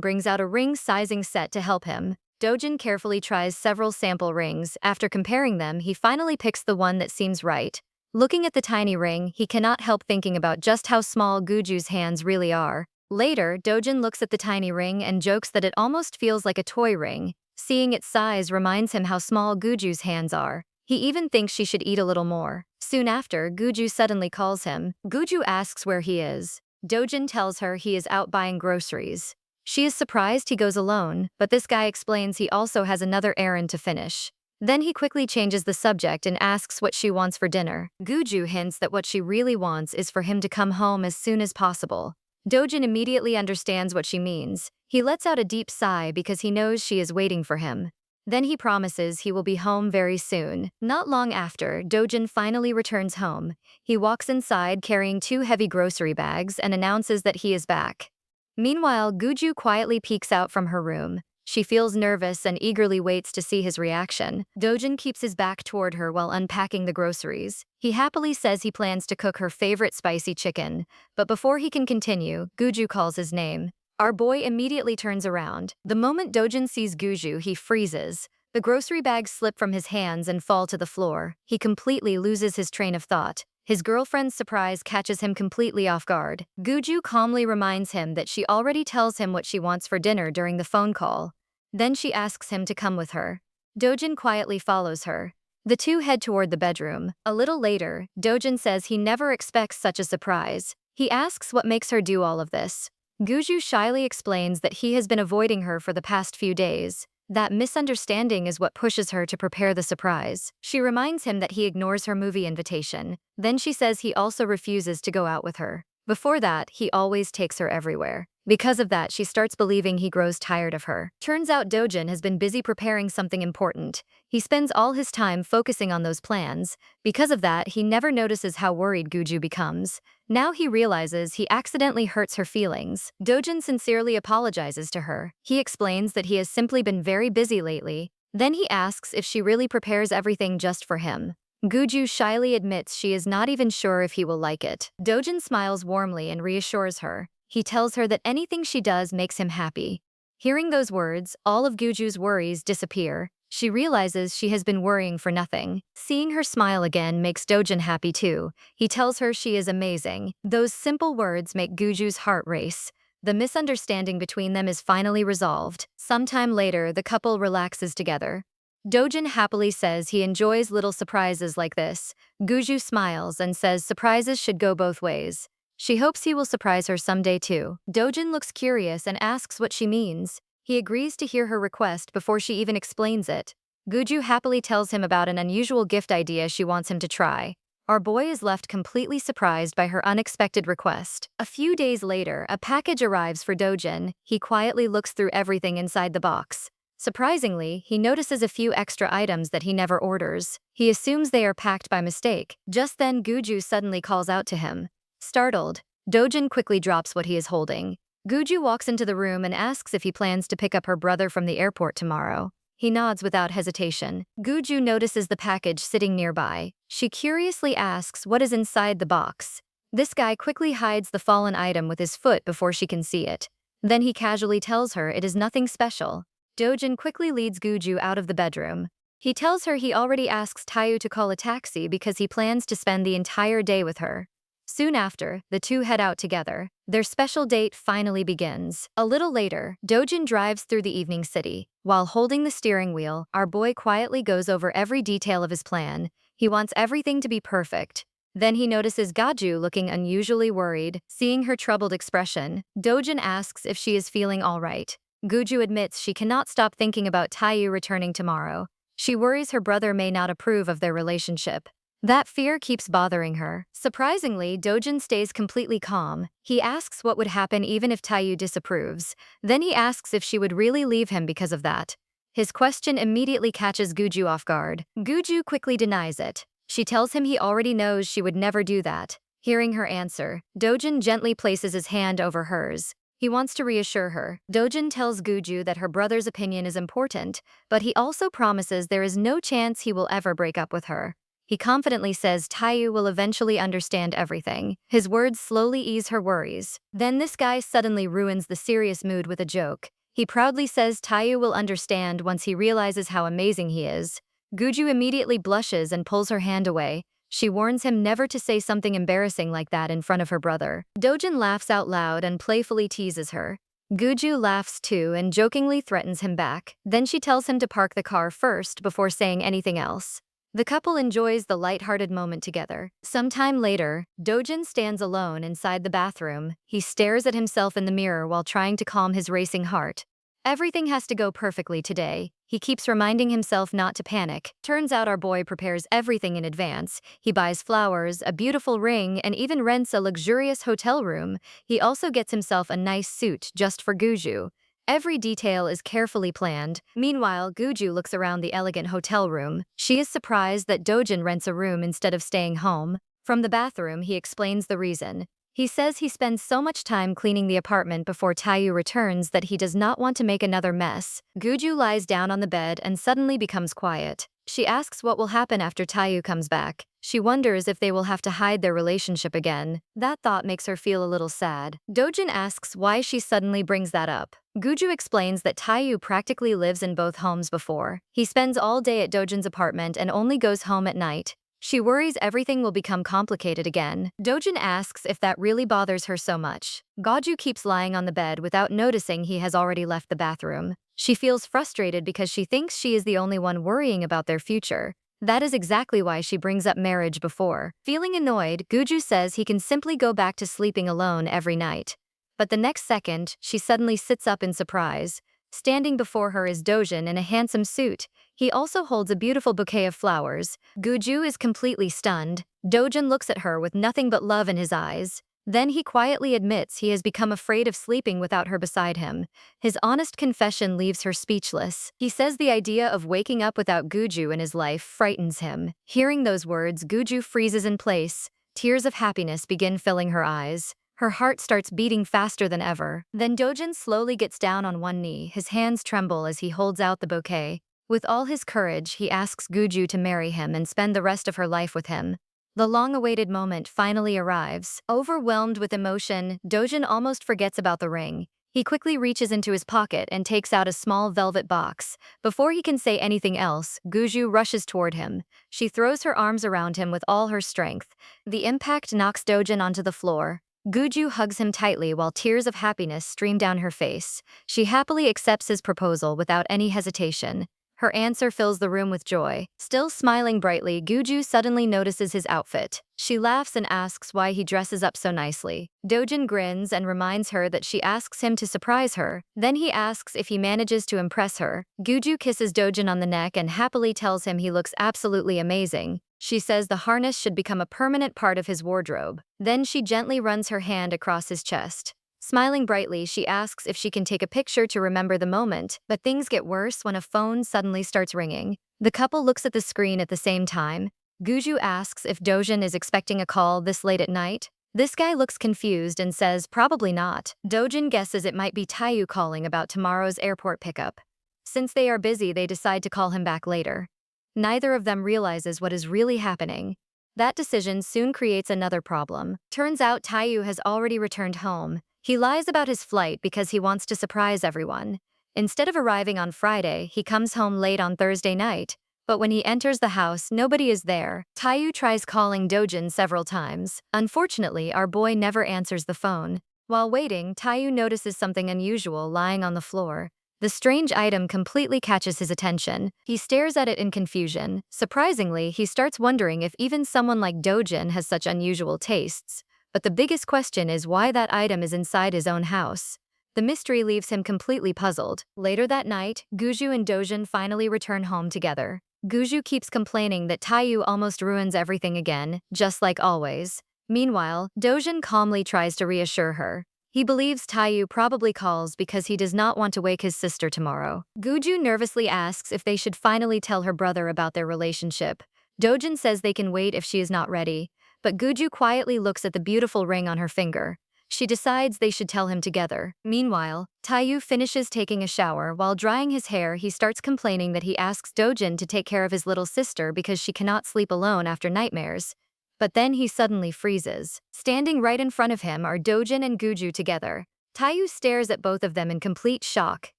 brings out a ring sizing set to help him. Dojin carefully tries several sample rings. After comparing them, he finally picks the one that seems right. Looking at the tiny ring, he cannot help thinking about just how small Guju's hands really are. Later, Dojin looks at the tiny ring and jokes that it almost feels like a toy ring. Seeing its size reminds him how small Guju's hands are. He even thinks she should eat a little more. Soon after, Guju suddenly calls him. Guju asks where he is. Dojin tells her he is out buying groceries. She is surprised he goes alone, but this guy explains he also has another errand to finish. Then he quickly changes the subject and asks what she wants for dinner. Guju hints that what she really wants is for him to come home as soon as possible. Dojin immediately understands what she means. He lets out a deep sigh because he knows she is waiting for him. Then he promises he will be home very soon. Not long after, Dojin finally returns home. He walks inside carrying 2 heavy grocery bags and announces that he is back. Meanwhile, Guju quietly peeks out from her room. She feels nervous and eagerly waits to see his reaction. Dojin keeps his back toward her while unpacking the groceries. He happily says he plans to cook her favorite spicy chicken. But before he can continue, Guju calls his name. Our boy immediately turns around. The moment Dojin sees Guju, he freezes. The grocery bags slip from his hands and fall to the floor. He completely loses his train of thought. His girlfriend's surprise catches him completely off guard. Guju calmly reminds him that she already tells him what she wants for dinner during the phone call. Then she asks him to come with her. Dojin quietly follows her. The two head toward the bedroom. A little later, Dojin says he never expects such a surprise. He asks what makes her do all of this. Guju shyly explains that he has been avoiding her for the past few days. That misunderstanding is what pushes her to prepare the surprise. She reminds him that he ignores her movie invitation. Then she says he also refuses to go out with her. Before that, he always takes her everywhere. Because of that, she starts believing he grows tired of her. Turns out Dojin has been busy preparing something important. He spends all his time focusing on those plans. Because of that, he never notices how worried Guju becomes. Now he realizes he accidentally hurts her feelings. Dojin sincerely apologizes to her. He explains that he has simply been very busy lately. Then he asks if she really prepares everything just for him. Guju shyly admits she is not even sure if he will like it. Dojin smiles warmly and reassures her. He tells her that anything she does makes him happy. Hearing those words, all of Guju's worries disappear. She realizes she has been worrying for nothing. Seeing her smile again makes Dojin happy too. He tells her she is amazing. Those simple words make Guju's heart race. The misunderstanding between them is finally resolved. Sometime later, the couple relaxes together. Dojin happily says he enjoys little surprises like this. Guju smiles and says surprises should go both ways. She hopes he will surprise her someday too. Dojin looks curious and asks what she means. He agrees to hear her request before she even explains it. Guju happily tells him about an unusual gift idea she wants him to try. Our boy is left completely surprised by her unexpected request. A few days later, a package arrives for Dojin. He quietly looks through everything inside the box. Surprisingly, he notices a few extra items that he never orders. He assumes they are packed by mistake. Just then, Guju suddenly calls out to him. Startled, Dojin quickly drops what he is holding. Guju walks into the room and asks if he plans to pick up her brother from the airport tomorrow. He nods without hesitation. Guju notices the package sitting nearby. She curiously asks what is inside the box. This guy quickly hides the fallen item with his foot before she can see it. Then he casually tells her it is nothing special. Dojin quickly leads Guju out of the bedroom. He tells her he already asks Taeyu to call a taxi because he plans to spend the entire day with her. Soon after, the two head out together. Their special date finally begins. A little later, Dojin drives through the evening city. While holding the steering wheel, our boy quietly goes over every detail of his plan. He wants everything to be perfect. Then he notices Gaju looking unusually worried. Seeing her troubled expression, Dojin asks if she is feeling all right. Guju admits she cannot stop thinking about Taeyu returning tomorrow. She worries her brother may not approve of their relationship. That fear keeps bothering her. Surprisingly, Dojin stays completely calm. He asks what would happen even if Taeyu disapproves. Then he asks if she would really leave him because of that. His question immediately catches Guju off guard. Guju quickly denies it. She tells him he already knows she would never do that. Hearing her answer, Dojin gently places his hand over hers. He wants to reassure her. Dojin tells Guju that her brother's opinion is important, but he also promises there is no chance he will ever break up with her. He confidently says Taeyu will eventually understand everything. His words slowly ease her worries. Then this guy suddenly ruins the serious mood with a joke. He proudly says Taeyu will understand once he realizes how amazing he is. Guju immediately blushes and pulls her hand away. She warns him never to say something embarrassing like that in front of her brother. Dojin laughs out loud and playfully teases her. Guju laughs too and jokingly threatens him back. Then she tells him to park the car first before saying anything else. The couple enjoys the light-hearted moment together. Sometime later, Dojin stands alone inside the bathroom. He stares at himself in the mirror while trying to calm his racing heart. Everything has to go perfectly today. He keeps reminding himself not to panic. Turns out our boy prepares everything in advance. He buys flowers, a beautiful ring, and even rents a luxurious hotel room. He also gets himself a nice suit just for Guju. Every detail is carefully planned. Meanwhile, Guju looks around the elegant hotel room. She is surprised that Dojin rents a room instead of staying home. From the bathroom, he explains the reason. He says he spends so much time cleaning the apartment before Taeyu returns that he does not want to make another mess. Guju lies down on the bed and suddenly becomes quiet. She asks what will happen after Taeyu comes back. She wonders if they will have to hide their relationship again. That thought makes her feel a little sad. Dojin asks why she suddenly brings that up. Guju explains that Taeyu practically lives in both homes before. He spends all day at Dojin's apartment and only goes home at night. She worries everything will become complicated again. Dojin asks if that really bothers her so much. Goju keeps lying on the bed without noticing he has already left the bathroom. She feels frustrated because she thinks she is the only one worrying about their future. That is exactly why she brings up marriage before. Feeling annoyed, Guju says he can simply go back to sleeping alone every night. But the next second, she suddenly sits up in surprise. Standing before her is Dojin in a handsome suit. He also holds a beautiful bouquet of flowers. Guju is completely stunned. Dojin looks at her with nothing but love in his eyes. Then he quietly admits he has become afraid of sleeping without her beside him. His honest confession leaves her speechless. He says the idea of waking up without Guju in his life frightens him. Hearing those words, Guju freezes in place. Tears of happiness begin filling her eyes. Her heart starts beating faster than ever. Then Dojin slowly gets down on one knee. His hands tremble as he holds out the bouquet. With all his courage, he asks Guju to marry him and spend the rest of her life with him. The long-awaited moment finally arrives. Overwhelmed with emotion, Dojin almost forgets about the ring. He quickly reaches into his pocket and takes out a small velvet box. Before he can say anything else, Guju rushes toward him. She throws her arms around him with all her strength. The impact knocks Dojin onto the floor. Guju hugs him tightly while tears of happiness stream down her face. She happily accepts his proposal without any hesitation. Her answer fills the room with joy. Still smiling brightly, Guju suddenly notices his outfit. She laughs and asks why he dresses up so nicely. Dojin grins and reminds her that she asks him to surprise her. Then he asks if he manages to impress her. Guju kisses Dojin on the neck and happily tells him he looks absolutely amazing. She says the harness should become a permanent part of his wardrobe. Then she gently runs her hand across his chest. Smiling brightly, she asks if she can take a picture to remember the moment, but things get worse when a phone suddenly starts ringing. The couple looks at the screen at the same time. Guju asks if Dojin is expecting a call this late at night. This guy looks confused and says probably not. Dojin guesses it might be Taeyu calling about tomorrow's airport pickup. Since they are busy, they decide to call him back later. Neither of them realizes what is really happening. That decision soon creates another problem. Turns out Taeyu has already returned home. He lies about his flight because he wants to surprise everyone. Instead of arriving on Friday, he comes home late on Thursday night. But when he enters the house, nobody is there. Taeyu tries calling Dojin several times. Unfortunately, our boy never answers the phone. While waiting, Taeyu notices something unusual lying on the floor. The strange item completely catches his attention. He stares at it in confusion. Surprisingly, he starts wondering if even someone like Dojin has such unusual tastes. But the biggest question is why that item is inside his own house. The mystery leaves him completely puzzled. Later that night, Guju and Dojin finally return home together. Guju keeps complaining that Taeyu almost ruins everything again, just like always. Meanwhile, Dojin calmly tries to reassure her. He believes Taeyu probably calls because he does not want to wake his sister tomorrow. Guju nervously asks if they should finally tell her brother about their relationship. Dojin says they can wait if she is not ready. But Guju quietly looks at the beautiful ring on her finger. She decides they should tell him together. Meanwhile, Taeyu finishes taking a shower. While drying his hair, he starts complaining that he asks Dojin to take care of his little sister because she cannot sleep alone after nightmares. But then he suddenly freezes. Standing right in front of him are Dojin and Guju together. Taeyu stares at both of them in complete shock.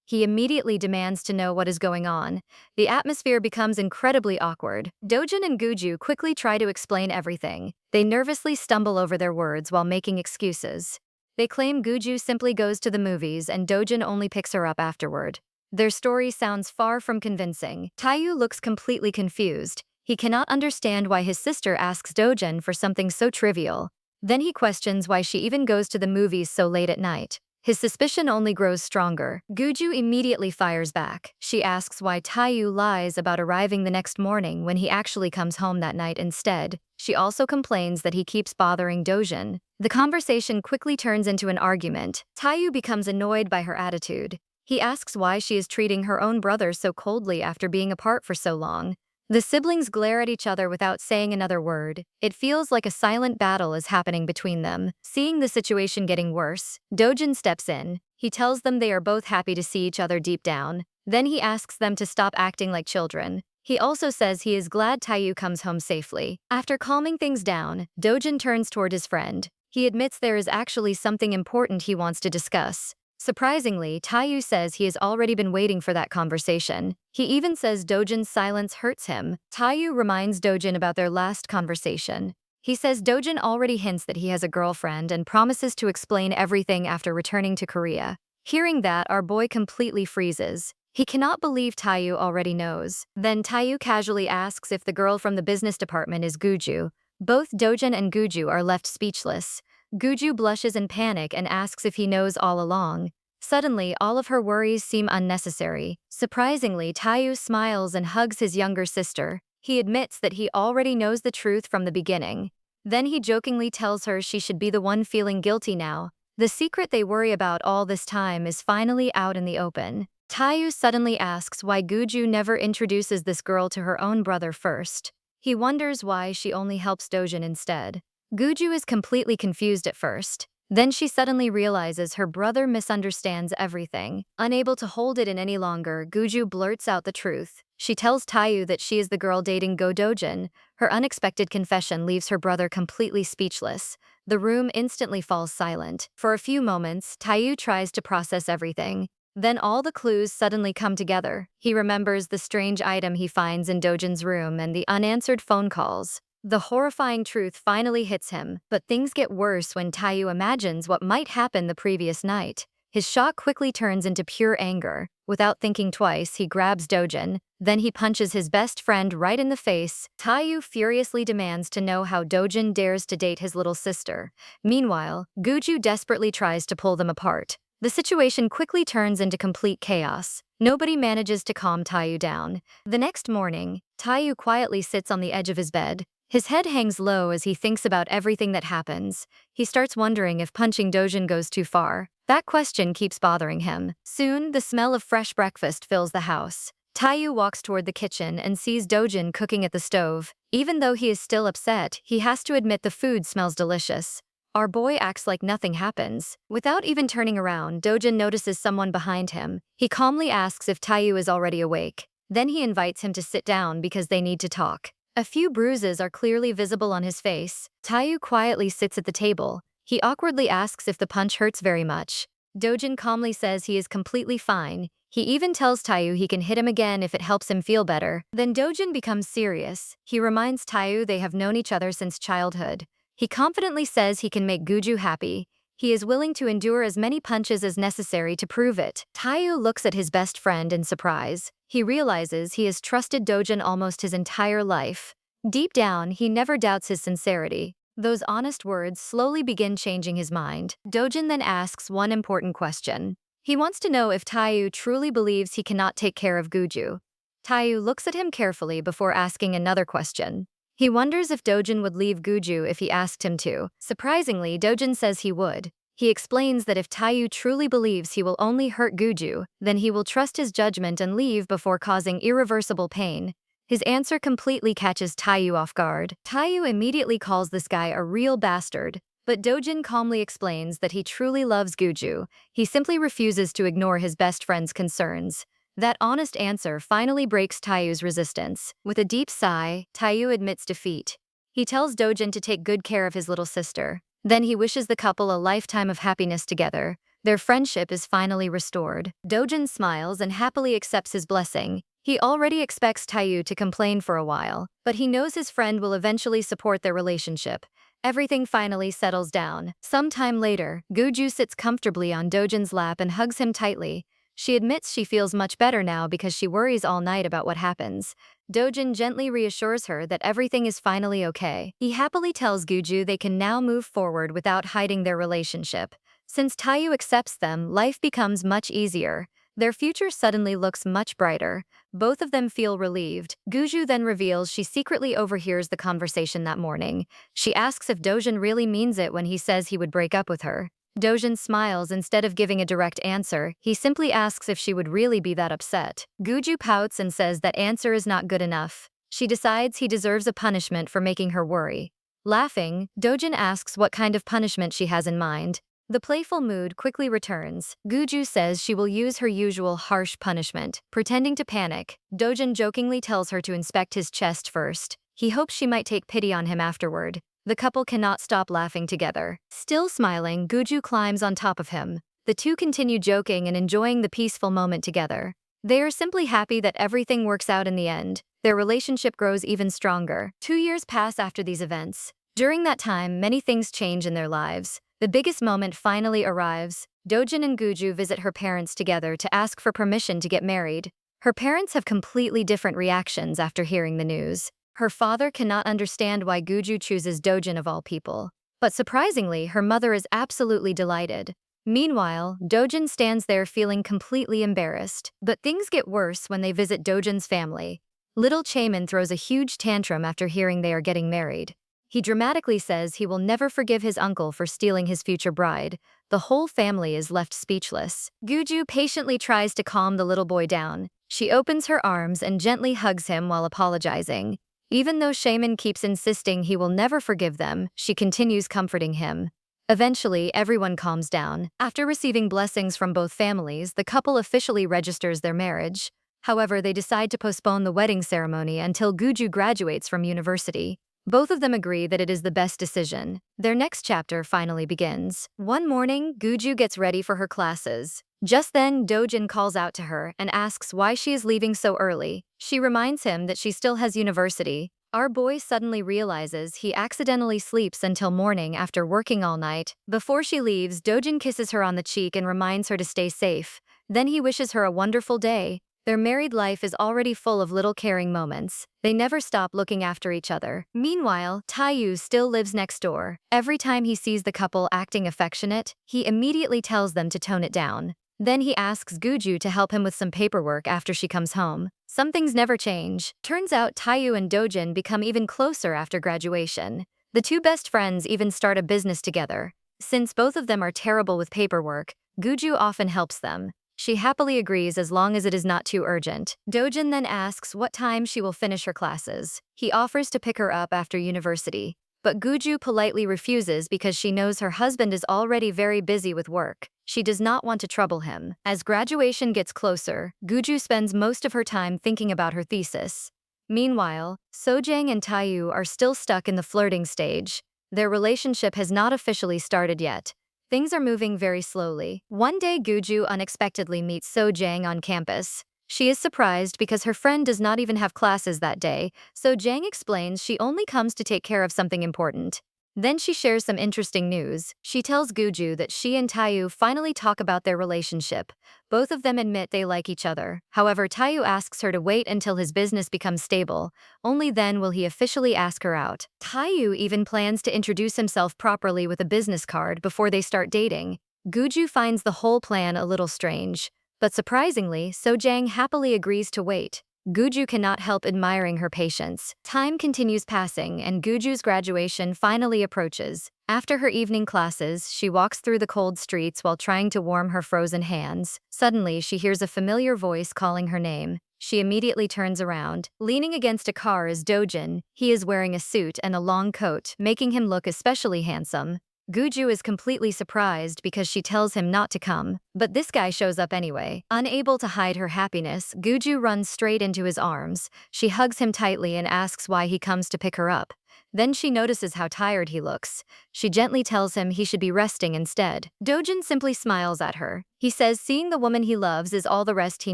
He immediately demands to know what is going on. The atmosphere becomes incredibly awkward. Dojin and Guju quickly try to explain everything. They nervously stumble over their words while making excuses. They claim Guju simply goes to the movies and Dojin only picks her up afterward. Their story sounds far from convincing. Taeyu looks completely confused. He cannot understand why his sister asks Dojin for something so trivial. Then he questions why she even goes to the movies so late at night. His suspicion only grows stronger. Guju immediately fires back. She asks why Taeyu lies about arriving the next morning when he actually comes home that night instead. She also complains that he keeps bothering Dojin. The conversation quickly turns into an argument. Taeyu becomes annoyed by her attitude. He asks why she is treating her own brother so coldly after being apart for so long. The siblings glare at each other without saying another word. It feels like a silent battle is happening between them. Seeing the situation getting worse, Dojin steps in. He tells them they are both happy to see each other deep down. Then he asks them to stop acting like children. He also says he is glad Taeyu comes home safely. After calming things down, Dojin turns toward his friend. He admits there is actually something important he wants to discuss. Surprisingly, Taeyu says he has already been waiting for that conversation. He even says Dojin's silence hurts him. Taeyu reminds Dojin about their last conversation. He says Dojin already hints that he has a girlfriend and promises to explain everything after returning to Korea. Hearing that, our boy completely freezes. He cannot believe Taeyu already knows. Then Taeyu casually asks if the girl from the business department is Guju. Both Dojin and Guju are left speechless. Guju blushes in panic and asks if he knows all along. Suddenly, all of her worries seem unnecessary. Surprisingly, Taeyu smiles and hugs his younger sister. He admits that he already knows the truth from the beginning. Then he jokingly tells her she should be the one feeling guilty now. The secret they worry about all this time is finally out in the open. Taeyu suddenly asks why Guju never introduces this girl to her own brother first. He wonders why she only helps Dojin instead. Guju is completely confused at first. Then she suddenly realizes her brother misunderstands everything. Unable to hold it in any longer, Guju blurts out the truth. She tells Taeyu that she is the girl dating Go Dojin. Her unexpected confession leaves her brother completely speechless. The room instantly falls silent. For a few moments, Taeyu tries to process everything. Then all the clues suddenly come together. He remembers the strange item he finds in Dojin's room and the unanswered phone calls. The horrifying truth finally hits him, but things get worse when Taeyu imagines what might happen the previous night. His shock quickly turns into pure anger. Without thinking twice, he grabs Dojin. Then he punches his best friend right in the face. Taeyu furiously demands to know how Dojin dares to date his little sister. Meanwhile, Guju desperately tries to pull them apart. The situation quickly turns into complete chaos. Nobody manages to calm Taeyu down. The next morning, Taeyu quietly sits on the edge of his bed. His head hangs low as he thinks about everything that happens. He starts wondering if punching Dojin goes too far. That question keeps bothering him. Soon, the smell of fresh breakfast fills the house. Taeyu walks toward the kitchen and sees Dojin cooking at the stove. Even though he is still upset, he has to admit the food smells delicious. Our boy acts like nothing happens. Without even turning around, Dojin notices someone behind him. He calmly asks if Taeyu is already awake. Then he invites him to sit down because they need to talk. A few bruises are clearly visible on his face. Taeyu quietly sits at the table. He awkwardly asks if the punch hurts very much. Dojin calmly says he is completely fine. He even tells Taeyu he can hit him again if it helps him feel better. Then Dojin becomes serious. He reminds Taeyu they have known each other since childhood. He confidently says he can make Guju happy. He is willing to endure as many punches as necessary to prove it. Taeyu looks at his best friend in surprise. He realizes he has trusted Dojin almost his entire life. Deep down, he never doubts his sincerity. Those honest words slowly begin changing his mind. Dojin then asks one important question. He wants to know if Taeyu truly believes he cannot take care of Guju. Taeyu looks at him carefully before asking another question. He wonders if Dojin would leave Guju if he asked him to. Surprisingly, Dojin says he would. He explains that if Taeyu truly believes he will only hurt Guju, then he will trust his judgment and leave before causing irreversible pain. His answer completely catches Taeyu off guard. Taeyu immediately calls this guy a real bastard, but Dojin calmly explains that he truly loves Guju. He simply refuses to ignore his best friend's concerns. That honest answer finally breaks Taeyu's resistance. With a deep sigh, Taeyu admits defeat. He tells Dojin to take good care of his little sister. Then he wishes the couple a lifetime of happiness together. Their friendship is finally restored. Dojin smiles and happily accepts his blessing. He already expects Taeyu to complain for a while, but he knows his friend will eventually support their relationship. Everything finally settles down. Sometime later, Guju sits comfortably on Dojin's lap and hugs him tightly. She admits she feels much better now because she worries all night about what happens. Dojin gently reassures her that everything is finally okay. He happily tells Guju they can now move forward without hiding their relationship. Since Taeyu accepts them, life becomes much easier. Their future suddenly looks much brighter. Both of them feel relieved. Guju then reveals she secretly overhears the conversation that morning. She asks if Dojin really means it when he says he would break up with her. Dojin smiles instead of giving a direct answer. He simply asks if she would really be that upset. Guju pouts and says that answer is not good enough. She decides he deserves a punishment for making her worry. Laughing, Dojin asks what kind of punishment she has in mind. The playful mood quickly returns. Guju says she will use her usual harsh punishment. Pretending to panic, Dojin jokingly tells her to inspect his chest first. He hopes she might take pity on him afterward. The couple cannot stop laughing together. Still smiling, Guju climbs on top of him. The two continue joking and enjoying the peaceful moment together. They are simply happy that everything works out in the end. Their relationship grows even stronger. 2 years pass after these events. During that time, many things change in their lives. The biggest moment finally arrives. Dojin and Guju visit her parents together to ask for permission to get married. Her parents have completely different reactions after hearing the news. Her father cannot understand why Guju chooses Dojin of all people. But surprisingly, her mother is absolutely delighted. Meanwhile, Dojin stands there feeling completely embarrassed. But things get worse when they visit Dojin's family. Little Chaemin throws a huge tantrum after hearing they are getting married. He dramatically says he will never forgive his uncle for stealing his future bride. The whole family is left speechless. Guju patiently tries to calm the little boy down. She opens her arms and gently hugs him while apologizing. Even though Shaman keeps insisting he will never forgive them, she continues comforting him. Eventually, everyone calms down. After receiving blessings from both families, the couple officially registers their marriage. However, they decide to postpone the wedding ceremony until Guju graduates from university. Both of them agree that it is the best decision. Their next chapter finally begins. One morning, Guju gets ready for her classes. Just then, Dojin calls out to her and asks why she is leaving so early. She reminds him that she still has university. Our boy suddenly realizes he accidentally sleeps until morning after working all night. Before she leaves, Dojin kisses her on the cheek and reminds her to stay safe. Then he wishes her a wonderful day. Their married life is already full of little caring moments. They never stop looking after each other. Meanwhile, Taeyu still lives next door. Every time he sees the couple acting affectionate, he immediately tells them to tone it down. Then he asks Guju to help him with some paperwork after she comes home. Some things never change. Turns out Taeyu and Dojin become even closer after graduation. The two best friends even start a business together. Since both of them are terrible with paperwork, Guju often helps them. She happily agrees as long as it is not too urgent. Dojin then asks what time she will finish her classes. He offers to pick her up after university. But Guju politely refuses because she knows her husband is already very busy with work. She does not want to trouble him. As graduation gets closer, Guju spends most of her time thinking about her thesis. Meanwhile, Sojang and Taeyu are still stuck in the flirting stage. Their relationship has not officially started yet. Things are moving very slowly. One day, Guju unexpectedly meets Sojang on campus. She is surprised because her friend does not even have classes that day, so Jang explains she only comes to take care of something important. Then she shares some interesting news. She tells Guju that she and Taeyu finally talk about their relationship. Both of them admit they like each other. However, Taeyu asks her to wait until his business becomes stable. Only then will he officially ask her out. Taeyu even plans to introduce himself properly with a business card before they start dating. Guju finds the whole plan a little strange. But surprisingly, Sojang happily agrees to wait. Guju cannot help admiring her patience. Time continues passing and Guju's graduation finally approaches. After her evening classes, she walks through the cold streets while trying to warm her frozen hands. Suddenly, she hears a familiar voice calling her name. She immediately turns around. Leaning against a car is Dojin. He is wearing a suit and a long coat, making him look especially handsome. Guju is completely surprised because she tells him not to come, but this guy shows up anyway. Unable to hide her happiness, Guju runs straight into his arms. She hugs him tightly and asks why he comes to pick her up. Then she notices how tired he looks. She gently tells him he should be resting instead. Dojin simply smiles at her. He says seeing the woman he loves is all the rest he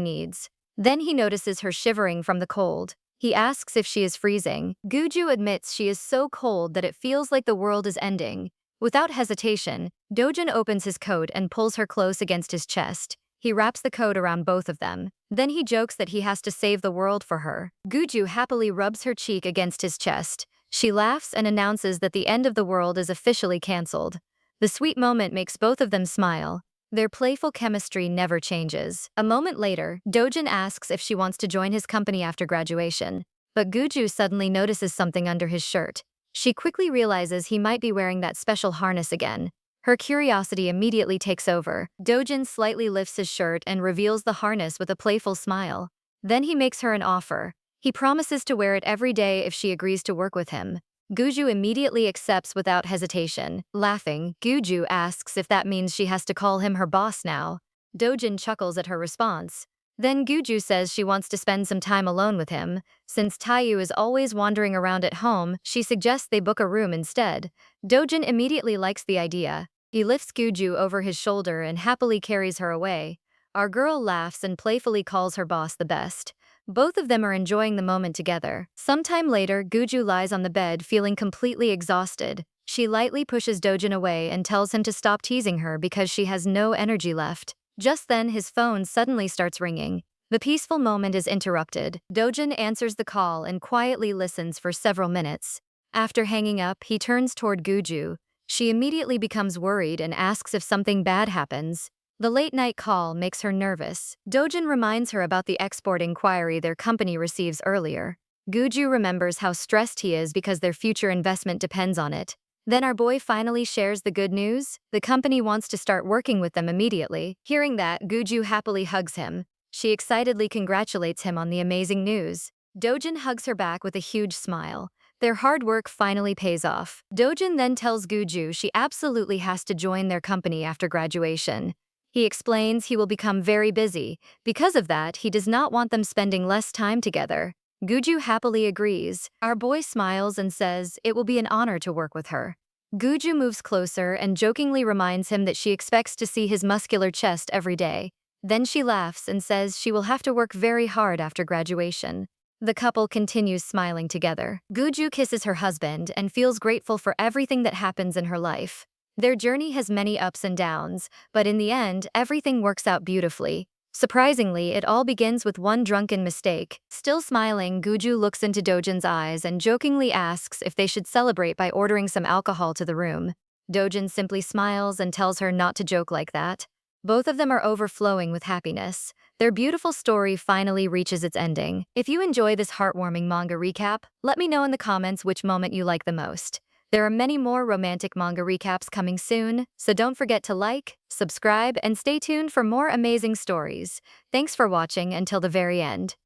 needs. Then he notices her shivering from the cold. He asks if she is freezing. Guju admits she is so cold that it feels like the world is ending. Without hesitation, Dojin opens his coat and pulls her close against his chest. He wraps the coat around both of them. Then he jokes that he has to save the world for her. Guju happily rubs her cheek against his chest. She laughs and announces that the end of the world is officially cancelled. The sweet moment makes both of them smile. Their playful chemistry never changes. A moment later, Dojin asks if she wants to join his company after graduation. But Guju suddenly notices something under his shirt. She quickly realizes he might be wearing that special harness again. Her curiosity immediately takes over. Dojin slightly lifts his shirt and reveals the harness with a playful smile. Then he makes her an offer. He promises to wear it every day if she agrees to work with him. Guju immediately accepts without hesitation. Laughing, Guju asks if that means she has to call him her boss now. Dojin chuckles at her response. Then Guju says she wants to spend some time alone with him. Since Taeyu is always wandering around at home, she suggests they book a room instead. Dojin immediately likes the idea. He lifts Guju over his shoulder and happily carries her away. Our girl laughs and playfully calls her boss the best. Both of them are enjoying the moment together. Sometime later, Guju lies on the bed feeling completely exhausted. She lightly pushes Dojin away and tells him to stop teasing her because she has no energy left. Just then, his phone suddenly starts ringing. The peaceful moment is interrupted. Dojin answers the call and quietly listens for several minutes. After hanging up, he turns toward Guju. She immediately becomes worried and asks if something bad happens. The late-night call makes her nervous. Dojin reminds her about the export inquiry their company receives earlier. Guju remembers how stressed he is because their future investment depends on it. Then our boy finally shares the good news. The company wants to start working with them immediately. Hearing that, Guju happily hugs him. She excitedly congratulates him on the amazing news. Dojin hugs her back with a huge smile. Their hard work finally pays off. Dojin then tells Guju she absolutely has to join their company after graduation. He explains he will become very busy. Because of that, he does not want them spending less time together. Guju happily agrees. Our boy smiles and says it will be an honor to work with her. Guju moves closer and jokingly reminds him that she expects to see his muscular chest every day. Then she laughs and says she will have to work very hard after graduation. The couple continues smiling together. Guju kisses her husband and feels grateful for everything that happens in her life. Their journey has many ups and downs, but in the end, everything works out beautifully. Surprisingly, it all begins with one drunken mistake. Still smiling, Guju looks into Dojin's eyes and jokingly asks if they should celebrate by ordering some alcohol to the room. Dojin simply smiles and tells her not to joke like that. Both of them are overflowing with happiness. Their beautiful story finally reaches its ending. If you enjoy this heartwarming manga recap, let me know in the comments which moment you like the most. There are many more romantic manga recaps coming soon, so don't forget to like, subscribe, and stay tuned for more amazing stories. Thanks for watching until the very end.